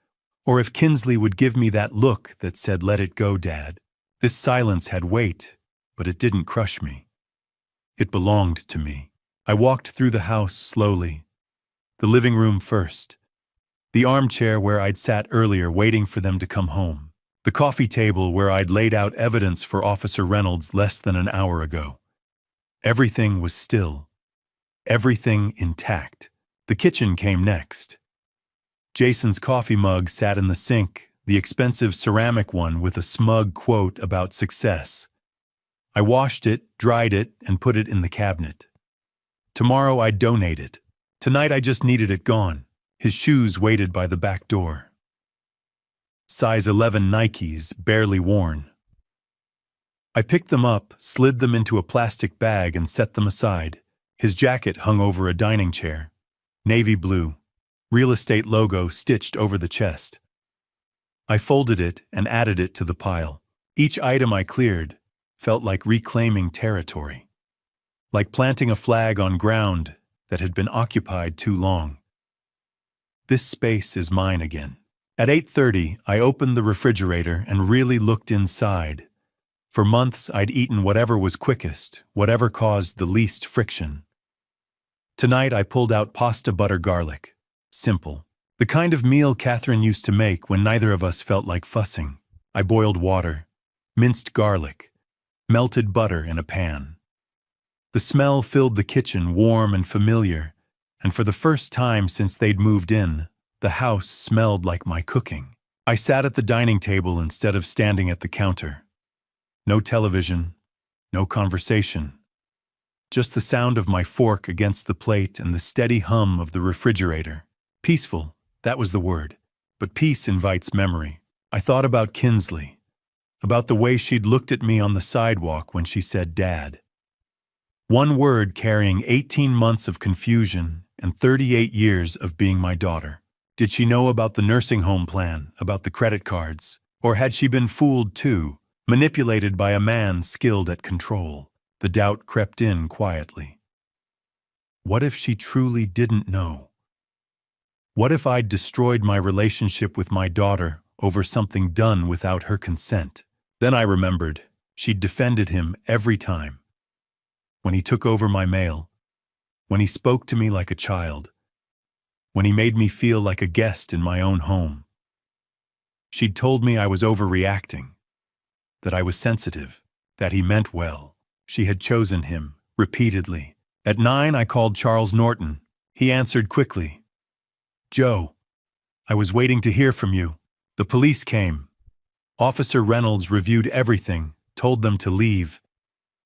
or if Kinsley would give me that look that said, "Let it go, Dad." This silence had weight, but it didn't crush me. It belonged to me. I walked through the house slowly. The living room first. The armchair where I'd sat earlier waiting for them to come home. The coffee table where I'd laid out evidence for Officer Reynolds less than an hour ago. Everything was still. Everything intact. The kitchen came next. Jason's coffee mug sat in the sink, the expensive ceramic one with a smug quote about success. I washed it, dried it, and put it in the cabinet. Tomorrow I'd donate it. Tonight I just needed it gone. His shoes waited by the back door. Size 11 Nikes, barely worn. I picked them up, slid them into a plastic bag, and set them aside. His jacket hung over a dining chair. Navy blue. Real estate logo stitched over the chest. I folded it and added it to the pile. Each item I cleared felt like reclaiming territory. Like planting a flag on ground that had been occupied too long. This space is mine again. At 8:30, I opened the refrigerator and really looked inside. For months, I'd eaten whatever was quickest, whatever caused the least friction. Tonight, I pulled out pasta butter garlic. Simple. The kind of meal Catherine used to make when neither of us felt like fussing. I boiled water, minced garlic, melted butter in a pan. The smell filled the kitchen, warm and familiar, and for the first time since they'd moved in, the house smelled like my cooking. I sat at the dining table instead of standing at the counter. No television, no conversation. Just the sound of my fork against the plate and the steady hum of the refrigerator. Peaceful, that was the word. But peace invites memory. I thought about Kinsley, about the way she'd looked at me on the sidewalk when she said, "Dad." One word carrying 18 months of confusion and 38 years of being my daughter. Did she know about the nursing home plan, about the credit cards? Or had she been fooled too, manipulated by a man skilled at control? The doubt crept in quietly. What if she truly didn't know? What if I'd destroyed my relationship with my daughter over something done without her consent? Then I remembered she'd defended him every time. When he took over my mail, when he spoke to me like a child, when he made me feel like a guest in my own home. She'd told me I was overreacting, that I was sensitive, that he meant well. She had chosen him, repeatedly. At 9, I called Charles Norton. He answered quickly. "Joe, I was waiting to hear from you. The police came. Officer Reynolds reviewed everything, told them to leave.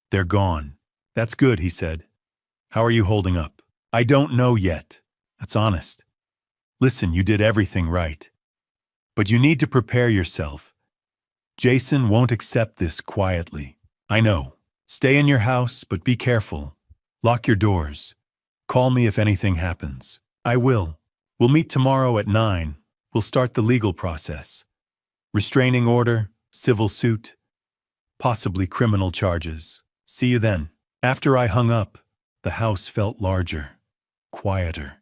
They're gone." "That's good," he said. "How are you holding up?" "I don't know yet. That's honest. Listen, you did everything right. But you need to prepare yourself. Jason won't accept this quietly. I know. Stay in your house, but be careful. Lock your doors. Call me if anything happens." "I will. We'll meet tomorrow at 9. We'll start the legal process. Restraining order, civil suit, possibly criminal charges. See you then." After I hung up, the house felt larger, quieter.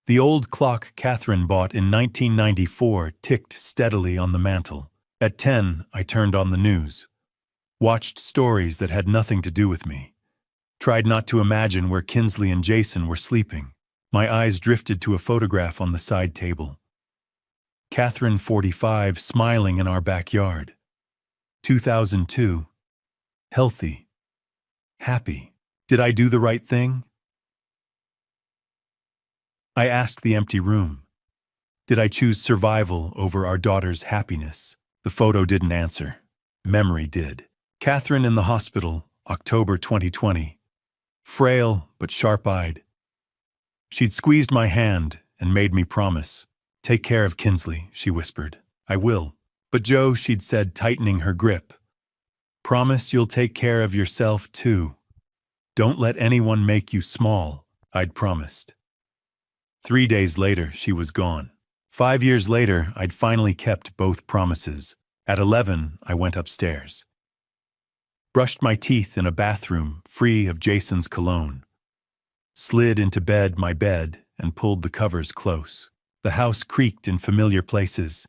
The old clock Catherine bought in 1994 ticked steadily on the mantel. At 10, I turned on the news. Watched stories that had nothing to do with me. Tried not to imagine where Kinsley and Jason were sleeping. My eyes drifted to a photograph on the side table. Catherine, 45, smiling in our backyard. 2002. Healthy. Happy. Did I do the right thing? I asked the empty room. Did I choose survival over our daughter's happiness? The photo didn't answer. Memory did. Catherine in the hospital, October 2020. Frail but sharp-eyed. She'd squeezed my hand and made me promise. "Take care of Kinsley," she whispered. "I will." "But Joe," she'd said, tightening her grip. Promise you'll take care of yourself too. Don't let anyone make you small, I'd promised. 3 days later, she was gone. 5 years later, I'd finally kept both promises. At 11, I went upstairs. Brushed my teeth in a bathroom free of Jason's cologne. Slid into my bed, and pulled the covers close. The house creaked in familiar places.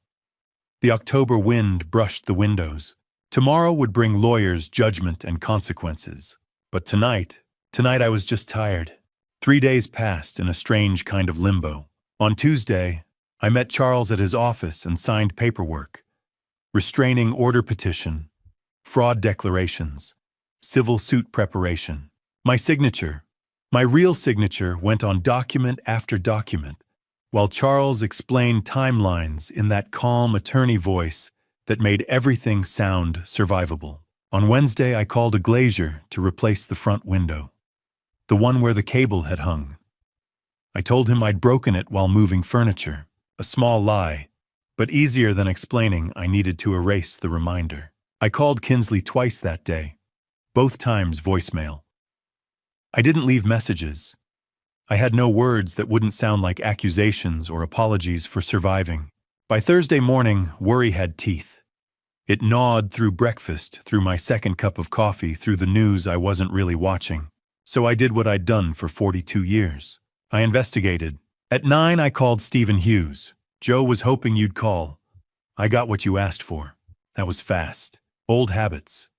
The October wind brushed the windows. Tomorrow would bring lawyers, judgment, and consequences. But tonight I was just tired. 3 days passed in a strange kind of limbo. On Tuesday, I met Charles at his office and signed paperwork. Restraining order petition, fraud declarations, civil suit preparation. My signature, my real signature, went on document after document, while Charles explained timelines in that calm attorney voice that made everything sound survivable. On Wednesday, I called a glazier to replace the front window, the one where the cable had hung. I told him I'd broken it while moving furniture, a small lie, but easier than explaining I needed to erase the reminder. I called Kinsley twice that day, both times voicemail. I didn't leave messages. I had no words that wouldn't sound like accusations or apologies for surviving. By Thursday morning, worry had teeth. It gnawed through breakfast, through my second cup of coffee, through the news I wasn't really watching. So I did what I'd done for 42 years. I investigated. At 9, I called Stephen Hughes. Joe was hoping you'd call. I got what you asked for. That was fast. Old habits.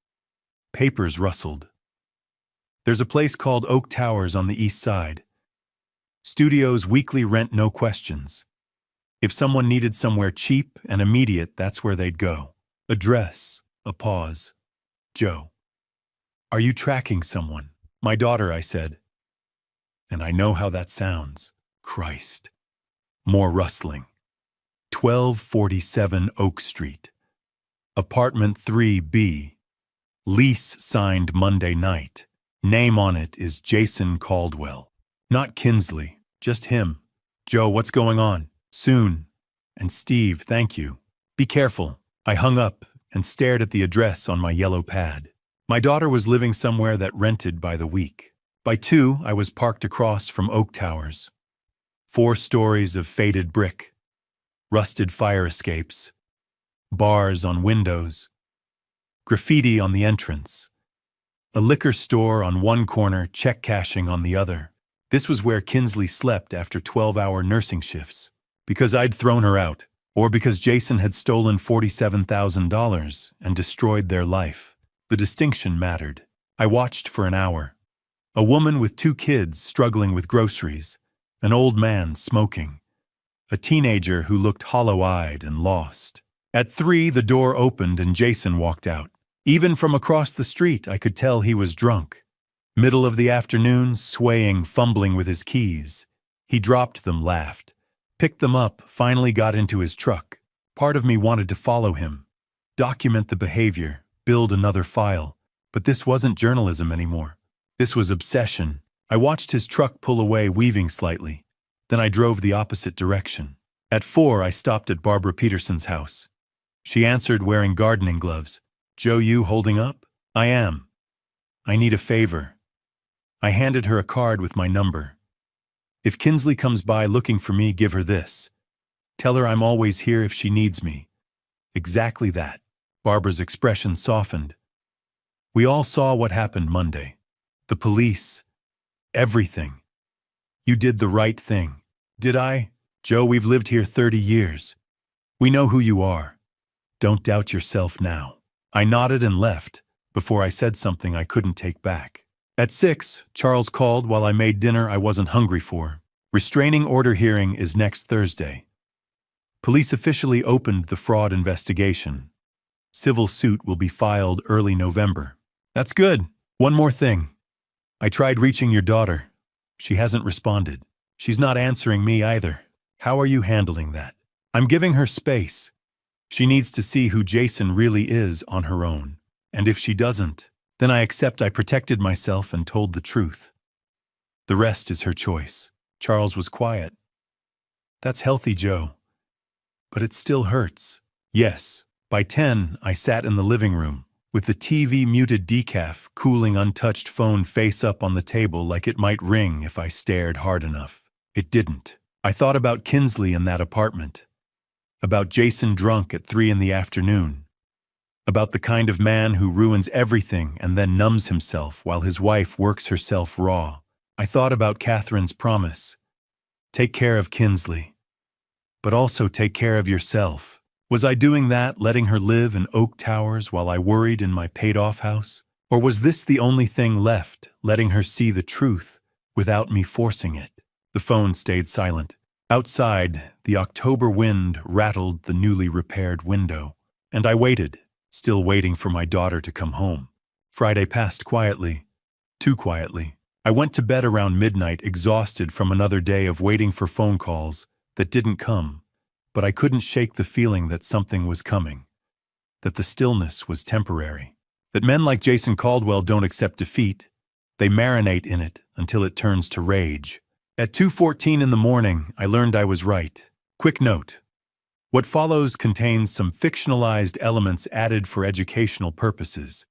Papers rustled. There's a place called Oak Towers on the east side. Studios, weekly rent, no questions. If someone needed somewhere cheap and immediate, that's where they'd go. Address. A pause. Joe. Are you tracking someone? My daughter, I said. And I know how that sounds. Christ. More rustling. 1247 Oak Street. Apartment 3B. Lease signed Monday night. Name on it is Jason Caldwell. Not Kinsley, just him. Joe, what's going on? Soon. And Steve, thank you. Be careful. I hung up and stared at the address on my yellow pad. My daughter was living somewhere that rented by the week. By 2, I was parked across from Oak Towers. 4 stories of faded brick, rusted fire escapes, bars on windows, graffiti on the entrance, a liquor store on one corner, check cashing on the other. This was where Kinsley slept after 12-hour nursing shifts. Because I'd thrown her out, or because Jason had stolen $47,000 and destroyed their life. The distinction mattered. I watched for an hour. A woman with 2 kids struggling with groceries, an old man smoking, a teenager who looked hollow-eyed and lost. At 3, the door opened and Jason walked out. Even from across the street, I could tell he was drunk. Middle of the afternoon, swaying, fumbling with his keys. He dropped them, laughed, picked them up, finally got into his truck. Part of me wanted to follow him, document the behavior, build another file. But this wasn't journalism anymore. This was obsession. I watched his truck pull away, weaving slightly. Then I drove the opposite direction. At 4, I stopped at Barbara Peterson's house. She answered, wearing gardening gloves. Joe, you holding up? I am. I need a favor. I handed her a card with my number. If Kinsley comes by looking for me, give her this. Tell her I'm always here if she needs me. Exactly that. Barbara's expression softened. We all saw what happened Monday. The police. Everything. You did the right thing. Did I? Joe, we've lived here 30 years. We know who you are. Don't doubt yourself now. I nodded and left before I said something I couldn't take back. At 6, Charles called while I made dinner I wasn't hungry for. Restraining order hearing is next Thursday. Police officially opened the fraud investigation. Civil suit will be filed early November. That's good. One more thing. I tried reaching your daughter. She hasn't responded. She's not answering me either. How are you handling that? I'm giving her space. She needs to see who Jason really is on her own. And if she doesn't, then I accept I protected myself and told the truth. The rest is her choice. Charles was quiet. That's healthy, Joe. But it still hurts. Yes. By 10, I sat in the living room, with the TV muted decaf cooling untouched phone face up on the table like it might ring if I stared hard enough. It didn't. I thought about Kinsley in that apartment, about Jason drunk at 3 in the afternoon, about the kind of man who ruins everything and then numbs himself while his wife works herself raw. I thought about Catherine's promise. Take care of Kinsley, but also take care of yourself. Was I doing that, letting her live in Oak Towers while I worried in my paid-off house? Or was this the only thing left, letting her see the truth without me forcing it? The phone stayed silent. Outside, the October wind rattled the newly repaired window, and I waited, still waiting for my daughter to come home. Friday passed quietly, too quietly. I went to bed around midnight, exhausted from another day of waiting for phone calls that didn't come, but I couldn't shake the feeling that something was coming, that the stillness was temporary, that men like Jason Caldwell don't accept defeat, they marinate in it until it turns to rage. At 2:14 in the morning, I learned I was right. Quick note. What follows contains some fictionalized elements added for educational purposes,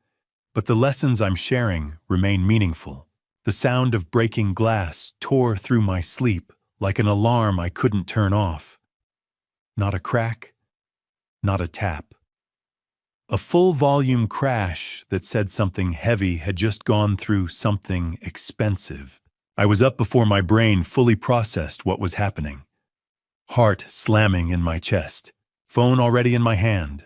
but the lessons I'm sharing remain meaningful. The sound of breaking glass tore through my sleep like an alarm I couldn't turn off. Not a crack, not a tap. A full-volume crash that said something heavy had just gone through something expensive. I was up before my brain fully processed what was happening. Heart slamming in my chest, phone already in my hand.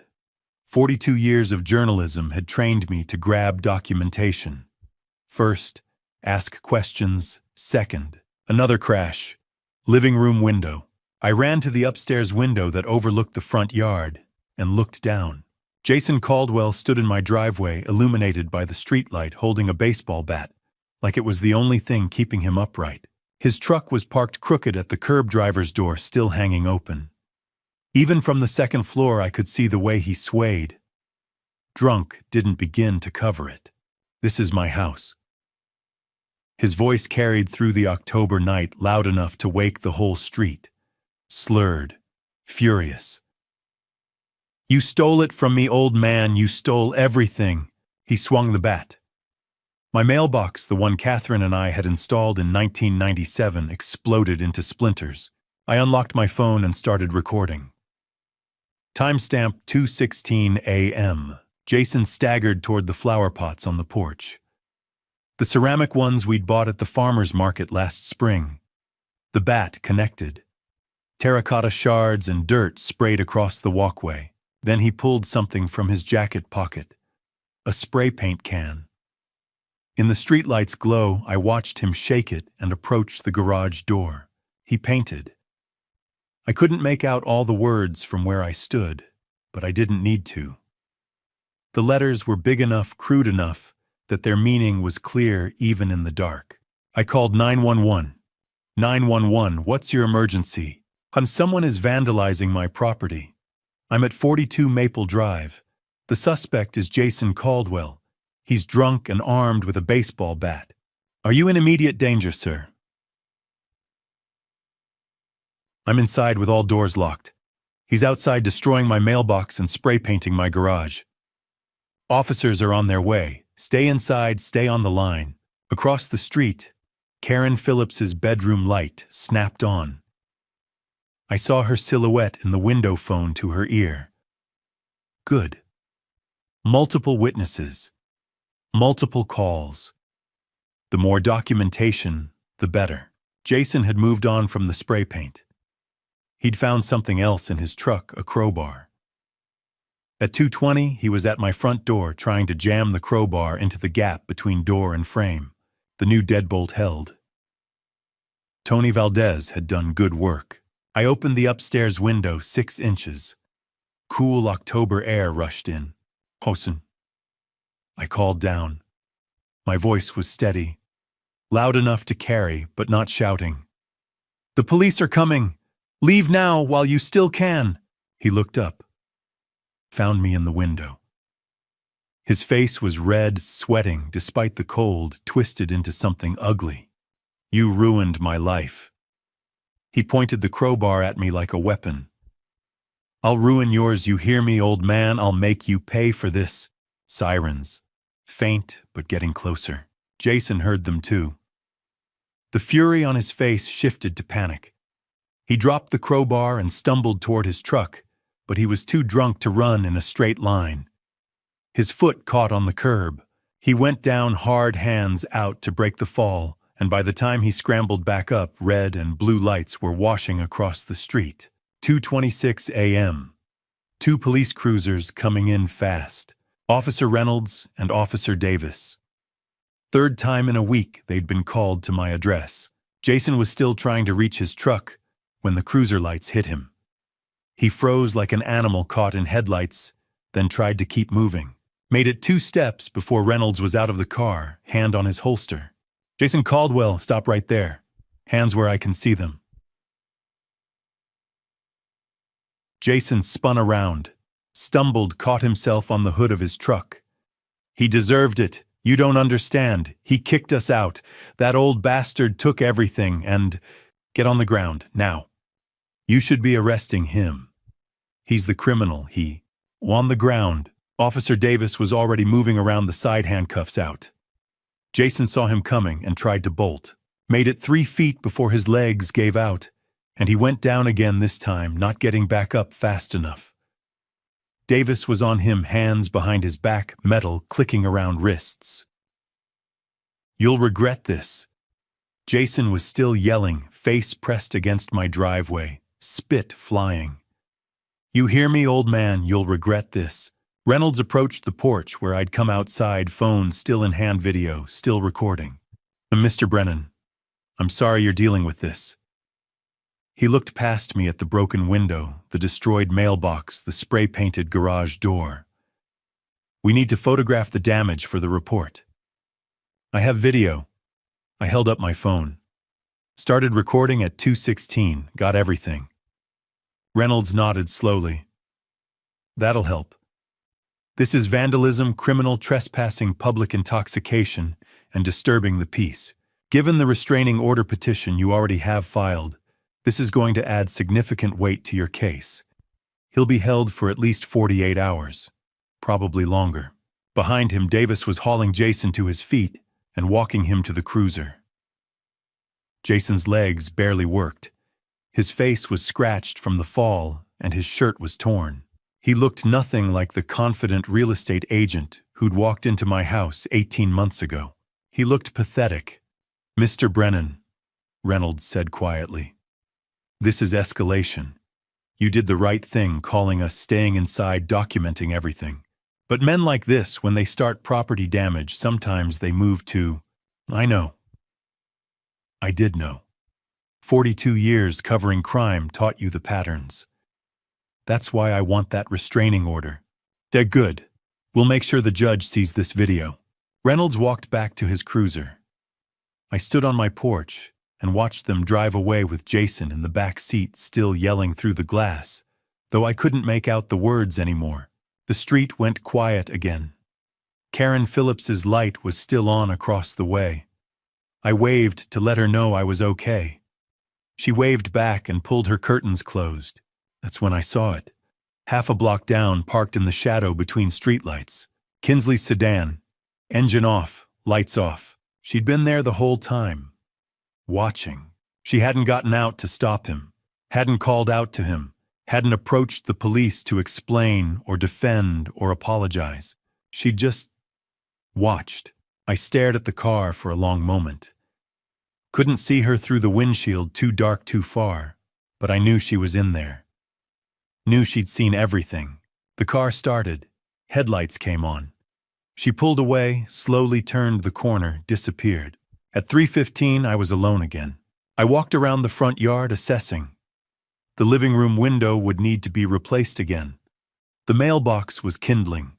42 years of journalism had trained me to grab documentation. First, ask questions. Second, another crash. Living room window. I ran to the upstairs window that overlooked the front yard and looked down. Jason Caldwell stood in my driveway, illuminated by the streetlight, holding a baseball bat, like it was the only thing keeping him upright. His truck was parked crooked at the curb driver's door, still hanging open. Even from the second floor, I could see the way he swayed. Drunk didn't begin to cover it. This is my house. His voice carried through the October night, loud enough to wake the whole street. Slurred, furious. You stole it from me, old man. You stole everything. He swung the bat. My mailbox, the one Catherine and I had installed in 1997, exploded into splinters. I unlocked my phone and started recording. Timestamp 2:16 a.m. Jason staggered toward the flower pots on the porch. The ceramic ones we'd bought at the farmer's market last spring. The bat connected. Terracotta shards and dirt sprayed across the walkway. Then he pulled something from his jacket pocket. A spray paint can. In the streetlight's glow, I watched him shake it and approach the garage door. He painted. I couldn't make out all the words from where I stood, but I didn't need to. The letters were big enough, crude enough, that their meaning was clear even in the dark. I called 911. 911, what's your emergency? Someone is vandalizing my property. I'm at 42 Maple Drive. The suspect is Jason Caldwell. He's drunk and armed with a baseball bat. Are you in immediate danger, sir? I'm inside with all doors locked. He's outside destroying my mailbox and spray painting my garage. Officers are on their way. Stay inside, stay on the line. Across the street, Karen Phillips's bedroom light snapped on. I saw her silhouette in the window phone to her ear. Good. Multiple witnesses. Multiple calls. The more documentation, the better. Jason had moved on from the spray paint. He'd found something else in his truck, a crowbar. At 2:20, he was at my front door trying to jam the crowbar into the gap between door and frame. The new deadbolt held. Tony Valdez had done good work. I opened the upstairs window 6 inches. Cool October air rushed in. Hosen. I called down. My voice was steady, loud enough to carry, but not shouting. The police are coming. Leave now while you still can. He looked up. Found me in the window. His face was red, sweating, despite the cold, twisted into something ugly. You ruined my life. He pointed the crowbar at me like a weapon. I'll ruin yours, you hear me, old man? I'll make you pay for this. Sirens. Faint, but getting closer. Jason heard them too. The fury on his face shifted to panic. He dropped the crowbar and stumbled toward his truck, but he was too drunk to run in a straight line. His foot caught on the curb. He went down hard, hands out to break the fall, and by the time he scrambled back up, red and blue lights were washing across the street. 2:26 a.m. 2 police cruisers coming in fast. Officer Reynolds and Officer Davis. Third time in a week they'd been called to my address. Jason was still trying to reach his truck when the cruiser lights hit him. He froze like an animal caught in headlights, then tried to keep moving. Made it 2 steps before Reynolds was out of the car, hand on his holster. Jason Caldwell, stop right there. Hands where I can see them. Jason spun around, stumbled, caught himself on the hood of his truck. He deserved it. You don't understand. He kicked us out. That old bastard took everything and... Get on the ground, now. You should be arresting him. He's the criminal, he. On the ground. Officer Davis was already moving around, the side handcuffs out. Jason saw him coming and tried to bolt. Made it 3 feet before his legs gave out, and he went down again this time, not getting back up fast enough. Davis was on him, hands behind his back, metal clicking around wrists. You'll regret this. Jason was still yelling, face pressed against my driveway, spit flying. You hear me, old man, you'll regret this. Reynolds approached the porch where I'd come outside, phone still in hand, video still recording. Mr. Brennan, I'm sorry you're dealing with this. He looked past me at the broken window, the destroyed mailbox, the spray-painted garage door. We need to photograph the damage for the report. I have video. I held up my phone. Started recording at 2:16, got everything. Reynolds nodded slowly. That'll help. This is vandalism, criminal trespassing, public intoxication, and disturbing the peace. Given the restraining order petition you already have filed, this is going to add significant weight to your case. He'll be held for at least 48 hours, probably longer. Behind him, Davis was hauling Jason to his feet and walking him to the cruiser. Jason's legs barely worked. His face was scratched from the fall, and his shirt was torn. He looked nothing like the confident real estate agent who'd walked into my house 18 months ago. He looked pathetic. Mr. Brennan, Reynolds said quietly. This is escalation. You did the right thing calling us, staying inside, documenting everything. But men like this, when they start property damage, sometimes they move to, I know. I did know. 42 years covering crime taught you the patterns. That's why I want that restraining order. They're good. We'll make sure the judge sees this video. Reynolds walked back to his cruiser. I stood on my porch and watched them drive away with Jason in the back seat, still yelling through the glass, though I couldn't make out the words anymore. The street went quiet again. Karen Phillips's light was still on across the way. I waved to let her know I was okay. She waved back and pulled her curtains closed. That's when I saw it. Half a block down, parked in the shadow between streetlights. Kinsley's sedan. Engine off, lights off. She'd been there the whole time. Watching. She hadn't gotten out to stop him. Hadn't called out to him. Hadn't approached the police to explain or defend or apologize. She'd just watched. I stared at the car for a long moment. Couldn't see her through the windshield, too dark, too far, but I knew she was in there. Knew she'd seen everything. The car started. Headlights came on. She pulled away, slowly turned the corner, disappeared. At 3:15, I was alone again. I walked around the front yard, assessing. The living room window would need to be replaced again. The mailbox was kindling.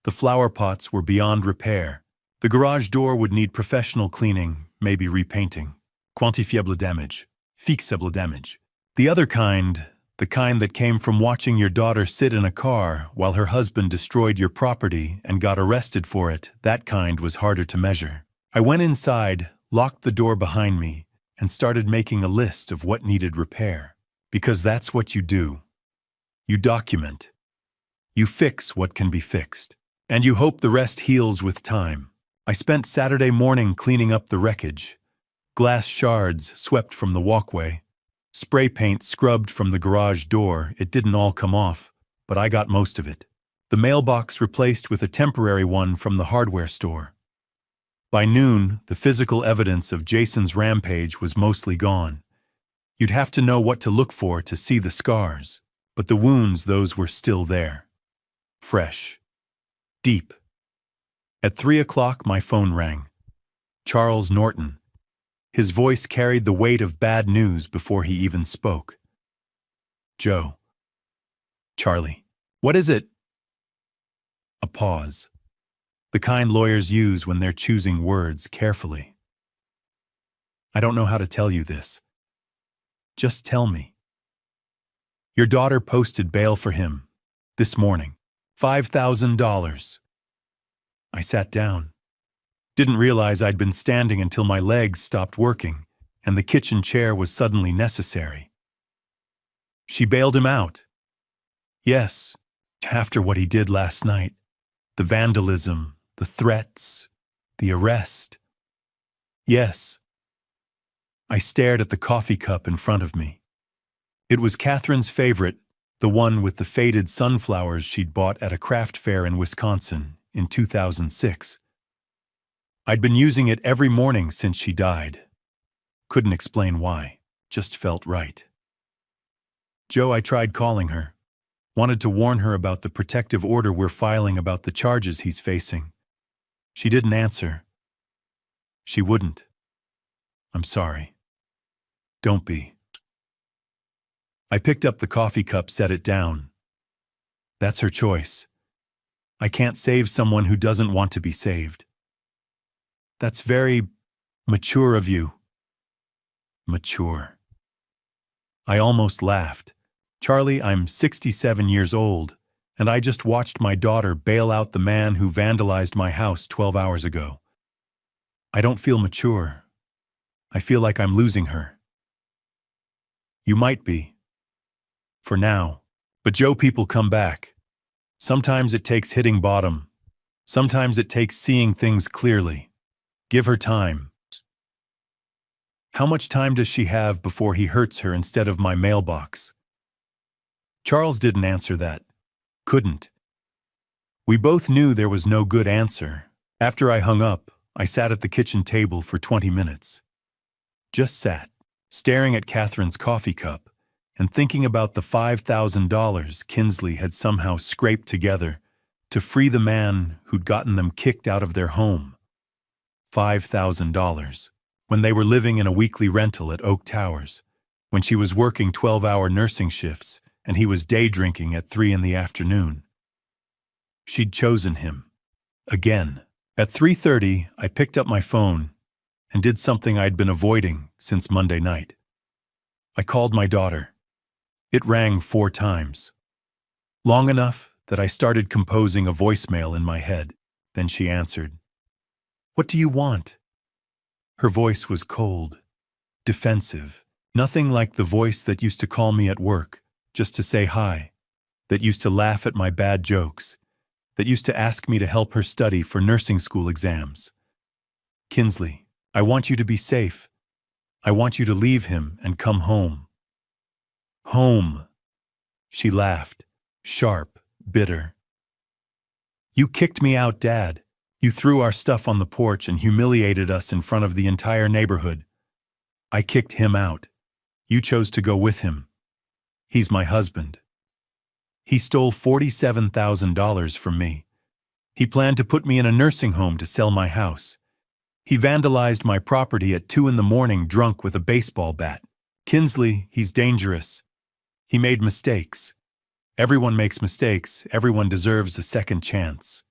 The flower pots were beyond repair. The garage door would need professional cleaning, maybe repainting. Quantifiable damage. Fixable damage. The other kind, the kind that came from watching your daughter sit in a car while her husband destroyed your property and got arrested for it, that kind was harder to measure. I went inside, locked the door behind me, and started making a list of what needed repair. Because that's what you do. You document. You fix what can be fixed. And you hope the rest heals with time. I spent Saturday morning cleaning up the wreckage. Glass shards swept from the walkway. Spray paint scrubbed from the garage door. It didn't all come off, but I got most of it. The mailbox replaced with a temporary one from the hardware store. By noon, the physical evidence of Jason's rampage was mostly gone. You'd have to know what to look for to see the scars, but the wounds, those were still there. Fresh. Deep. At 3 o'clock, my phone rang. Charles Norton. His voice carried the weight of bad news before he even spoke. Joe. Charlie. What is it? A pause. The kind lawyers use when they're choosing words carefully. I don't know how to tell you this. Just tell me. Your daughter posted bail for him this morning. $5,000. I sat down. Didn't realize I'd been standing until my legs stopped working and the kitchen chair was suddenly necessary. She bailed him out. Yes, after what he did last night. The vandalism, the threats, the arrest. Yes. I stared at the coffee cup in front of me. It was Catherine's favorite, the one with the faded sunflowers she'd bought at a craft fair in Wisconsin in 2006. I'd been using it every morning since she died. Couldn't explain why, just felt right. Joe, I tried calling her. Wanted to warn her about the protective order we're filing about the charges he's facing. She didn't answer. She wouldn't. I'm sorry. Don't be. I picked up the coffee cup, set it down. That's her choice. I can't save someone who doesn't want to be saved. That's very mature of you. Mature. I almost laughed. Charlie, I'm 67 years old, and I just watched my daughter bail out the man who vandalized my house 12 hours ago. I don't feel mature. I feel like I'm losing her. You might be. For now. But Joe, people come back. Sometimes it takes hitting bottom. Sometimes it takes seeing things clearly. Give her time. How much time does she have before he hurts her instead of my mailbox? Charles didn't answer that. Couldn't. We both knew there was no good answer. After I hung up, I sat at the kitchen table for 20 minutes. Just sat, staring at Catherine's coffee cup and thinking about the $5,000 Kinsley had somehow scraped together to free the man who'd gotten them kicked out of their home. $5,000. When they were living in a weekly rental at Oak Towers, when she was working 12-hour nursing shifts and he was day drinking at 3 in the afternoon. She'd chosen him. Again. At 3:30, I picked up my phone and did something I'd been avoiding since Monday night. I called my daughter. It rang 4 times. Long enough that I started composing a voicemail in my head. Then she answered. What do you want? Her voice was cold, defensive, nothing like the voice that used to call me at work just to say hi, that used to laugh at my bad jokes, that used to ask me to help her study for nursing school exams. Kinsley, I want you to be safe. I want you to leave him and come home. Home. She laughed, sharp, bitter. You kicked me out, Dad. You threw our stuff on the porch and humiliated us in front of the entire neighborhood. I kicked him out. You chose to go with him. He's my husband. He stole $47,000 from me. He planned to put me in a nursing home to sell my house. He vandalized my property at 2 in the morning drunk with a baseball bat. Kinsley, he's dangerous. He made mistakes. Everyone makes mistakes. Everyone deserves a second chance.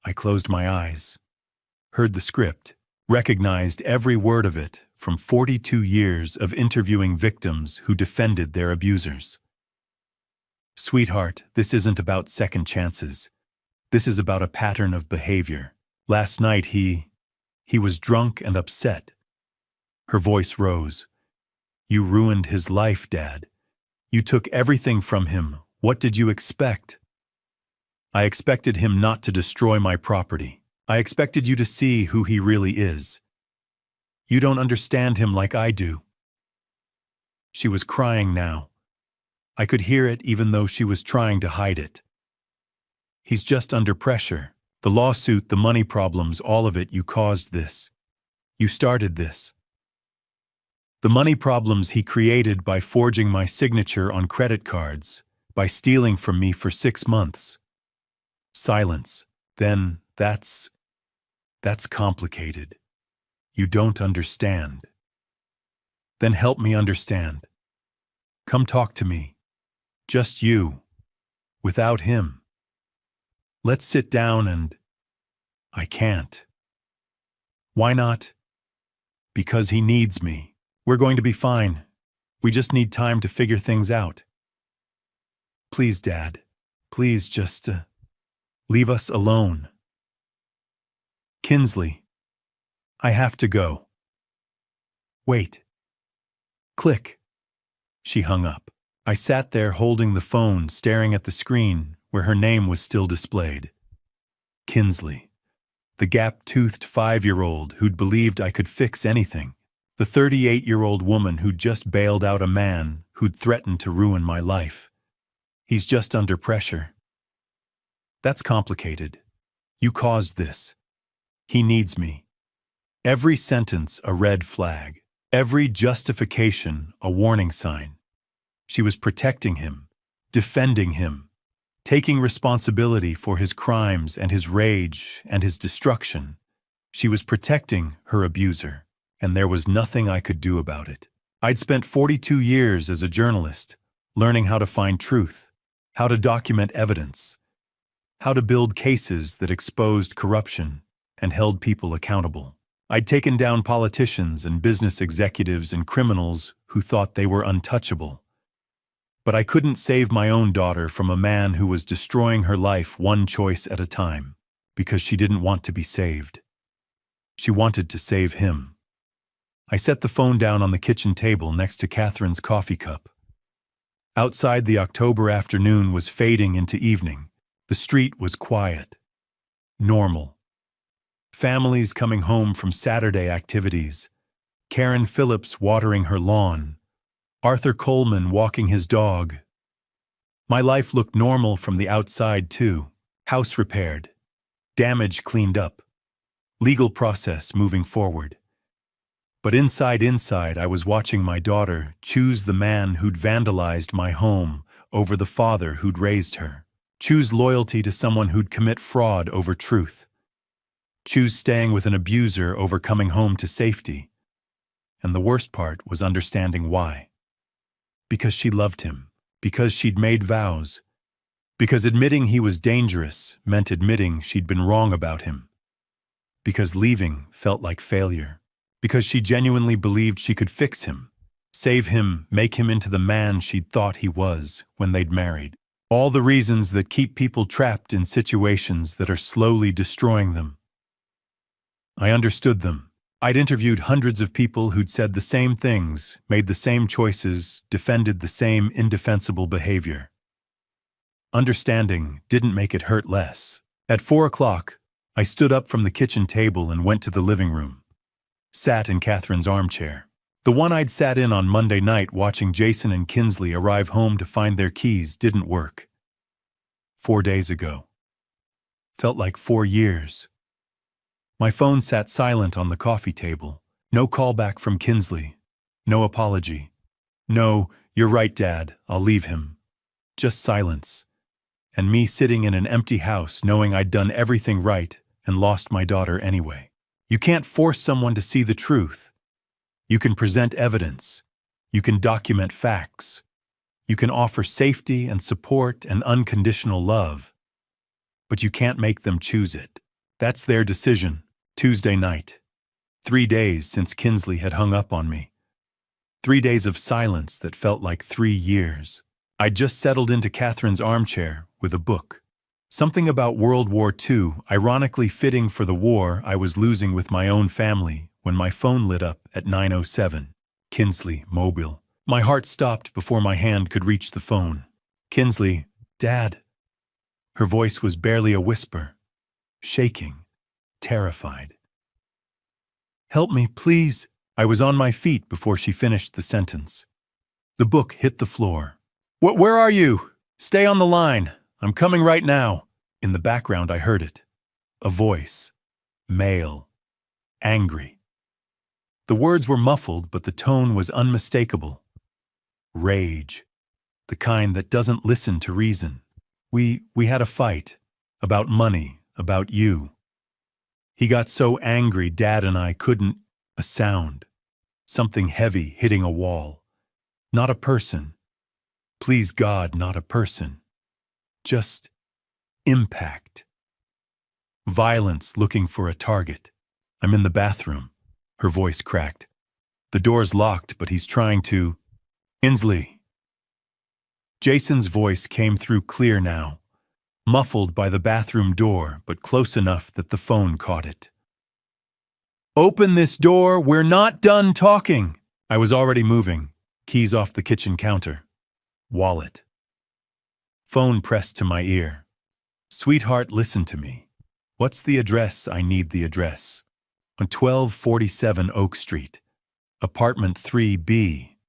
I closed my eyes, heard the script, recognized every word of it from 42 years of interviewing victims who defended their abusers. Sweetheart, this isn't about second chances. This is about a pattern of behavior. Last night he was drunk and upset. Her voice rose. You ruined his life, Dad. You took everything from him. What did you expect? I expected him not to destroy my property. I expected you to see who he really is. You don't understand him like I do." She was crying now. I could hear it even though she was trying to hide it. "He's just under pressure. The lawsuit, the money problems, all of it, you caused this. You started this. The money problems he created by forging my signature on credit cards, by stealing from me for 6 months. Silence. Then, that's complicated. You don't understand. Then help me understand. Come talk to me. Just you. Without him. Let's sit down and—" "I can't." "Why not?" "Because he needs me. We're going to be fine. We just need time to figure things out. Please, Dad. Please just leave us alone." "Kinsley. I have to go." "Wait." Click. She hung up. I sat there holding the phone, staring at the screen where her name was still displayed. Kinsley. The gap-toothed 5-year-old who'd believed I could fix anything. The 38-year-old woman who'd just bailed out a man who'd threatened to ruin my life. He's just under pressure. That's complicated. You caused this. He needs me. Every sentence a red flag. Every justification a warning sign. She was protecting him, defending him, taking responsibility for his crimes and his rage and his destruction. She was protecting her abuser, and there was nothing I could do about it. I'd spent 42 years as a journalist, learning how to find truth, how to document evidence, how to build cases that exposed corruption and held people accountable. I'd taken down politicians and business executives and criminals who thought they were untouchable. But I couldn't save my own daughter from a man who was destroying her life one choice at a time, because she didn't want to be saved. She wanted to save him. I set the phone down on the kitchen table next to Catherine's coffee cup. Outside, the October afternoon was fading into evening. The street was quiet. Normal. Families coming home from Saturday activities. Karen Phillips watering her lawn. Arthur Coleman walking his dog. My life looked normal from the outside, too. House repaired. Damage cleaned up. Legal process moving forward. But inside, I was watching my daughter choose the man who'd vandalized my home over the father who'd raised her. Choose loyalty to someone who'd commit fraud over truth. Choose staying with an abuser over coming home to safety. And the worst part was understanding why. Because she loved him. Because she'd made vows. Because admitting he was dangerous meant admitting she'd been wrong about him. Because leaving felt like failure. Because she genuinely believed she could fix him, save him, make him into the man she'd thought he was when they'd married. All the reasons that keep people trapped in situations that are slowly destroying them. I understood them. I'd interviewed hundreds of people who'd said the same things, made the same choices, defended the same indefensible behavior. Understanding didn't make it hurt less. At 4 o'clock, I stood up from the kitchen table and went to the living room. Sat in Catherine's armchair. The one I'd sat in on Monday night watching Jason and Kinsley arrive home to find their keys didn't work. 4 days ago. Felt like 4 years. My phone sat silent on the coffee table. No callback from Kinsley. No apology. No, "You're right, Dad, I'll leave him." Just silence. And me sitting in an empty house knowing I'd done everything right and lost my daughter anyway. You can't force someone to see the truth. You can present evidence. You can document facts. You can offer safety and support and unconditional love. But you can't make them choose it. That's their decision. Tuesday night. 3 days since Kinsley had hung up on me. 3 days of silence that felt like 3 years. I'd just settled into Catherine's armchair with a book. Something about World War II, ironically fitting for the war I was losing with my own family, when my phone lit up at 9:07. Kinsley, mobile. My heart stopped before my hand could reach the phone. "Kinsley, Dad." Her voice was barely a whisper, shaking, terrified. "Help me, please." I was on my feet before she finished the sentence. The book hit the floor. Where are you? Stay on the line. I'm coming right now." In the background, I heard it. A voice. Male. Angry. The words were muffled, but the tone was unmistakable. Rage. The kind that doesn't listen to reason. We had a fight. About money. About you. He got so angry Dad and I couldn't. A sound. Something heavy hitting a wall. Not a person. Please God, not a person. Just impact. Violence looking for a target. I'm in the bathroom. Her voice cracked. The door's locked, but he's trying to... Inslee. Jason's voice came through clear now, muffled by the bathroom door, but close enough that the phone caught it. "Open this door, we're not done talking." I was already moving, keys off the kitchen counter. Wallet. Phone pressed to my ear. "Sweetheart, listen to me. What's the address? I need the address." On 1247 Oak Street. Apartment 3B.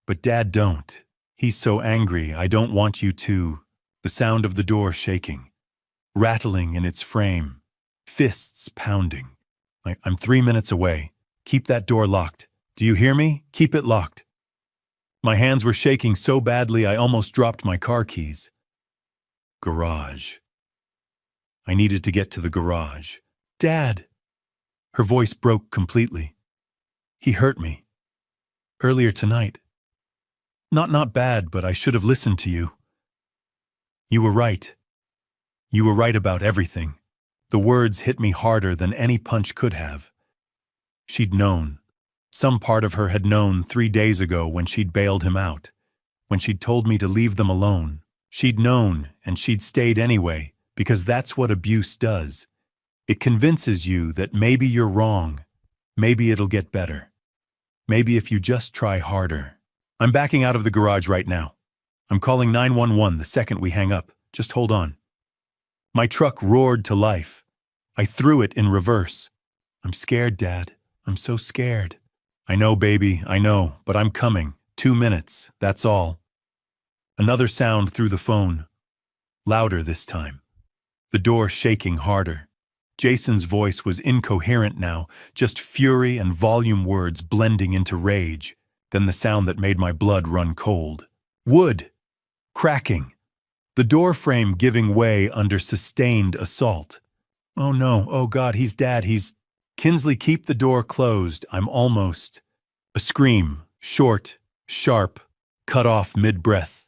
"But Dad, don't. He's so angry, I don't want you to." The sound of the door shaking. Rattling in its frame. Fists pounding. "I'm 3 minutes away. Keep that door locked. Do you hear me? Keep it locked." My hands were shaking so badly I almost dropped my car keys. Garage. I needed to get to the garage. "Dad!" Her voice broke completely. "He hurt me. Earlier tonight. Not bad, but I should have listened to you." "You were right. You were right about everything." The words hit me harder than any punch could have. She'd known. Some part of her had known 3 days ago when she'd bailed him out. When she'd told me to leave them alone. She'd known, and she'd stayed anyway, because that's what abuse does. It convinces you that maybe you're wrong. Maybe it'll get better. Maybe if you just try harder. I'm backing out of the garage right now. I'm calling 911 the second we hang up. Just hold on. My truck roared to life. I threw it in reverse. "I'm scared, Dad. I'm so scared." "I know, baby, I know, but I'm coming. 2 minutes, that's all." Another sound through the phone. Louder this time. The door shaking harder. Jason's voice was incoherent now, just fury and volume words blending into rage. Then the sound that made my blood run cold. Wood. Cracking. The door frame giving way under sustained assault. "Oh no, oh God, he's Dad, he's..." "Kinsley, keep the door closed, I'm almost..." A scream, short, sharp, cut off mid-breath.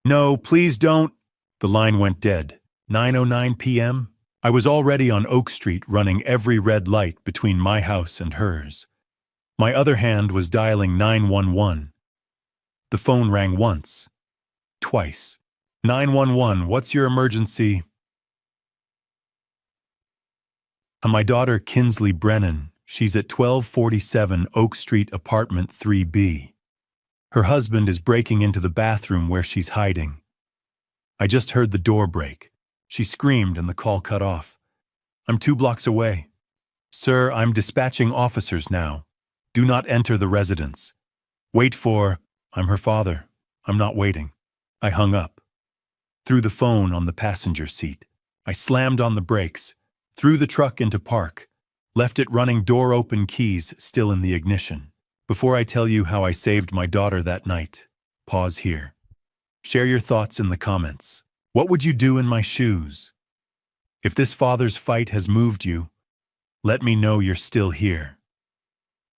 "No, please don't..." The line went dead. 9:09 p.m. I was already on Oak Street running every red light between my house and hers. My other hand was dialing 911. The phone rang once. Twice. 911, what's your emergency? My daughter Kinsley Brennan. She's at 1247 Oak Street, apartment 3B. Her husband is breaking into the bathroom where she's hiding. I just heard the door break. She screamed and the call cut off. "I'm 2 blocks away." "Sir, I'm dispatching officers now. Do not enter the residence. Wait for..." "I'm her father. I'm not waiting." I hung up. Threw the phone on the passenger seat. I slammed on the brakes, threw the truck into park, left it running door open, keys still in the ignition. Before I tell you how I saved my daughter that night, pause here. Share your thoughts in the comments. What would you do in my shoes? If this father's fight has moved you, let me know you're still here.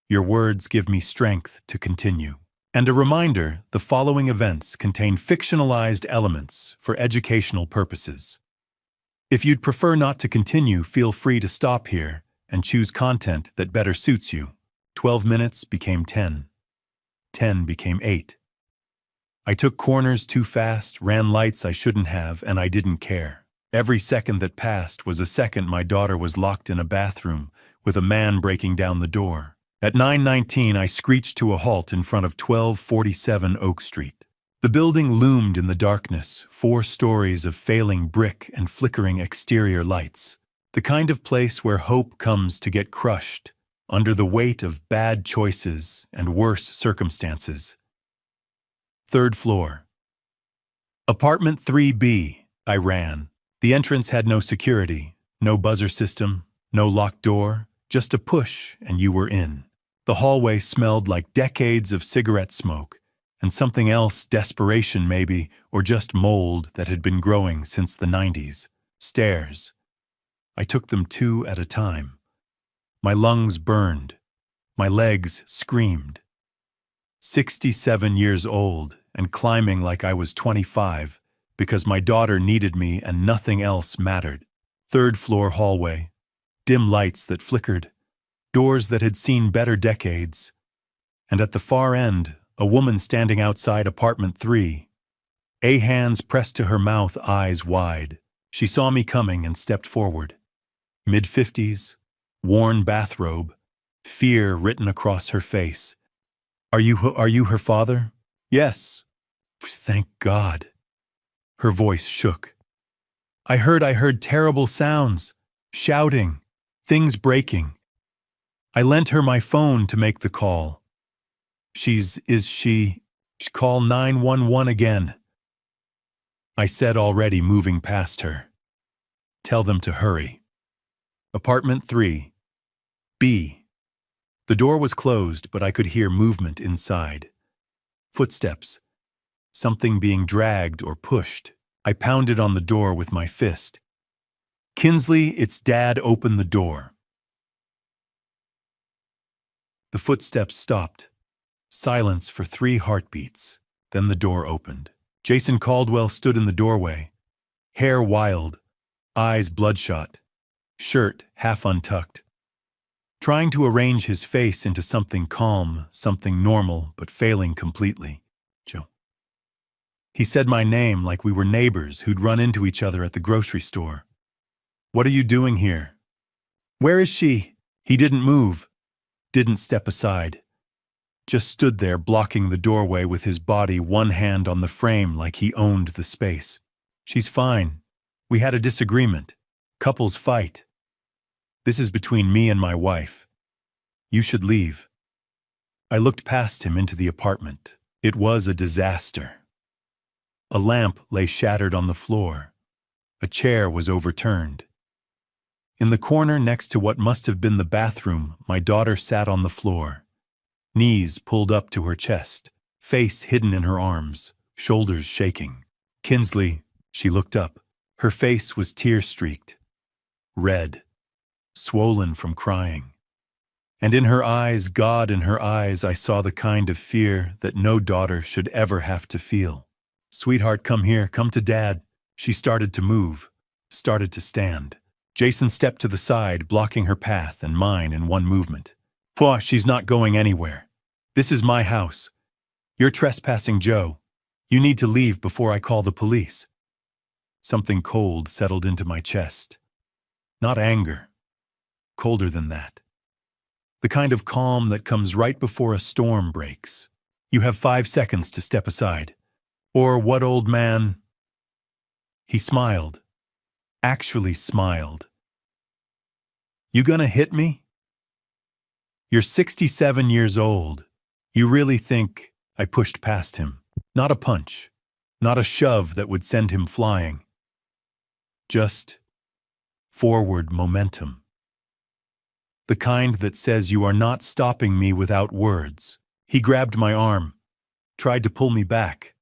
Your words give me strength to continue. And a reminder, the following events contain fictionalized elements for educational purposes. If you'd prefer not to continue, feel free to stop here and choose content that better suits you. 12 minutes became 10. 10 became 8. I took corners too fast, ran lights I shouldn't have, and I didn't care. Every second that passed was a second my daughter was locked in a bathroom with a man breaking down the door. At 9:19, I screeched to a halt in front of 1247 Oak Street. The building loomed in the darkness, 4 stories of failing brick and flickering exterior lights. The kind of place where hope comes to get crushed under the weight of bad choices and worse circumstances. 3rd floor. Apartment 3B, I ran. The entrance had no security, no buzzer system, no locked door, just a push and you were in. The hallway smelled like decades of cigarette smoke, and something else, desperation maybe, or just mold that had been growing since the 90s. Stairs. I took them 2 at a time. My lungs burned. My legs screamed. 67 years old and climbing like I was 25 because my daughter needed me and nothing else mattered. 3rd floor hallway. Dim lights that flickered. Doors that had seen better decades. And at the far end, a woman standing outside apartment 3. Hands pressed to her mouth, eyes wide. She saw me coming and stepped forward. Mid-50s, worn bathrobe, fear written across her face. Are you her father? Yes. Thank God. Her voice shook. I heard terrible sounds, shouting, things breaking. I lent her my phone to make the call. Call 911 again. I said, already moving past her. Tell them to hurry. Apartment 3. B. The door was closed, but I could hear movement inside. Footsteps. Something being dragged or pushed. I pounded on the door with my fist. Kinsley, it's Dad, open the door. The footsteps stopped. Silence for 3 heartbeats. Then the door opened. Jason Caldwell stood in the doorway. Hair wild, eyes bloodshot, shirt half untucked. Trying to arrange his face into something calm, something normal, but failing completely. Joe. He said my name like we were neighbors who'd run into each other at the grocery store. What are you doing here? Where is she? He didn't move, didn't step aside. Just stood there blocking the doorway with his body, one hand on the frame like he owned the space. She's fine. We had a disagreement. Couples fight. This is between me and my wife. You should leave. I looked past him into the apartment. It was a disaster. A lamp lay shattered on the floor. A chair was overturned. In the corner next to what must have been the bathroom, my daughter sat on the floor. Knees pulled up to her chest, face hidden in her arms, shoulders shaking. Kinsley, she looked up. Her face was tear-streaked, red, swollen from crying. And in her eyes, God in her eyes, I saw the kind of fear that no daughter should ever have to feel. Sweetheart, come here, come to Dad. She started to move, started to stand. Jason stepped to the side, blocking her path and mine in one movement. Pwah, she's not going anywhere. This is my house. You're trespassing, Joe. You need to leave before I call the police. Something cold settled into my chest. Not anger. Colder than that. The kind of calm that comes right before a storm breaks. You have 5 seconds to step aside. Or what, old man? He smiled. Actually smiled. You gonna hit me? You're 67 years old. You really think? I pushed past him. Not a punch. Not a shove that would send him flying. Just forward momentum. The kind that says you are not stopping me without words. He grabbed my arm, tried to pull me back.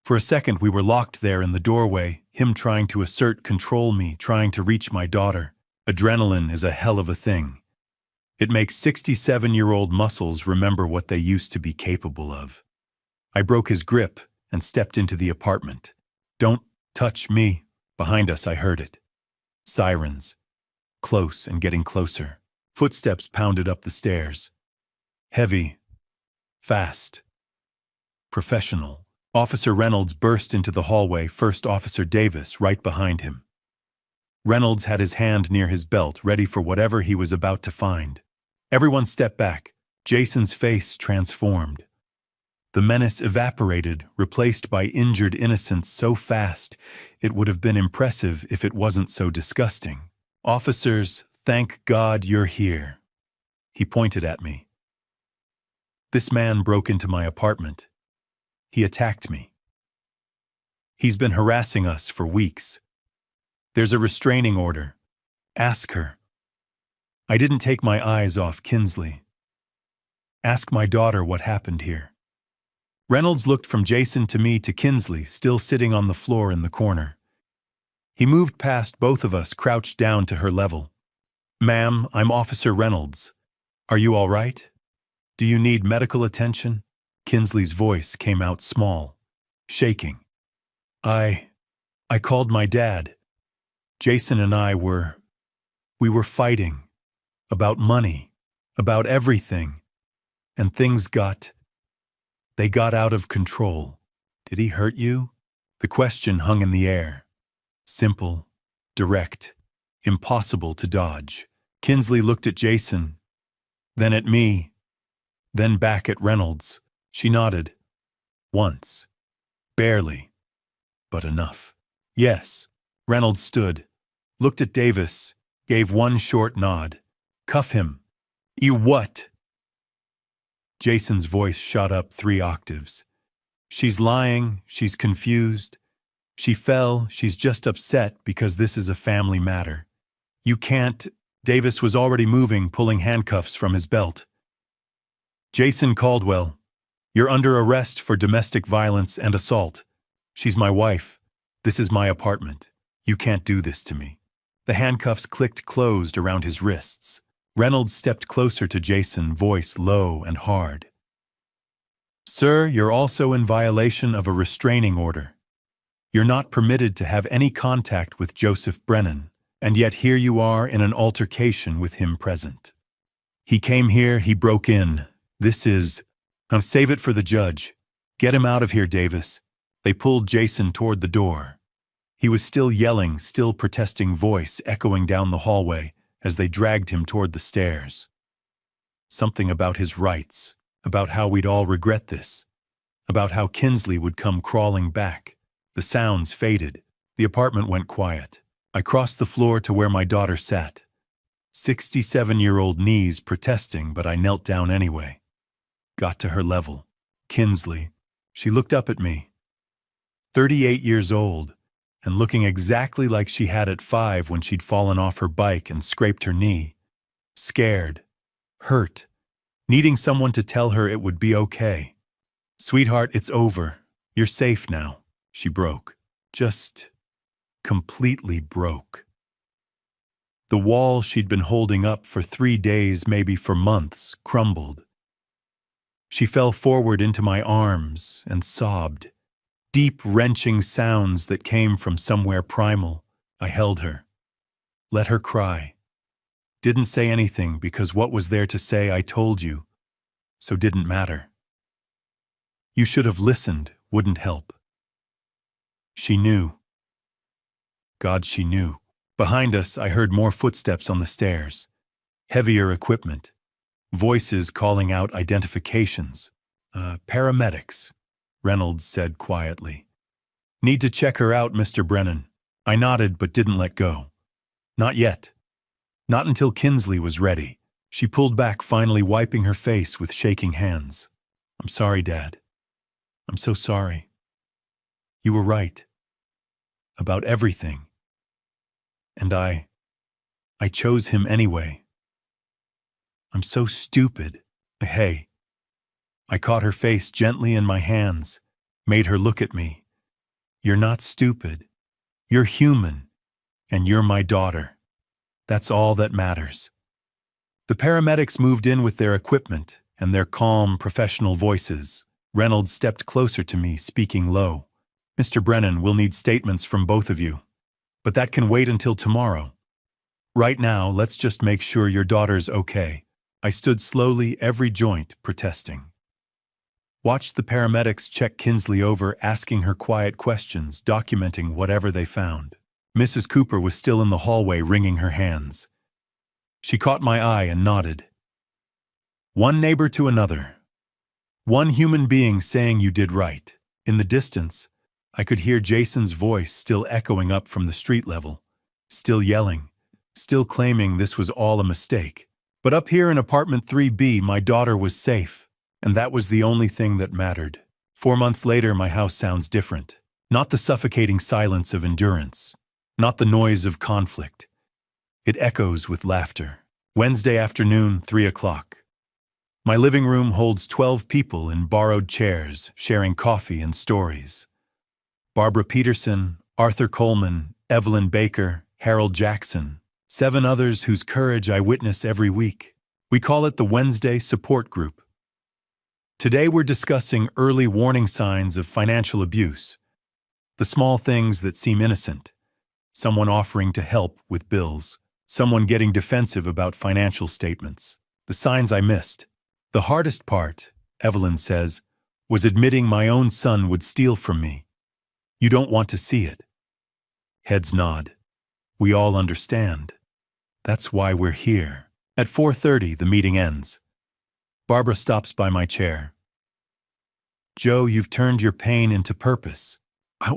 For a second we were locked there in the doorway, him trying to assert control me, trying to reach my daughter. Adrenaline is a hell of a thing. It makes 67-year-old muscles remember what they used to be capable of. I broke his grip and stepped into the apartment. Don't touch me. Behind us I heard it. Sirens. Close and getting closer. Footsteps pounded up the stairs. Heavy. Fast. Professional. Officer Reynolds burst into the hallway, First Officer Davis right behind him. Reynolds had his hand near his belt, ready for whatever he was about to find. Everyone stepped back. Jason's face transformed. The menace evaporated, replaced by injured innocence so fast it would have been impressive if it wasn't so disgusting. "Officers, thank God you're here." He pointed at me. "This man broke into my apartment. He attacked me. He's been harassing us for weeks. There's a restraining order. Ask her." I didn't take my eyes off Kinsley. "Ask my daughter what happened here." Reynolds looked from Jason to me to Kinsley, still sitting on the floor in the corner. He moved past both of us, crouched down to her level. "Ma'am, I'm Officer Reynolds. Are you all right? Do you need medical attention?" Kinsley's voice came out small, shaking. I called my dad. Jason and we were fighting. About money. About everything. And they got out of control. Did he hurt you?" The question hung in the air. Simple, direct, impossible to dodge. Kinsley looked at Jason, then at me, then back at Reynolds. She nodded. Once. Barely. But enough. "Yes." Reynolds stood, looked at Davis, gave one short nod. "Cuff him." "You what?" Jason's voice shot up 3 octaves. "She's lying, she's confused. She fell, she's just upset because this is a family matter. You can't—" Davis was already moving, pulling handcuffs from his belt. "Jason Caldwell, you're under arrest for domestic violence and assault. She's my wife. This is my apartment. You can't do this to me." The handcuffs clicked closed around his wrists. Reynolds stepped closer to Jason, voice low and hard. "Sir, you're also in violation of a restraining order. You're not permitted to have any contact with Joseph Brennan, and yet here you are in an altercation with him present. He came here, he broke in. This is— Now save it for the judge. Get him out of here, Davis." They pulled Jason toward the door. He was still yelling, still protesting, voice echoing down the hallway as they dragged him toward the stairs. Something about his rights, about how we'd all regret this, about how Kinsley would come crawling back. The sounds faded. The apartment went quiet. I crossed the floor to where my daughter sat. 67-year-old knees protesting, but I knelt down anyway. Got to her level. Kinsley. She looked up at me. 38 years old, and looking exactly like she had at 5 when she'd fallen off her bike and scraped her knee. Scared. Hurt. Needing someone to tell her it would be okay. "Sweetheart, it's over. You're safe now." She broke. Just completely broke. The wall she'd been holding up for 3 days, maybe for months, crumbled. She fell forward into my arms and sobbed. Deep, wrenching sounds that came from somewhere primal. I held her. Let her cry. Didn't say anything because what was there to say I told you, so didn't matter. You should have listened, wouldn't help. She knew. God, she knew. Behind us, I heard more footsteps on the stairs. Heavier equipment. Voices calling out identifications. Paramedics, Reynolds said quietly. "Need to check her out, Mr. Brennan." I nodded but didn't let go. Not yet. Not until Kinsley was ready. She pulled back, finally wiping her face with shaking hands. "I'm sorry, Dad. I'm so sorry. You were right. About everything. And I chose him anyway. I'm so stupid. Hey." I caught her face gently in my hands, made her look at me. "You're not stupid. You're human. And you're my daughter. That's all that matters." The paramedics moved in with their equipment and their calm, professional voices. Reynolds stepped closer to me, speaking low. "Mr. Brennan, we'll need statements from both of you. But that can wait until tomorrow. Right now, let's just make sure your daughter's okay." I stood slowly, every joint protesting. Watched the paramedics check Kinsley over, asking her quiet questions, documenting whatever they found. Mrs. Cooper was still in the hallway, wringing her hands. She caught my eye and nodded. One neighbor to another. One human being saying you did right. In the distance, I could hear Jason's voice still echoing up from the street level, still yelling, still claiming this was all a mistake. But up here in apartment 3B, my daughter was safe, and that was the only thing that mattered. 4 months later, my house sounds different. Not the suffocating silence of endurance, not the noise of conflict. It echoes with laughter. Wednesday afternoon, 3 o'clock. My living room holds 12 people in borrowed chairs, sharing coffee and stories. Barbara Peterson, Arthur Coleman, Evelyn Baker, Harold Jackson, 7 others whose courage I witness every week. We call it the Wednesday Support Group. Today we're discussing early warning signs of financial abuse. The small things that seem innocent. Someone offering to help with bills. Someone getting defensive about financial statements. The signs I missed. The hardest part, Evelyn says, was admitting my own son would steal from me. You don't want to see it. Heads nod. We all understand. That's why we're here. At 4:30, the meeting ends. Barbara stops by my chair. Joe, you've turned your pain into purpose.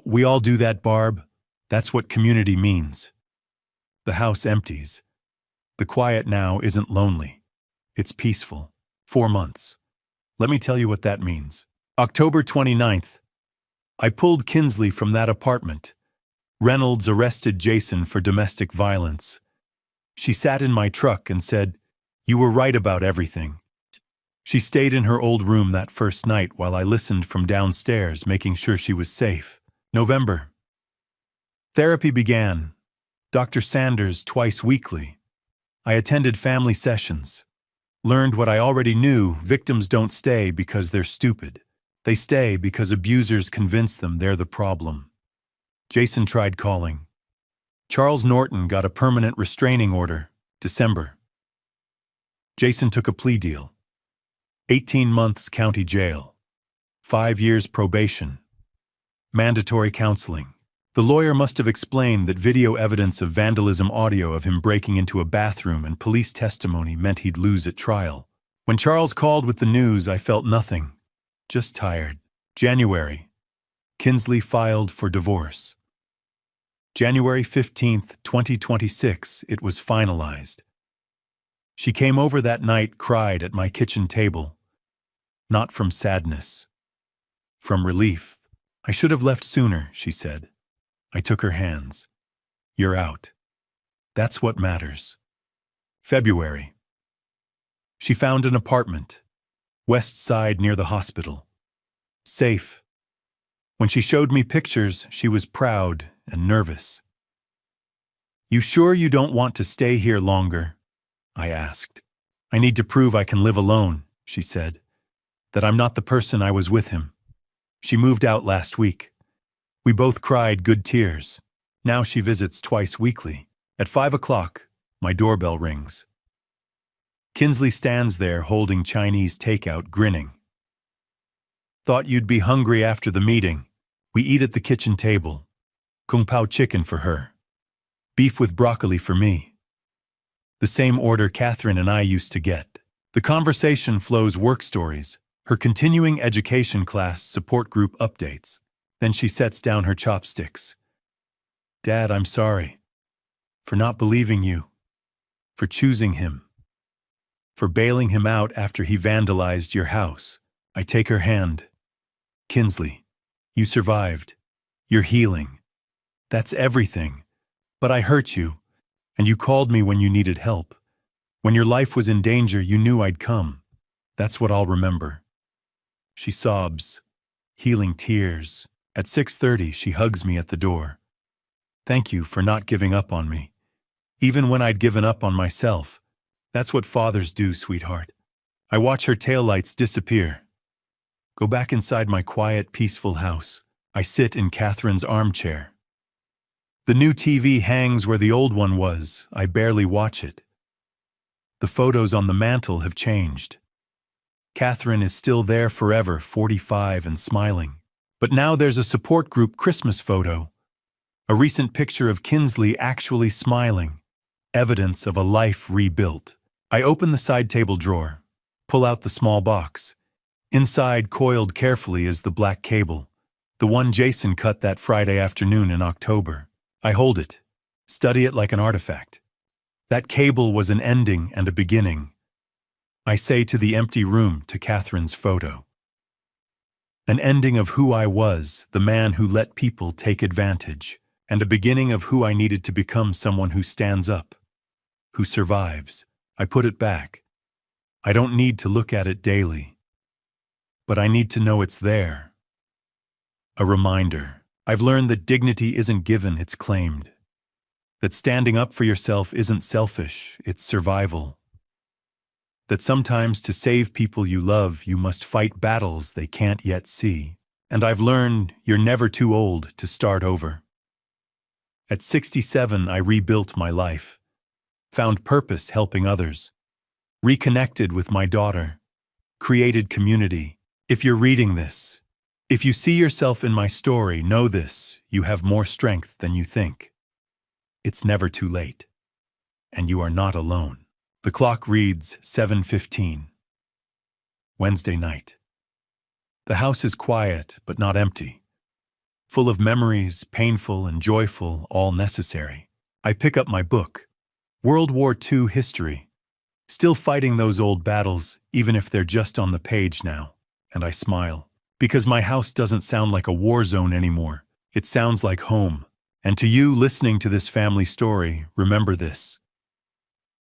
We all do that, Barb. That's what community means. The house empties. The quiet now isn't lonely. It's peaceful. 4 months. Let me tell you what that means. October 29th. I pulled Kinsley from that apartment. Reynolds arrested Jason for domestic violence. She sat in my truck and said, "You were right about everything." She stayed in her old room that first night while I listened from downstairs, making sure she was safe. November. Therapy began. Dr. Sanders twice weekly. I attended family sessions. Learned what I already knew: victims don't stay because they're stupid. They stay because abusers convince them they're the problem. Jason tried calling. Charles Norton got a permanent restraining order, December. Jason took a plea deal. 18 months county jail. 5 years probation. Mandatory counseling. The lawyer must have explained that video evidence of vandalism audio of him breaking into a bathroom and police testimony meant he'd lose at trial. When Charles called with the news, I felt nothing. Just tired. January. Kinsley filed for divorce. January 15th, 2026, it was finalized. She came over that night, cried at my kitchen table. Not from sadness. From relief. I should have left sooner, she said. I took her hands. You're out. That's what matters. February. She found an apartment. West Side near the hospital. Safe. When she showed me pictures, she was proud and nervous. You sure you don't want to stay here longer? I asked. I need to prove I can live alone, she said. That I'm not the person I was with him. She moved out last week. We both cried good tears. Now she visits twice weekly. At 5 o'clock, my doorbell rings. Kinsley stands there holding Chinese takeout, grinning. Thought you'd be hungry after the meeting. We eat at the kitchen table. Kung Pao chicken for her. Beef with broccoli for me. The same order Catherine and I used to get. The conversation flows work stories, her continuing education class support group updates. Then she sets down her chopsticks. Dad, I'm sorry. For not believing you. For choosing him. For bailing him out after he vandalized your house. I take her hand. Kinsley, you survived. You're healing. That's everything. But I hurt you, and you called me when you needed help. When your life was in danger, you knew I'd come. That's what I'll remember. She sobs, healing tears. At 6:30, she hugs me at the door. Thank you for not giving up on me. Even when I'd given up on myself. That's what fathers do, sweetheart. I watch her taillights disappear. Go back inside my quiet, peaceful house. I sit in Catherine's armchair. The new TV hangs where the old one was. I barely watch it. The photos on the mantle have changed. Catherine is still there forever, 45 and smiling. But now there's a support group Christmas photo. A recent picture of Kinsley actually smiling. Evidence of a life rebuilt. I open the side table drawer, pull out the small box. Inside, coiled carefully, is the black cable, the one Jason cut that Friday afternoon in October. I hold it, study it like an artifact. That cable was an ending and a beginning. I say to the empty room, to Catherine's photo. An ending of who I was, the man who let people take advantage, and a beginning of who I needed to become, someone who stands up, who survives. I put it back. I don't need to look at it daily, but I need to know it's there. A reminder. I've learned that dignity isn't given, it's claimed. That standing up for yourself isn't selfish, it's survival. That sometimes to save people you love, you must fight battles they can't yet see. And I've learned you're never too old to start over. At 67, I rebuilt my life, found purpose helping others, reconnected with my daughter, created community. If you're reading this, if you see yourself in my story, know this: you have more strength than you think. It's never too late, and you are not alone. The clock reads 7:15. Wednesday night. The house is quiet, but not empty. Full of memories, painful and joyful, all necessary. I pick up my book, World War II History. Still fighting those old battles, even if they're just on the page now. And I smile, because my house doesn't sound like a war zone anymore. It sounds like home. And to you listening to this family story, remember this: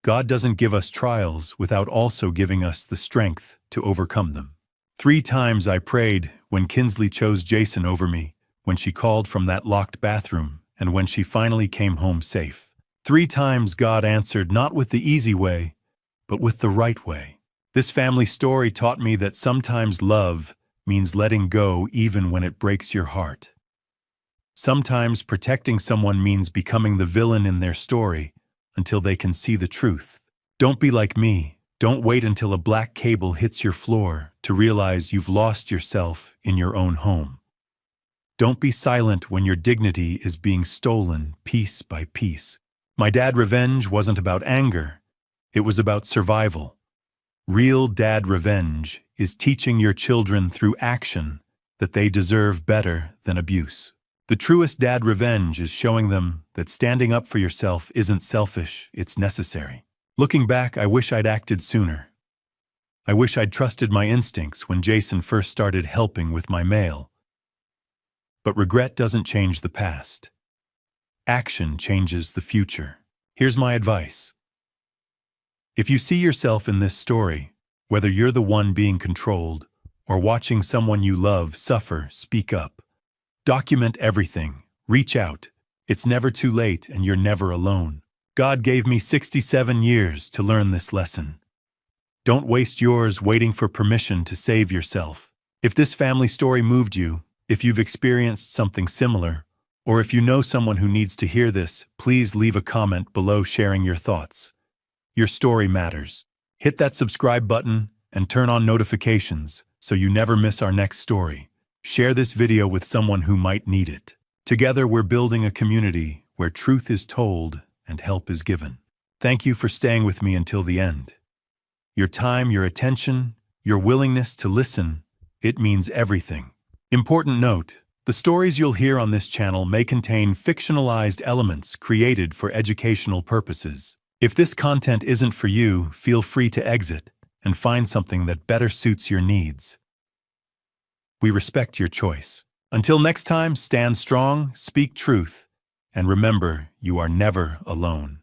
God doesn't give us trials without also giving us the strength to overcome them. 3 times I prayed when Kinsley chose Jason over me, when she called from that locked bathroom, and when she finally came home safe. 3 times God answered, not with the easy way, but with the right way. This family story taught me that sometimes love means letting go even when it breaks your heart. Sometimes protecting someone means becoming the villain in their story until they can see the truth. Don't be like me. Don't wait until a black cable hits your floor to realize you've lost yourself in your own home. Don't be silent when your dignity is being stolen piece by piece. My dad revenge wasn't about anger. It was about survival. Real dad revenge is teaching your children through action that they deserve better than abuse. The truest dad revenge is showing them that standing up for yourself isn't selfish, it's necessary. Looking back, I wish I'd acted sooner. I wish I'd trusted my instincts when Jason first started helping with my mail. But regret doesn't change the past. Action changes the future. Here's my advice. If you see yourself in this story, whether you're the one being controlled or watching someone you love suffer, speak up. Document everything. Reach out. It's never too late, and you're never alone. God gave me 67 years to learn this lesson. Don't waste yours waiting for permission to save yourself. If this family story moved you, if you've experienced something similar, or if you know someone who needs to hear this, please leave a comment below sharing your thoughts. Your story matters. Hit that subscribe button and turn on notifications so you never miss our next story. Share this video with someone who might need it. Together, we're building a community where truth is told and help is given. Thank you for staying with me until the end. Your time, your attention, your willingness to listen, it means everything. Important note: the stories you'll hear on this channel may contain fictionalized elements created for educational purposes. If this content isn't for you, feel free to exit and find something that better suits your needs. We respect your choice. Until next time, stand strong, speak truth, and remember, you are never alone.